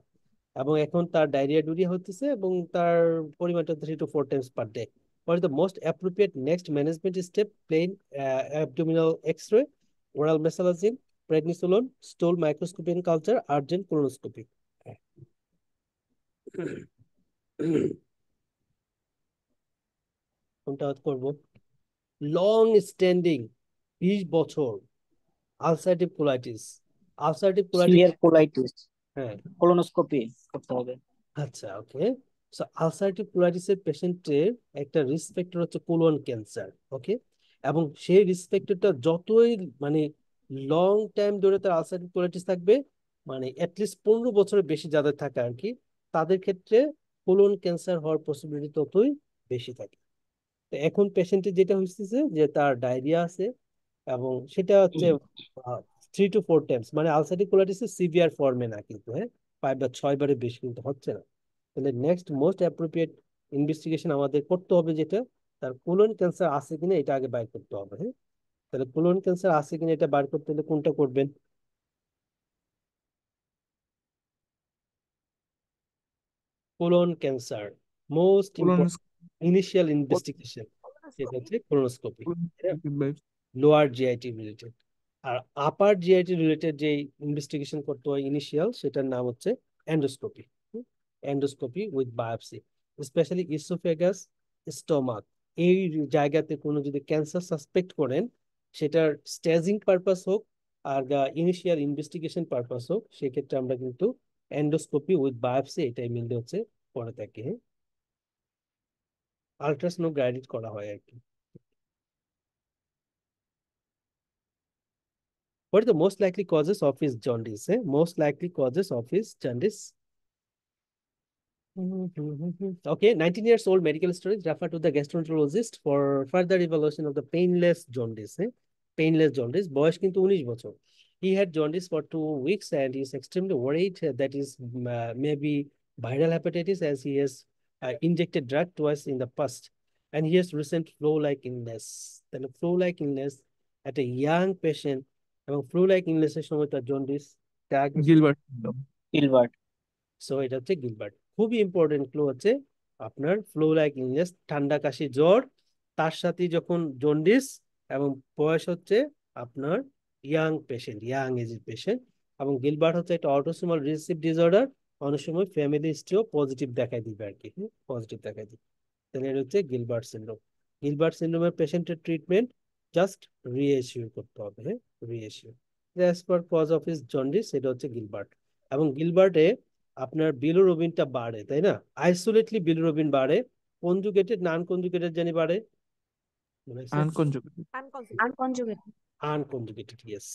এবং এখন তার diarrhoea হতেছে এবং তার পরিমাণটা 3 to 4 times per day। What is the most appropriate next management step? Plain abdominal X-ray, oral mesalazine, prednisolone, stool microscopy and culture, urgent colonoscopy. কোনটা করব? লং স্ট্যান্ডিং 20 বছর ulcerative colitis. Ulcerative colitis, severe colitis, হ্যাঁ colonoscopy করতে হবে। আচ্ছা ওকে। So ulcerative কোলাইটিসের পেশেন্টের একটা risk factor হচ্ছে কোলন ক্যান্সার, ওকে। এবং সেই রিস্ক ফ্যাক্টরটা যতই মানে লং টাইম ধরে তার আলসারেটিভ কোলাইটিস থাকবে, মানে অ্যাটলিস্ট 15 বছরের বেশি যাদের থাকে আর কি, তাদের ক্ষেত্রে কোলন ক্যান্সার হওয়ার পসিবিলিটি ততই বেশি থাকে। তো এখন পেশেন্টের যেটা হচ্ছে যে তার ডায়রিয়া আছে, এবং সেটা হচ্ছে 3 to 4 টাইমস, মানে আলসারেটিভ কোলাইটিসের সিভিয়ার ফর্মে না কিন্তু, হ্যাঁ 5 বা 6 বারের বেশি কিন্তু হচ্ছে না। তাহলে নেক্সট মোস্ট অ্যাপ্রোপ্রিয়েট ইনভেস্টিগেশন আমাদের করতে হবে যেটা, তার কোলন ক্যান্সার আছে কিনা এটা আগে বাইর করতে হবে, হ্যাঁ। তাহলে কোলন ক্যান্সার আছে কিনা এটা বার করতে হলে কোনটা করবেন? Colon cancer most important initial investigation সেটা হচ্ছে কোলোনোস্কোপি, লোয়ার জিআইটি রিলেটেড। আর আপার জিআইটি রিলেটেড যে ইনভেস্টিগেশন করতে হয় ইনিশিয়াল, সেটার নাম হচ্ছে endoscopy. Endoscopy with biopsy, specially oesophagus, stomach, এই জায়গাতে কোনো যদি ক্যান্সার সাসপেক্ট করেন, সেটার স্টেজিং পারপাস হোক আর ইনিশিয়াল ইনভেস্টিগেশন পারপাস হোক, সেক্ষেত্রে আমরা কিন্তু এন্ডোস্কোপি উইথ বায়োপসি এটাই মিললে হচ্ছে করে থাকি, হ্যাঁ। আলট্রাসাউন্ড গাইডেড করা হয় আর কি। What are the most likely causes of his jaundice? Most likely causes of his jaundice. Okay, 19 years old medical student referred to the gastroenterologist for further evaluation of the painless jaundice. Painless jaundice. বয়স কিন্তু 19 বছর। He had jaundice for 2 weeks and he is extremely worried that is maybe viral hepatitis, as he has injected drug twice in the past. And he has recent flu-like illness. Then a flu-like illness at a young patient, এবং flu-like illness এর সময় তার jaundice diagnosis Gilbert Gilbert. So এটা হচ্ছে Gilbert. খুবই important clue হচ্ছে আপনার flu like illness, ঠান্ডা কাশি জ্বর, তার সাথে যখন জন্ডিস, এবং বয়স হচ্ছে আপনার ইয়াং পেশেন্ট, ইয়াং এজের পেশেন্ট। এবং গিলবার্ট হচ্ছে একটা অটোসোমাল রিসেসিভ ডিসঅর্ডার, অনেক সময় ফ্যামিলি হিস্ট্রিও পজিটিভ দেখাই দিবে আর কি, পজিটিভ দেখাই দিবে। তাহলে এটা হচ্ছে গিলবার্ট সিনড্রোম। গিলবার্ট সিনড্রোমের পেশেন্টের ট্রিটমেন্ট জাস্ট রিএশিওর করতে হবে, হ্যাঁ reassure. As per cause of his jaundice, সেটা হচ্ছে গিলবার্ট। এবং গিলবার্টে আপনার বিলিরুবিনটা বাড়ে, তাই না? আইসোলেটলি বিলিরুবিন বাড়ে, কনজুগেটেড নান কনজুগেটেড জানি বাড়ে, মনে আছে? Unconjugated. Unconjugated. Unconjugated, yes.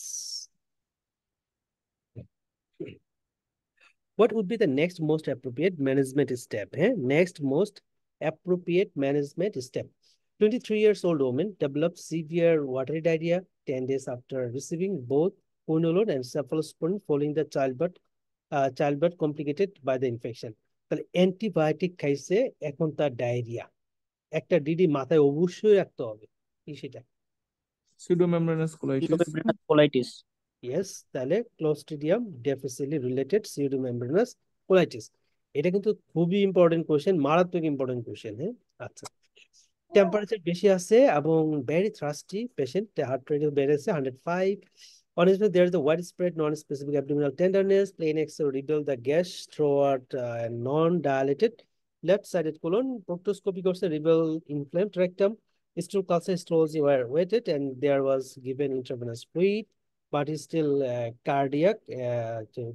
What would be the next most appropriate management step? Next most appropriate management step. 23 years old woman developed severe watery diarrhea 10 days after receiving both quinolone and cephalosporin following the childbirth complicated by the infection. তাহলে antibiotic খাইছে, এখন তার diarrhoea. একটা DD মাথায় অবশ্যই রাখতে হবে, কি সেটা? pseudomembranous colitis. কোলাইটিস। ইয়েস, তাহলে ক্লোস্ট্রিডিয়াম ডিফিসিলি রিলেটেড সিউডোমেমব্রেনাস কোলাইটিস। এটা কিন্তু খুবই ইম্পর্টেন্ট কোশ্চেন, মারাত্মক ইম্পর্টেন্ট কোশ্চেন, হ্যাঁ। আচ্ছা, টেম্পারেচার বেশি আছে এবং very thirsty patient, heart rate বেড়েছে 105। Honestly, there is a widespread non-specific abdominal tenderness. Plain X-ray revealed the gash throughout non-dilated left-sided colon. Proctoscopy also revealed inflamed rectum. Stool culture histology were weighted and there was given intravenous fluid, but is still cardiac,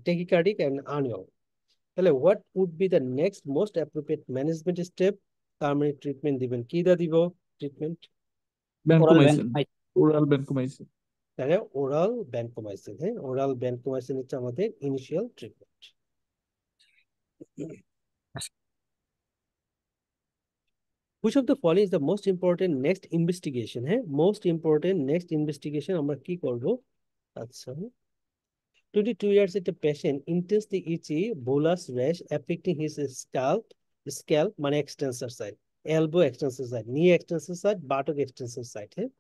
tachycardic and annual. তাহলে what would be the next most appropriate management step? তার মানে treatment দিবেন, কি দা দিব treatment? Vancomycin. Oral vancomycin. তাহলে oral vancomycin, হ্যাঁ oral vancomycin হচ্ছে আমাদের initial treatment. Which of the following is the most important next investigation? Most important next investigation আমরা কি করব? আচ্ছা, 22 years old patient intensely itchy bullous rash affecting his scalp মানে extensor side, elbow extensor side, knee extensor side, buttock extensor side, হ্যাঁ।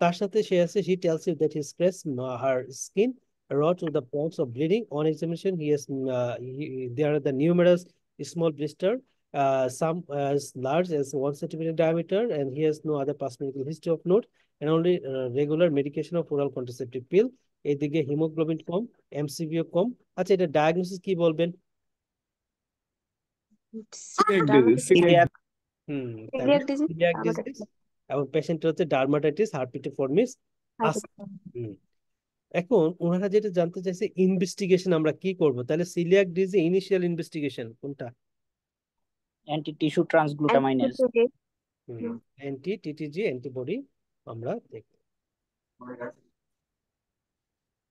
তার সাথে সে আছে, she tells you that he scratched her skin raw to the points of bleeding. On examination, there are the numerous small blister some as large as 1 centimeter diameter, and he has no other past medical history of note, and only regular medication of oral contraceptive pill. এদিকে haemoglobin কম, এমসিভিও কম। আচ্ছা, এটা diagnosis কি বলবেন? Celiac Celiac disease, coeliac disease, dermatitis, এবং পেশেন্টের হচ্ছে dermatitis হার্পিটিফর্মিস আছে। এখন ওনারা যেটা জানতে চাইছে ইনভেস্টিগেশন আমরা কি করব, তাহলে সিলিয়াক ডিজিজ ইনিশিয়াল ইনভেস্টিগেশন কোনটা? anti-tissue transglutaminase. অ্যান্টি টিটিজি অ্যান্টিবডি আমরা দেখব।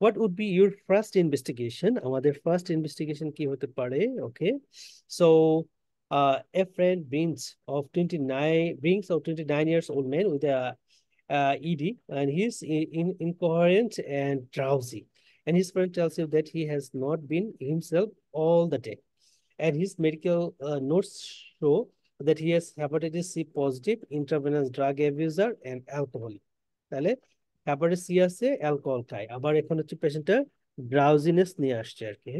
What would be your first investigation? আমাদের ফার্স্ট ইনভেস্টিগেশন কি হতে পারে? ওকে, so a friend brings of 29 years old man with a ED, and he's incoherent and drowsy, and his friend tells him that he has not been himself all the day, and his medical notes show that he has hepatitis C positive, intravenous drug abuser, and alcoholic. তাহলে hepatitis C আছে, alcohol খায়, আবার এখন হচ্ছে পেশেন্টটা drowsiness নিয়ে আসছে আর কি।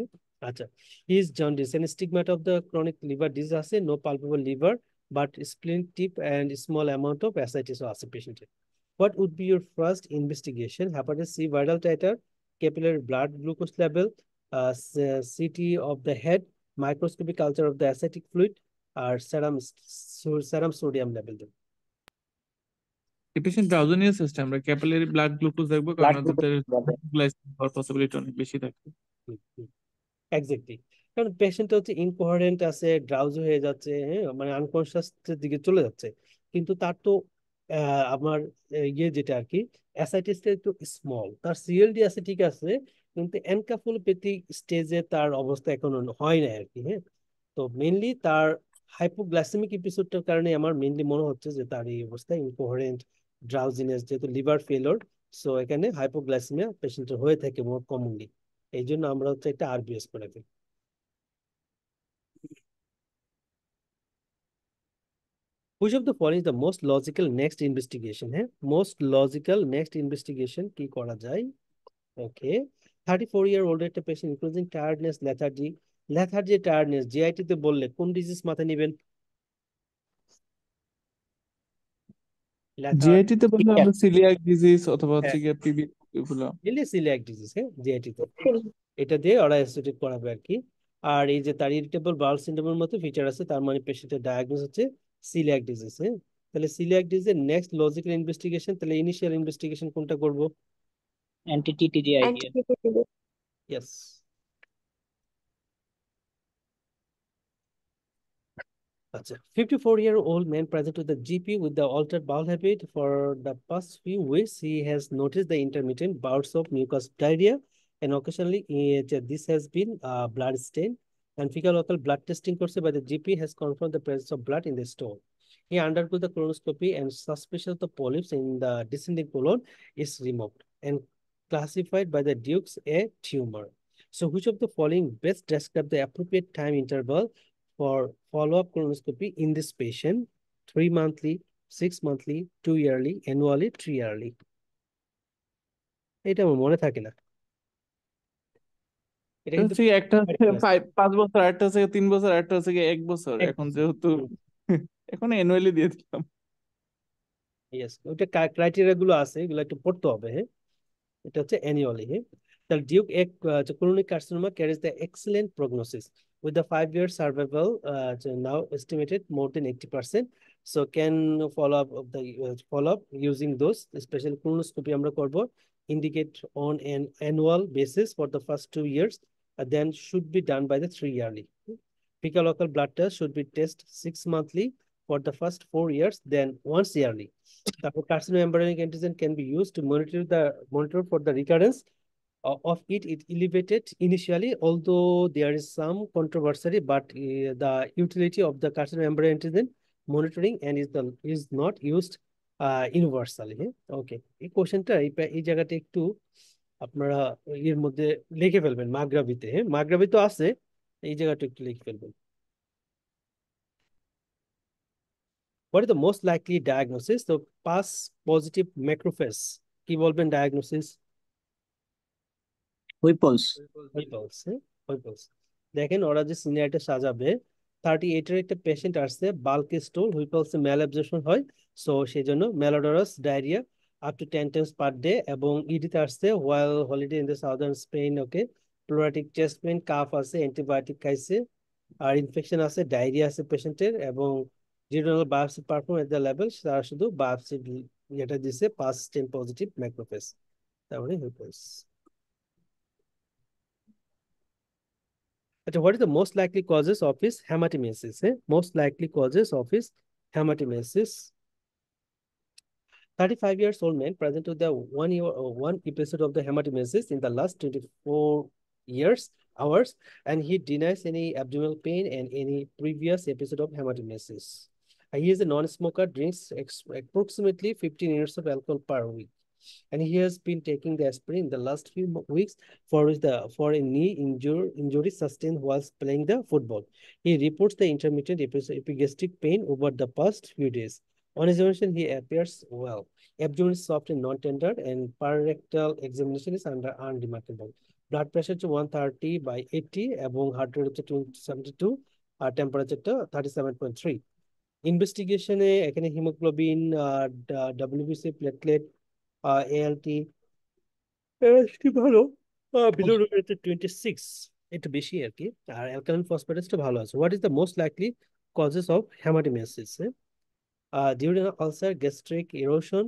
আচ্ছা, his jaundice and stigmata of the chronic liver disease আছে, no palpable liver but spleen tip and small amount of ascites আছে পেশেন্টের। What would be your first investigation? Hepatitis C viral titer, capillary blood glucose level, CT of the head, microscopic culture of the ascitic fluid, or serum sodium level. এই patient drowsiness আছে, আমরা capillary blood glucose দেখবো, কারণ Blood ওদের glucose glycaemic হওয়ার possibility অনেক বেশি থাকে। এক্স্যাক্টলি, কারণ পেশেন্ট হচ্ছে ইনকোহারেন্ট আছে, ড্রাউজি হয়ে যাচ্ছে, হ্যাঁ, মানে আনকনসিয়াস দিকে চলে যাচ্ছে, কিন্তু তার তো আমার ইয়ে যেটা আর কি অ্যাসাইটিসটা একটু স্মল, তার সিএলডি আছে ঠিক আছে, কিন্তু এনকেফালোপ্যাথিক স্টেজে তার অবস্থা এখনো হয় না আর কি। হ্যাঁ, তো মেইনলি তার হাইপোগ্লাইসেমিক এপিসোডটার কারণে আমার মেইনলি মনে হচ্ছে যে তার এই অবস্থা ইনকোহারেন্ট ড্রাউজিনেস, যেহেতু লিভার ফেলোর, সো এখানে হাইপোগ্লাইসেমিয়া পেশেন্টের হয়ে থাকে মোর কমনলি, এই জন্য আমরা হচ্ছে একটা আরবিএস করে দিই। Which of the following is the most logical next investigation? হ্যাঁ, most logical next investigation কি করা যায়? ওকে, 34-year-old একটা patient including tiredness, lethargy tiredness, GIT তে বললে কোন ডিজিজ মাথায় নেবেন? জিআইটি তে বললে আমরা সিলিয়াক ডিজিজ অথবা হ্যাঁ, হচ্ছে গিয়ে পিবি এগুলো। সিলিয়াক ডিজিজ, হ্যাঁ, জিআইটি তে এটা দিয়ে ওরা অ্যাসোসিয়েট করাবে আর কি। আর এই যে তার ইরিটেবল বাউল সিনড্রোমের মতো ফিচার আছে, তার মানে পেশেন্টের ডায়াগনোস হচ্ছে সিলিয়াক ডিজিজ। হ্যাঁ, তাহলে সিলিয়াক ডিজিজের নেক্সট লজিক্যাল ইনভেস্টিগেশন, তাহলে ইনিশিয়াল ইনভেস্টিগেশন কোনটা করব? anti-TTG idea. anti-TTG, yes. আচ্ছা, 54-year-old man present to the GP with the altered bowel habit for the past few weeks. He has noticed the intermittent bouts of mucus diarrhea, and occasionally this has been blood stain, and fecal local blood testing course by the GP has confirmed the presence of blood in the stool. He undergoes the colonoscopy, and suspicion of the polyps in the descending colon is removed and classified by the Dukes a tumor. So which of the following best describe the appropriate time interval for follow-up colonoscopy in this patient? 3 monthly, 6 monthly, 2 yearly, annually, 3 yearly? এটা আমার মনে থাকে না, এটা কিন্তু হচ্ছে একটা হচ্ছে 5 বছর, একটা হচ্ছে 3 বছর, একটা হচ্ছে 1 বছর। এখন যেহেতু এখন অ্যানুয়ালি দিয়ে দিলাম। ইয়েস, ওইটা ক্রাইটেরিয়া গুলো আছে, এগুলো একটু পড়তে হবে। হ্যাঁ, এটা হচ্ছে অ্যানুয়ালি। হ্যাঁ, তাহলে ডিউক এক colonic carcinoma carries the excellent prognosis with the 5-year survival now estimated more than 80%. So can follow up using those, especially colonoscopy আমরা করব, indicate on an annual basis for the first 2 years, then should be done by the 3 yearly. Fecal local blood test should be tested 6 monthly for the first 4 years, then once yearly. The carcinoembryonic antigen can be used to monitor for the recurrence of it elevated initially, although there is some controversy, but the utility of the carcinoembryonic antigen monitoring and is not used universally. Okay, এই কোশ্চেনটা এই জায়গাটা একটু আপনারা এর মধ্যে লিখে ফেলবেন মাগরাবিতে। হ্যাঁ, মাগরাবি তো আছে, এই জায়গাটা একটু লিখে ফেলবেন। What is the most likely diagnosis? তো পাস পজিটিভ ম্যাক্রোফেজ, কি বলবেন ডায়াগনোসিস? Whipple's. দেখেন ওরা যে সিনারিটা সাজাবে, 38 এর একটা পেশেন্ট আসছে, বাল্ক স্টুল হুইপলসে ম্যাল অ্যাবজর্পশন হয়, সো সেই জন্য malodorous diarrhoea up to 10 times per day, এবং ইডিতে আসছে while holiday in the southern Spain. Okay, pleuritic chest pain, cough আছে, অ্যান্টিবায়োটিক খাইছে, আর ইনফেকশন আছে, ডায়রিয়া আছে পেশেন্টের, এবং jejunal biopsy perform at the level, তারা শুধু বায়োপসি যেটা দিছে পাস 10 পজিটিভ ম্যাক্রোফেজ, তারপরে Whipple's. What is the most likely causes of his hematemesis? Most likely causes of his hematemesis. 35 years old man present with the one episode of the hematemesis in the last 24 hours, and he denies any abdominal pain and any previous episode of hematemesis. He is a non-smoker, drinks approximately 15 units of alcohol per week, and he has been taking the aspirin in the last few weeks for a knee injury sustained whilst playing the football. He reports the intermittent epigastric pain over the past few days. On examination, he appears well. Abdomen is soft and non-tender, and parectal examination is unremarkable. Blood pressure to 130/80, এবং heart rate হচ্ছে 272, আর temperature টা 37.3. ইনভেস্টিগেশনে এখানে haemoglobin, WBC, platelet, ALT, ভালো, বিলোরুবিনটা 26, একটু বেশি আর কি, আর alkaline ফসফেটাসটা ভালো আছে। What is the most likely causes of haematemesis? Duodenal ulcer, gastric erosion,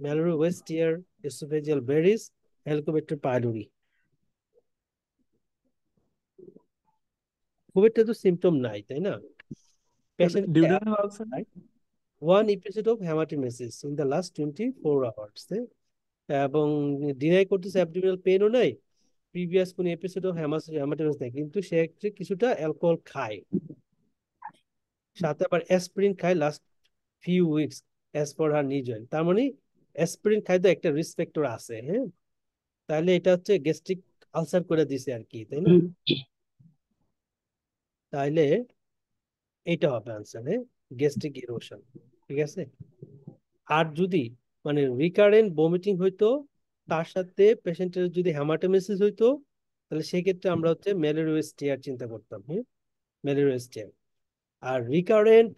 Mallory West tear, esophageal berries, Helicobacter pylori. খুব একটা তো সিমটম নাই, তাই না? Patient duodenal ulcer one episode of hematemesis in the last 24 hours, এবং deny করতেছে abdominal পেইনও নাই, previous কোন এপিসোড অফ হ্যামাটেমাস নাই, কিন্তু সে কিছুটা অ্যালকোহল খায়, সাথে আবার অ্যাসপিরিন খায় last few weeks as per her knee joint. তার মানে অ্যাসপিরিন খায় তো একটা রিস্ক ফ্যাক্টর আছে, হ্যাঁ, তাহলে এটা হচ্ছে গ্যাস্ট্রিক আলসার করে দিছে আর কি, তাই না? তাহলে এইটা হবে আনসার, হ্যাঁ, গ্যাস্ট্রিক ইরোশন, ঠিক আছে। আর যদি মানে রিকারেন্ট ভমিটিং হইতো, তার সাথে পেশেন্টের যদি হ্যামাটোমেসিস হইতো, তাহলে সেক্ষেত্রে আমরা হচ্ছে ম্যালেরিয়াস টিয়ার চিন্তা করতাম, হ্যাঁ, ম্যালেরিয়াস টিয়ার। আর রিকারেন্ট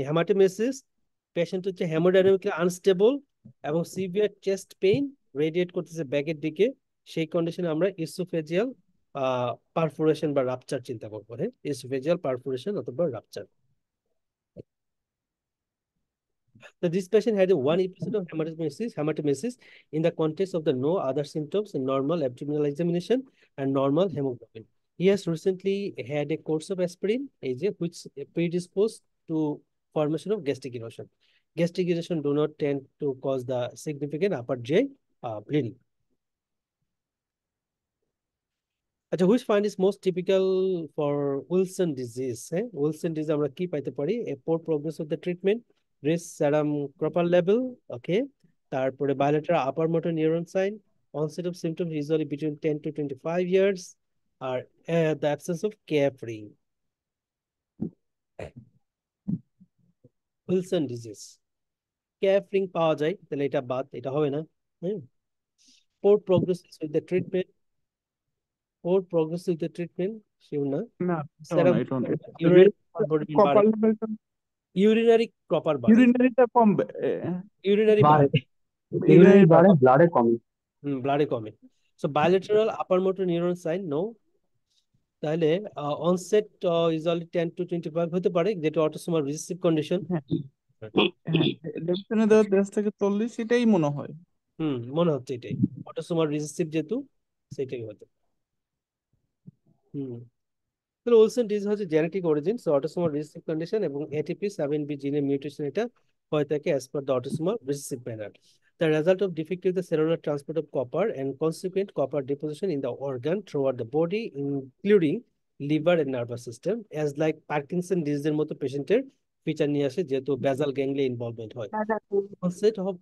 হ্যামাটোমেসিস, পেশেন্ট হচ্ছে হেমোডাইনামিক্যালি আনস্টেবল এবং সিভিয়ার চেস্ট পেইন রেডিয়েট করতেছে ব্যাকের দিকে, সেই কন্ডিশনে আমরা ইসোফেজিয়াল পারফোরেশন বা রাপচার চিন্তা করবো, হ্যাঁ, ইসোফেজিয়াল পারফোরেশন অথবা rupture. So this patient had one episode of hematemesis in the context of the no other symptoms, normal abdominal examination, and normal hemoglobin. He has recently had a course of aspirin, which predisposed to formation of gastric erosion. Gastric erosion do not tend to cause the significant upper GI bleeding. Which find is most typical for Wilson disease? Wilson disease আমরা কি পাইতে পারি? A poor progress of the treatment, raised serum copper level, okay, তারপরে bilateral upper motor neuron sign, onset of symptoms usually between 10 to 25 years, or the absence of calf ring. Wilson disease, calf ring পাওয়া যায়, তাহলে এটা বাদ, এটা হবে না। Poor progress with the treatment, sure না? না Serum এটাও না urinary কপার লেভেলটা urinary copper bar, ইউরিনারিটা কমবে urinary বাড়ে, urinary ইউরিনারি bar। বাড়ে, ব্লাডে কমে। blood কমে। So bilateral upper motor neuron sign no, তাহলে onset usually 10 to 25 হতে পারে, যেটা autosomal recessive condition। হ্যাঁ লেফটেনে দেওয়া 10 থেকে 40 এটাই মনে হয়। মনে হচ্ছে এটাই autosomal recessive, যেহেতু সেটাই হতে। তাহলে ওলসন ডিজিজ হচ্ছে genetic origin, so autosomal recessive condition, এবং ATP 7B জিনের মিউটেশন এটা হয়ে থাকে as per the autosomal recessive manner. The result of defective the cellular transport of copper and consequent copper deposition in the organ throughout the body, including liver and nervous system, as like Parkinson ডিজিজের মতো পেশেন্টের feature নিয়ে আসে, যেহেতু basal ganglia involvement হয়। Onset of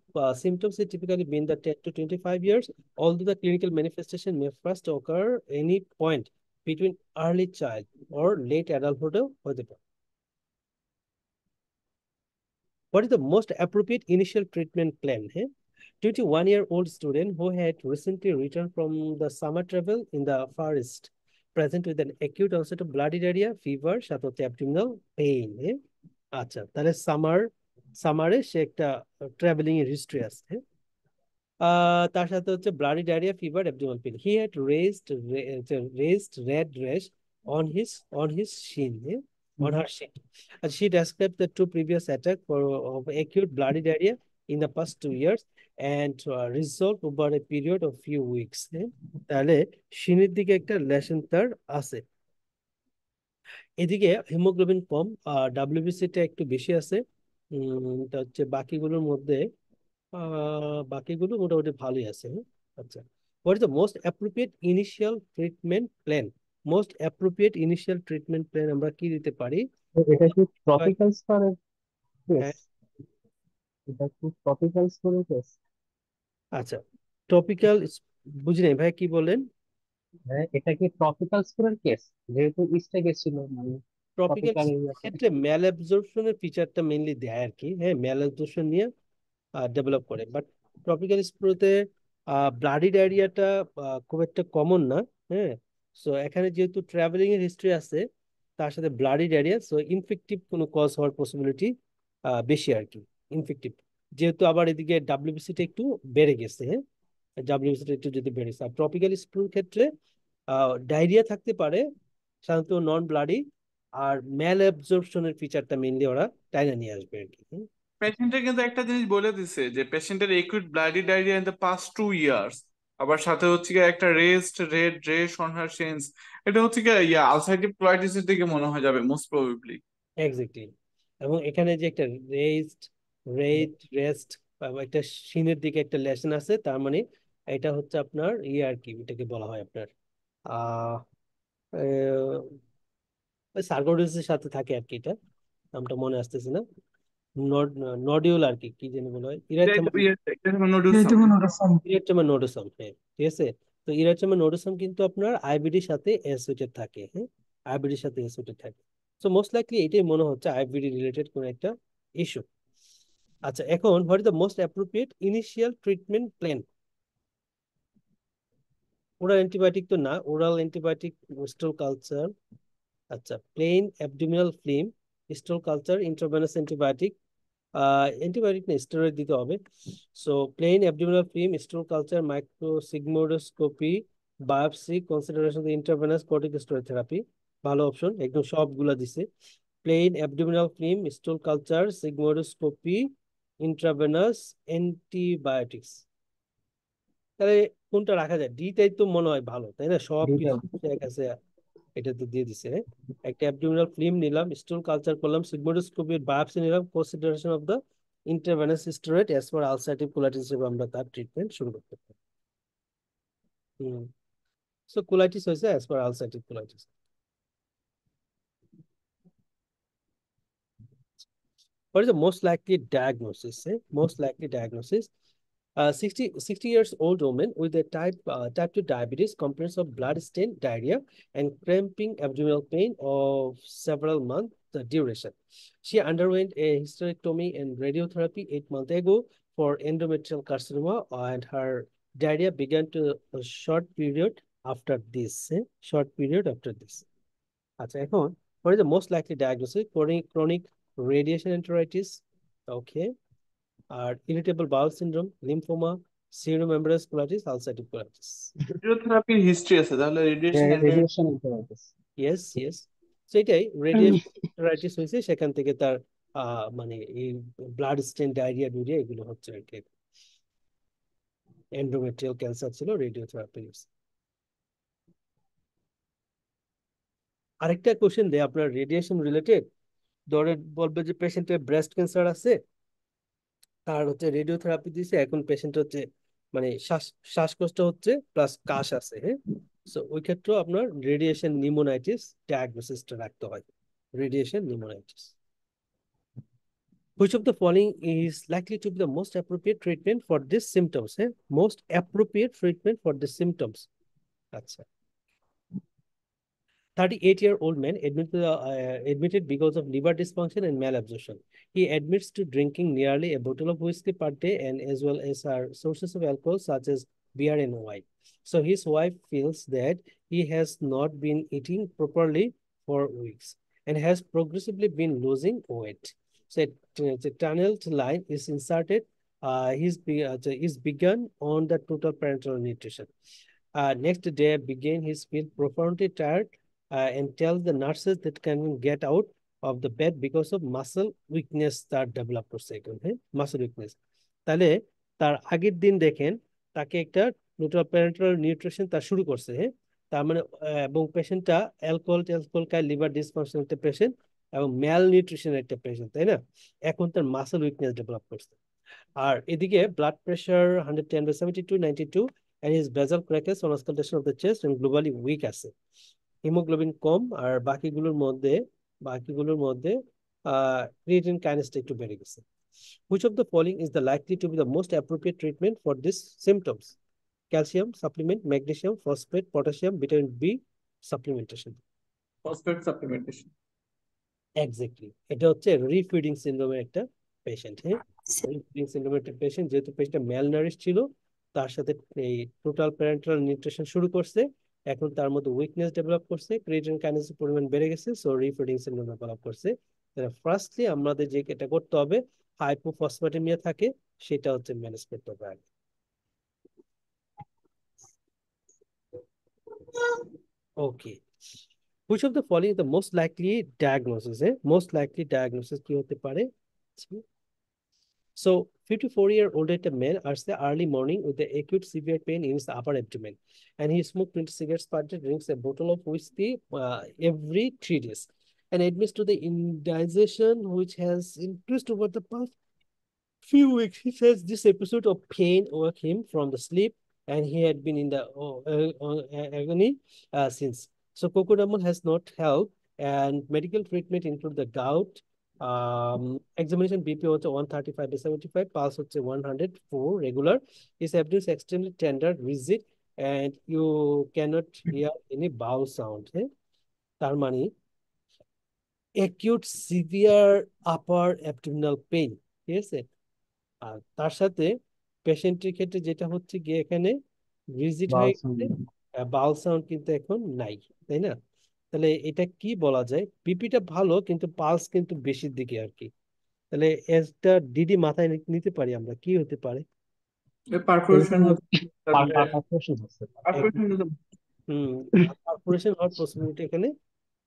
symptoms is typically been the 10 to 25 years, although the clinical manifestation may first occur any point between early child or late adulthood. What is the most appropriate initial treatment plan? 21-year-old student who had recently returned from the summer travel in the Far East present with an acute onset of bloody diarrhea, fever, সাথে হচ্ছে abdominal pain. আচ্ছা, তাহলে সামারে সে একটা travelling এর history আছে। তার সাথে হচ্ছে bloody diarrhoea, fever, abdominal pain. He had raised red rash on his shin, on her shin. And she described the two previous attacks of acute bloody diarrhea in the past 2 years and resolved over a period of few weeks. তাহলে শিনের দিকে একটা lesson তার আছে। এদিকে haemoglobin কম, ডাব্লিউবিসিটা একটু বেশি আছে। তা হচ্ছে বাকিগুলো মোটামুটি ভালোই আছে। আচ্ছা, what is the most appropriate initial treatment plan? Most appropriate initial treatment plan আমরা কি দিতে পারি? এটা কি ট্রপিক্যাল স্টোরের কেস? হ্যাঁ, এটা কি ট্রপিক্যাল স্টোরের কেস? আচ্ছা, টপিক্যাল বুঝি নাই ভাই, কি বলেন? হ্যাঁ, এটা কি ট্রপিক্যাল স্টোরের কেস? যেহেতু ইস্টে গেছিল, মানে টপিক্যাল ট্রপিক্যাল এরিয়াতে। ক্ষেত্রে ম্যাল অ্যাবজর্পশনের ফিচারটা মেইনলি দেয় আর কি। হ্যাঁ, ম্যাল অ্যাবজর্পশন নিয়ে ডেভেলপ করে, বাট ট্রপিক্যাল স্প্রেতে ব্লাডি ডায়রিয়াটা খুব একটা কমন না। হ্যাঁ, সো এখানে যেহেতু ট্রাভেলিং এর হিস্ট্রি আছে তার সাথে ব্লাডি ডায়রিয়া, সো ইনফেক্টিভ কোনো কজ হওয়ার পসিবিলিটি বেশি আর কি, ইনফেক্টিভ। যেহেতু আবার এদিকে ডাব্লিউবিসিটা একটু বেড়ে গেছে। হ্যাঁ, ডাব্লিউবিসিটা একটু যদি বেড়েছে, আর ট্রপিক্যাল স্প্রের ক্ষেত্রে ডায়রিয়া থাকতে পারে, সাধারণত নন ব্লাডি, আর ম্যাল অ্যাবজর্পশনের ফিচারটা মেইনলি ওরা টাইনা নিয়ে আসবে আর কি। পেশেন্টের কিন্তু একটা জিনিস বলে দিছে যে পেশেন্টের acute bloody diarrhoea in the past 2 years, আবার সাথে হচ্ছে কি একটা রেস্ট রেড রেশ অন হার সেন্স। এটা হচ্ছে কি আলসাইটিভ কোলাইটিসের দিকে মনে হয় যাবে মোস্ট প্রবাবলি। এক্স্যাক্টলি। এবং এখানে যে একটা রেস্ট একটা শিনের দিকে একটা লেশন আছে, তার মানে এটা হচ্ছে আপনার আর কি, এটাকে বলা হয় আপনার আহ সার্কোডোসিসের সাথে থাকে আর কি। এটা নামটা মনে আসতেছে না, নডিউল আর কি, কি যেন বলা হয়, ইরেথ্রেমা নোডোসাম। হ্যাঁ, ঠিক আছে। তো ইরেথ্রেমা নোডোসাম কিন্তু আপনার আইবিডির সাথে অ্যাসোসিয়েটেড থাকে। হ্যাঁ, আইবিডির সাথে অ্যাসোসিয়েটেড থাকে। সো মোস্ট লাইকলি এটাই মনে হচ্ছে আইবিডি রিলেটেড কোন একটা ইস্যু। আচ্ছা, এখন what is the most appropriate initial treatment plan? Oral antibiotic তো না, ওরাল অ্যান্টিবায়োটিক, স্টোল কালচার। আচ্ছা, plain abdominal film, stool culture, intravenous antibiotic. Antibiotic না, স্টেরয়েড দিতে হবে। So plain abdominal film, stool culture, microsigmoidoscopy, biopsy, consideration intravenous corticosteroid therapy. ভালো option, একদম সবগুলা দিছে। Plain abdominal film, stool culture, sigmoidoscopy, intravenous antibiotics. তাহলে কোনটা রাখা যায়? ডিটাই তো মনে হয় ভালো, তাই না? সব কিছু এক আছে, এটা তো দিয়ে দিছে। একটা অ্যাবডোমিনাল ফিল্ম নিলাম, স্টোল কালচার করলাম, সিগমোডোস্কোপির বায়োপসি নিলাম, consideration of the intravenous steroid as per ulcerative colitis হিসেবে আমরা তার ট্রিটমেন্ট শুরু করতে পারি। সো কোলাইটিস হয়েছে as per ulcerative colitis. What is the most likely diagnosis? Most likely diagnosis. 60 years old woman with a type 2 diabetes complains of blood stain, diarrhea, and cramping abdominal pain of several months duration. She underwent a hysterectomy and radiotherapy 8 months ago for endometrial carcinoma, and her diarrhea began to a short period after this. Short period after this. আচ্ছা, এখন what is the most likely diagnosis? Chronic radiation enteritis, okay, আর irritable bowel syndrome, lymphoma, pseudomembranous colitis, ulcerative colitis. রেডিওথেরাপির history আছে, তাহলে radiation radiation enteritis. Yes, yes. সেটাই, radiation enteritis হয়েছে, সেখান থেকে তার মানে এই ব্লাড স্টেন, ডায়রিয়া, ডুরিয়া এগুলো হচ্ছে আর কি। এন্ডোমেট্রিয়াল ক্যান্সার ছিল, রেডিওথেরাপি। আরেকটা কোশ্চেন দেয় আপনার রেডিয়েশন রিলেটেড। ধরে বলবে যে পেশেন্টের ব্রেস্ট ক্যান্সার আছে, তার হচ্ছে রেডিওথেরাপি দিয়েছে, এখন পেশেন্ট হচ্ছে মানে শ্বাসকষ্ট হচ্ছে প্লাস কাশ আছে। হ্যাঁ, সো ওই ক্ষেত্রে আপনার রেডিয়েশন নিউমোনাইটিস ডায়াগনোসিসটা রাখতে হয়, radiation pneumonitis. Which of the following is likely to be the most appropriate treatment for these symptoms? Most appropriate treatment for the symptoms. আচ্ছা, 38-year-old man admitted because of liver dysfunction and malabsorption. He admits to drinking nearly a bottle of whiskey per day, and as well as our sources of alcohol such as BRNY. So his wife feels that he has not been eating properly for weeks and has progressively been losing weight. So the tunneled line is inserted. Is begun on the total parental nutrition. Next day, begin his feel profoundly tired and tells the nurses that can get out of the bed because of muscle weakness that develop করছে এখন, হ্যাঁ, muscle weakness. তাহলে তার আগের দিন দেখেন তাকে একটা টোটাল প্যারেন্টাল নিউট্রিশন তার শুরু করছে, হ্যাঁ। তার মানে এবং পেশেন্টটা অ্যালকোহল খায়, লিভার ডিসফাংশন একটা পেশেন্ট এবং ম্যাল নিউট্রিশন একটা পেশেন্ট, তাই না? এখন তার মাসল উইকনেস ডেভেলপ করছে। আর এদিকে blood pressure 110/72, 92, and his basal crackles on auscultation of the chest and globally weak আছে। হিমোগ্লোবিন কম, আর বাকিগুলোর মধ্যে ক্রিয়েটিন কাইনেসটা একটু বেড়ে গেছে। Which of the following is the likely to be the most appropriate treatment for these symptoms? Calcium supplement, magnesium, phosphate, potassium, vitamin B supplementation. Phosphate supplementation. Exactly, এটা হচ্ছে রিফিডিং সিনড্রোমের একটা patient, হ্যাঁ। রিফিডিং সিনড্রোমের একটা পেশেন্ট, যেহেতু পেশেন্টটা ম্যালনারিশ ছিল, তার সাথে এই টোটাল প্যারেন্টাল নিউট্রিশন শুরু করছে, এখন তার মধ্যে উইকনেস ডেভেলপ করছে, ক্রিয়েটিন কাইনেসের পরিমাণ বেড়ে গেছে, সো রিফিডিং সিনড্রোম ডেভেলপ করছে। ফার্স্টলি আমাদের যে এটা করতে হবে, হাইপোফসফেটেমিয়া থাকে, সেটা হচ্ছে ম্যানেজ করতে হবে আগে। ওকে, which of the following is the most likely diagnosis? Most likely diagnosis কি হতে পারে? So 54-year-old male as the early morning with the acute severe pain in his upper abdomen, and he smoked 20 cigarettes per day, drinks a bottle of whiskey every 3 days, and admits to the indigestion which has increased over the past few weeks. He says this episode of pain woke him from the sleep, and he had been in the agony since. So cocodamol has not helped, and medical treatment include the gout. Examination BP হচ্ছে 135/75, pulse হচ্ছে 104 regular. His abdomen is extremely tender, rigid, and you cannot hear any bowel sound. তার মানে acute severe upper abdominal pain, ঠিক আছে? আর তার সাথে পেশেন্টের ক্ষেত্রে যেটা হচ্ছে গিয়ে এখানে রিজিড হয়ে গেছে, বাউল সাউন্ড কিন্তু এখন নাই, তাই না? তাহলে এটা কি বলা যায়? বিপিটা ভালো কিন্তু পালস কিন্তু বেশির দিকে আর কি। তাহলে একটা ডিডি মাথায় নিতে পারি আমরা, কি হতে পারে? পারফোরেশন পারফোরেশন হচ্ছে। পারফোরেশন হওয়ার পসিবিলিটি এখানে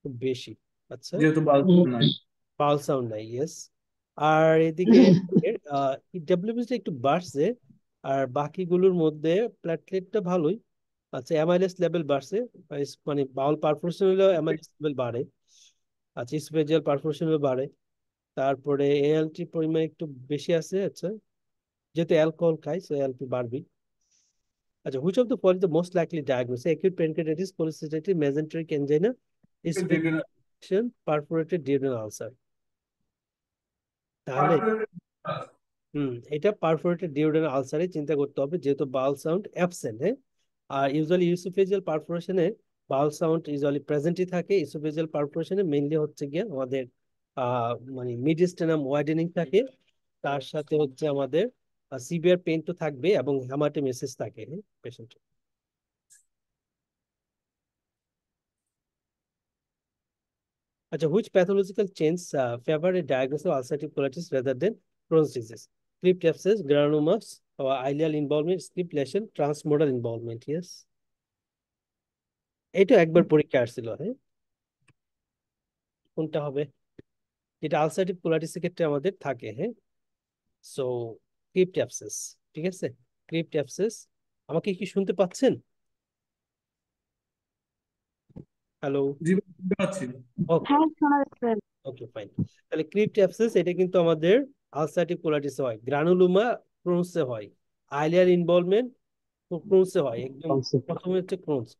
খুব বেশি। আচ্ছা, যেহেতু বাল্ব নাই, পাল সাউন্ড নাই, ইয়েস। আর এদিকে ডব্লিউবিসি একটু বাড়ছে, আর বাকিগুলোর মধ্যে প্ল্যাটলেটটা ভালোই। আচ্ছা, অ্যামাইলেস লেভেল বাড়ছে, মানে বাউল পারফোরেশন হলেও অ্যামাইলেস লেভেল বাড়ে। আচ্ছা, স্পেজিয়াল পারফোরেশন বাড়ে। তারপরে এএলটি পরিমাণ একটু বেশি আছে। আচ্ছা, যেহেতু অ্যালকোহল খাই, সো এএলপি বাড়বে। আচ্ছা, which of the following the most likely diagnosis? Acute pancreatitis, cholestatic mesenteric angina, perforated duodenal ulcer. তাহলে এটা পারফোরেটেড ডিউডেনাল আলসারে চিন্তা করতে হবে, যেহেতু বাউল সাউন্ড অ্যাবসেন্ট, হ্যাঁ। আর ইউজুয়ালি ইউসোফেজিয়াল পারফোরেশনে বাউল সাউন্ড ইউজুয়ালি প্রেজেন্টই থাকে। ইউসোফেজিয়াল পারফোরেশনে মেইনলি হচ্ছে গিয়ে আমাদের মানে মিডিস্টেনাম ওয়াইডেনিং থাকে, তার সাথে হচ্ছে আমাদের সিভিয়ার পেইন তো থাকবে এবং হেমাটোমেসিস থাকে পেশেন্ট। আচ্ছা, which pathological change favor a diagnosis of ulcerative colitis rather than Crohn's disease? Cleft abscess, granulomas, or ileal involvement, cleft lesion, transmodal involvement. Yes. এটা একবার পরীক্ষা আসছিল, হ্যাঁ। কোনটা হবে? যেটা আলসারেটিভ কোলাইটিসের ক্ষেত্রে আমাদের থাকে, হ্যাঁ। সো ক্লিফট অ্যাবসেস, ঠিক আছে, ক্লিফট অ্যাবসেস। আমাকে কি শুনতে পাচ্ছেন? হ্যালো, জি বুঝতে পারছি। ওকে হ্যাঁ শোনা যাচ্ছে। ওকে, ফাইন। তাহলে ক্লিফট অ্যাবসেস এটা কিন্তু আমাদের আলসারেটিভ কোলাইটিসে হয়, গ্রানুলোমা ক্রোনসে হয়, আইলিয়ার ইনভলভমেন্ট ক্রোনসে হয়, একদম প্রথমে হচ্ছে ক্রোনস,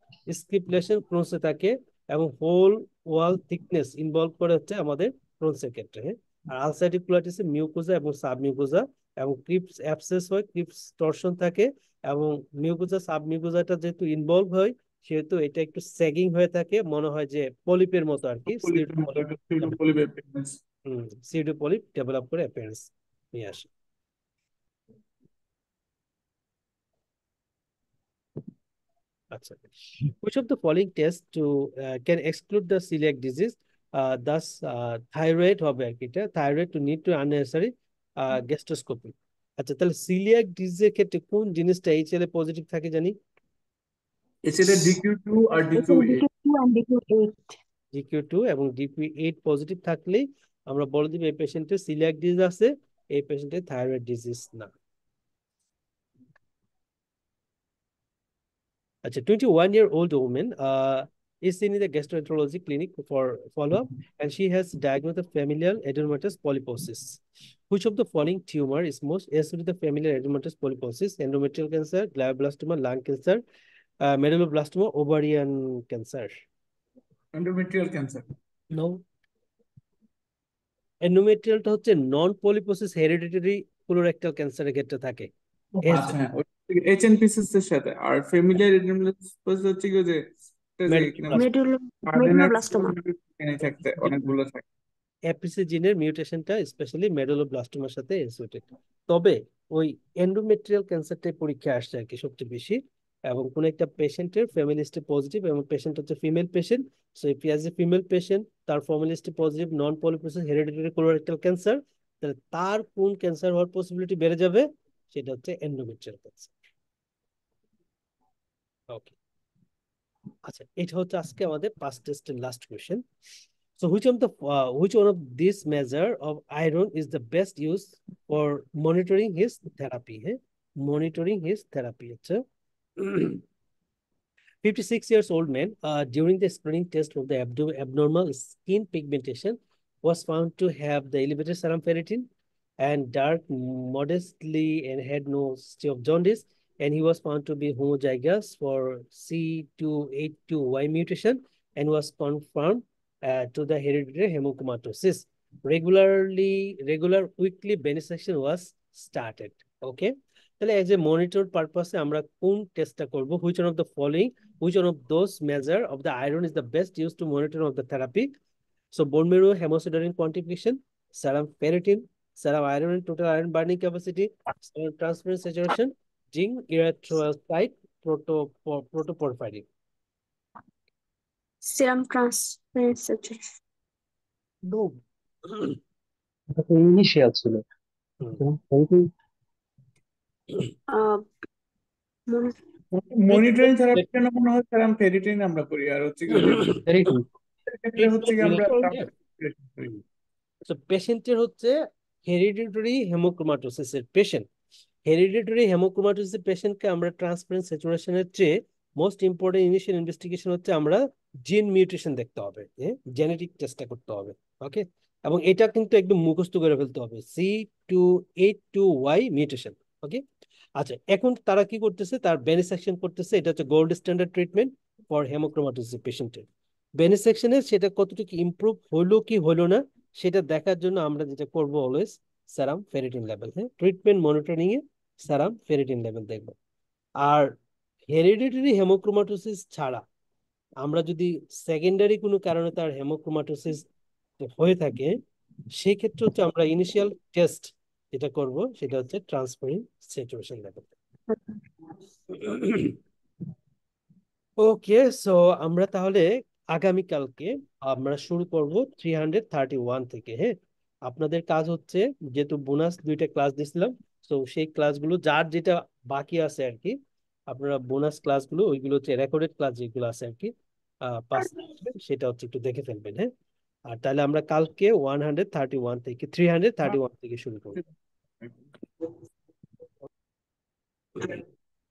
স্ক্রিপ্ট ক্রোনসে থাকে, এবং হোল ওয়াল থিকনেস ইনভলভ করে হচ্ছে আমাদের ক্রোনসের ক্ষেত্রে, হ্যাঁ। আর আলসারেটিভ কোলাইটিসে মিউকোজা এবং সাবমিউকোজা এবং ক্রিপস অ্যাবসেস হয়, ক্রিপস টরশন থাকে, এবং মিউকোজা সাবমিউকোজাটা যেহেতু ইনভলভ হয় সেহেতু এটা একটু স্যাগিং হয়ে থাকে, মনে হয় যে পলিপের মতো আর কি, সিউডো পলিপ ডেভেলপ করে অ্যাপিয়ারেন্স নিয়ে আসে। আচ্ছা, which of the following tests to can exclude the celiac disease? Thus, thyroid হবে আর কি, এটা thyroid to need to unnecessary gastroscopy. আচ্ছা, তাহলে সিলিয়াক ডিজিজের ক্ষেত্রে কোন জিনিসটা HLA পজিটিভ থাকে জানি? এছাড়া DQ2 আর এটা DQ8। DQ2 and DQ8 DQ2 এবং DQ8 পজিটিভ থাকলেই আমরা বলে দিব এই পেশেন্টের সিলিয়াক ডিজিজ আছে, এই পেশেন্টের থাইরয়েড ডিজিজ না। আচ্ছা, 21-year-old woman is seen in the gastroenterology clinic for follow-up, and she has diagnosed with familial adenomatous polyposis. Which of the following tumor is most associated with the familial adenomatous polyposis? Endometrial cancer, glioblastoma, lung cancer, medulloblastoma, ovarian cancer? Endometrial cancer. No. এন্ডোমেট্রিয়ালটা হচ্ছে নন polyposis hereditary colorectal ক্যান্সারের ক্ষেত্রে থাকে। আচ্ছা হ্যাঁ, HNPCs এর সাথে। আর familiar এডেনোমাটোসিস হচ্ছে কি যে এটা যে কি নাম মেডুলোব্লাস্টোমা থাকতে অনেকগুলো থাকে। এপিসি জিনের মিউটেশনটা স্পেশালি মেডুলোব্লাস্টোমার সাথে অ্যাসোসিয়েটেড। তবে ওই এন্ডোমেট্রিয়াল ক্যান্সারটাই পরীক্ষা আসছে আর কি সবচেয়ে বেশি, এবং কোন একটা পেশেন্টের ফ্যামিলি হিস্ট্রি পজিটিভ এবং পেশেন্ট হচ্ছে female patient. So if you has a female patient, তার family history positive non polyposis hereditary colorectal cancer, তাহলে তার কোন ক্যান্সার হওয়ার পসিবিলিটি বেড়ে যাবে? সেটা হচ্ছে এন্ডোমেট্রিয়াল ক্যান্সার। ওকে, আচ্ছা, এটা হচ্ছে আজকে আমাদের পাস্ট টেস্টের last question. So which one of these measure of iron is the best use for monitoring his therapy? Monitoring his therapy. It's a 56 years old man during the screening test of the abnormal skin pigmentation was found to have the elevated serum ferritin and dark modestly and had no history of jaundice, and he was found to be homozygous for C282Y mutation and was confirmed to the hereditary hemochromatosis. Regular weekly venesection was started. Okay, তাহলে as a monitor পারপাসে আমরা কোন টেস্টটা করব? Which one of the following, which one of those measure of the iron is the best use to monitor of the therapy? So বোন মেরু হেমোসিডারিন quantification, serum ferritin, serum iron and total iron burning capacity, serum transferrin saturation, zinc erythrocyte, protoporphyrin. serum transferrin saturation No. এটা তো initial ছিল। Monitoring থেরাপির জন্য মনে হয় serum ferritin আমরা করি, আর হচ্ছে কি যে ক্ষেত্রে হচ্ছে কি আমরা করি। So পেশেন্টের হচ্ছে হেরিডিটারি হেমোক্রোমাটোসিসের পেশেন্ট। হেরিডিটারি হেমোক্রোমাটোসিস পেশেন্টকে আমরা ট্রান্সপারেন্ট স্যাচুরেশনের চেয়ে মোস্ট ইম্পর্টেন্ট ইনিশিয়াল ইনভেস্টিগেশন হচ্ছে আমরা জিন মিউটেশন দেখতে হবে, জেনেটিক টেস্টটা করতে হবে। ওকে, এবং এটা কিন্তু একদম মুখস্থ করে ফেলতে হবে, C282Y মিউটেশন। ওকে, আচ্ছা, এখন তারা কি করতেছে? তার বেনিসেকশন করতেছে। এটা হচ্ছে gold standard treatment for haemochromatosis পেশেন্টের। বেনিসেকশনে সেটা কতটুকু ইমপ্রুভ হলো কি হলো না সেটা দেখার জন্য আমরা যেটা করবো always serum ferritin level, treatment monitoring এ সেরাম ফেরিটিন লেভেল দেখবো। আর হেরিডিটারি হেমোক্রোমাটোসিস ছাড়া আমরা যদি সেকেন্ডারি কোনো কারণে তার হেমোক্রোমাটোসিস হয়ে থাকে, সেই ক্ষেত্রে হচ্ছে আমরা ইনিশিয়াল টেস্ট যেটা করব সেটা হচ্ছে ট্রান্সফারিন স্যাচুরেশন লেভেল। ওকে, সো আমরা তাহলে আগামীকালকে আমরা শুরু করব 331 থেকে। আপনাদের কাজ হচ্ছে, যেহেতু বোনাস 2টা ক্লাস দিছিলাম, তো সেই ক্লাসগুলো যার যেটা বাকি আছে আর কি, আপনারা বোনাস ক্লাসগুলো ওইগুলো হচ্ছে রেকর্ডেড ক্লাস যেগুলো আছে আর কি, পাস সেটা হচ্ছে একটু দেখে ফেলবেন। আর তাহলে আমরা কালকে 331 থেকে শুরু করবো।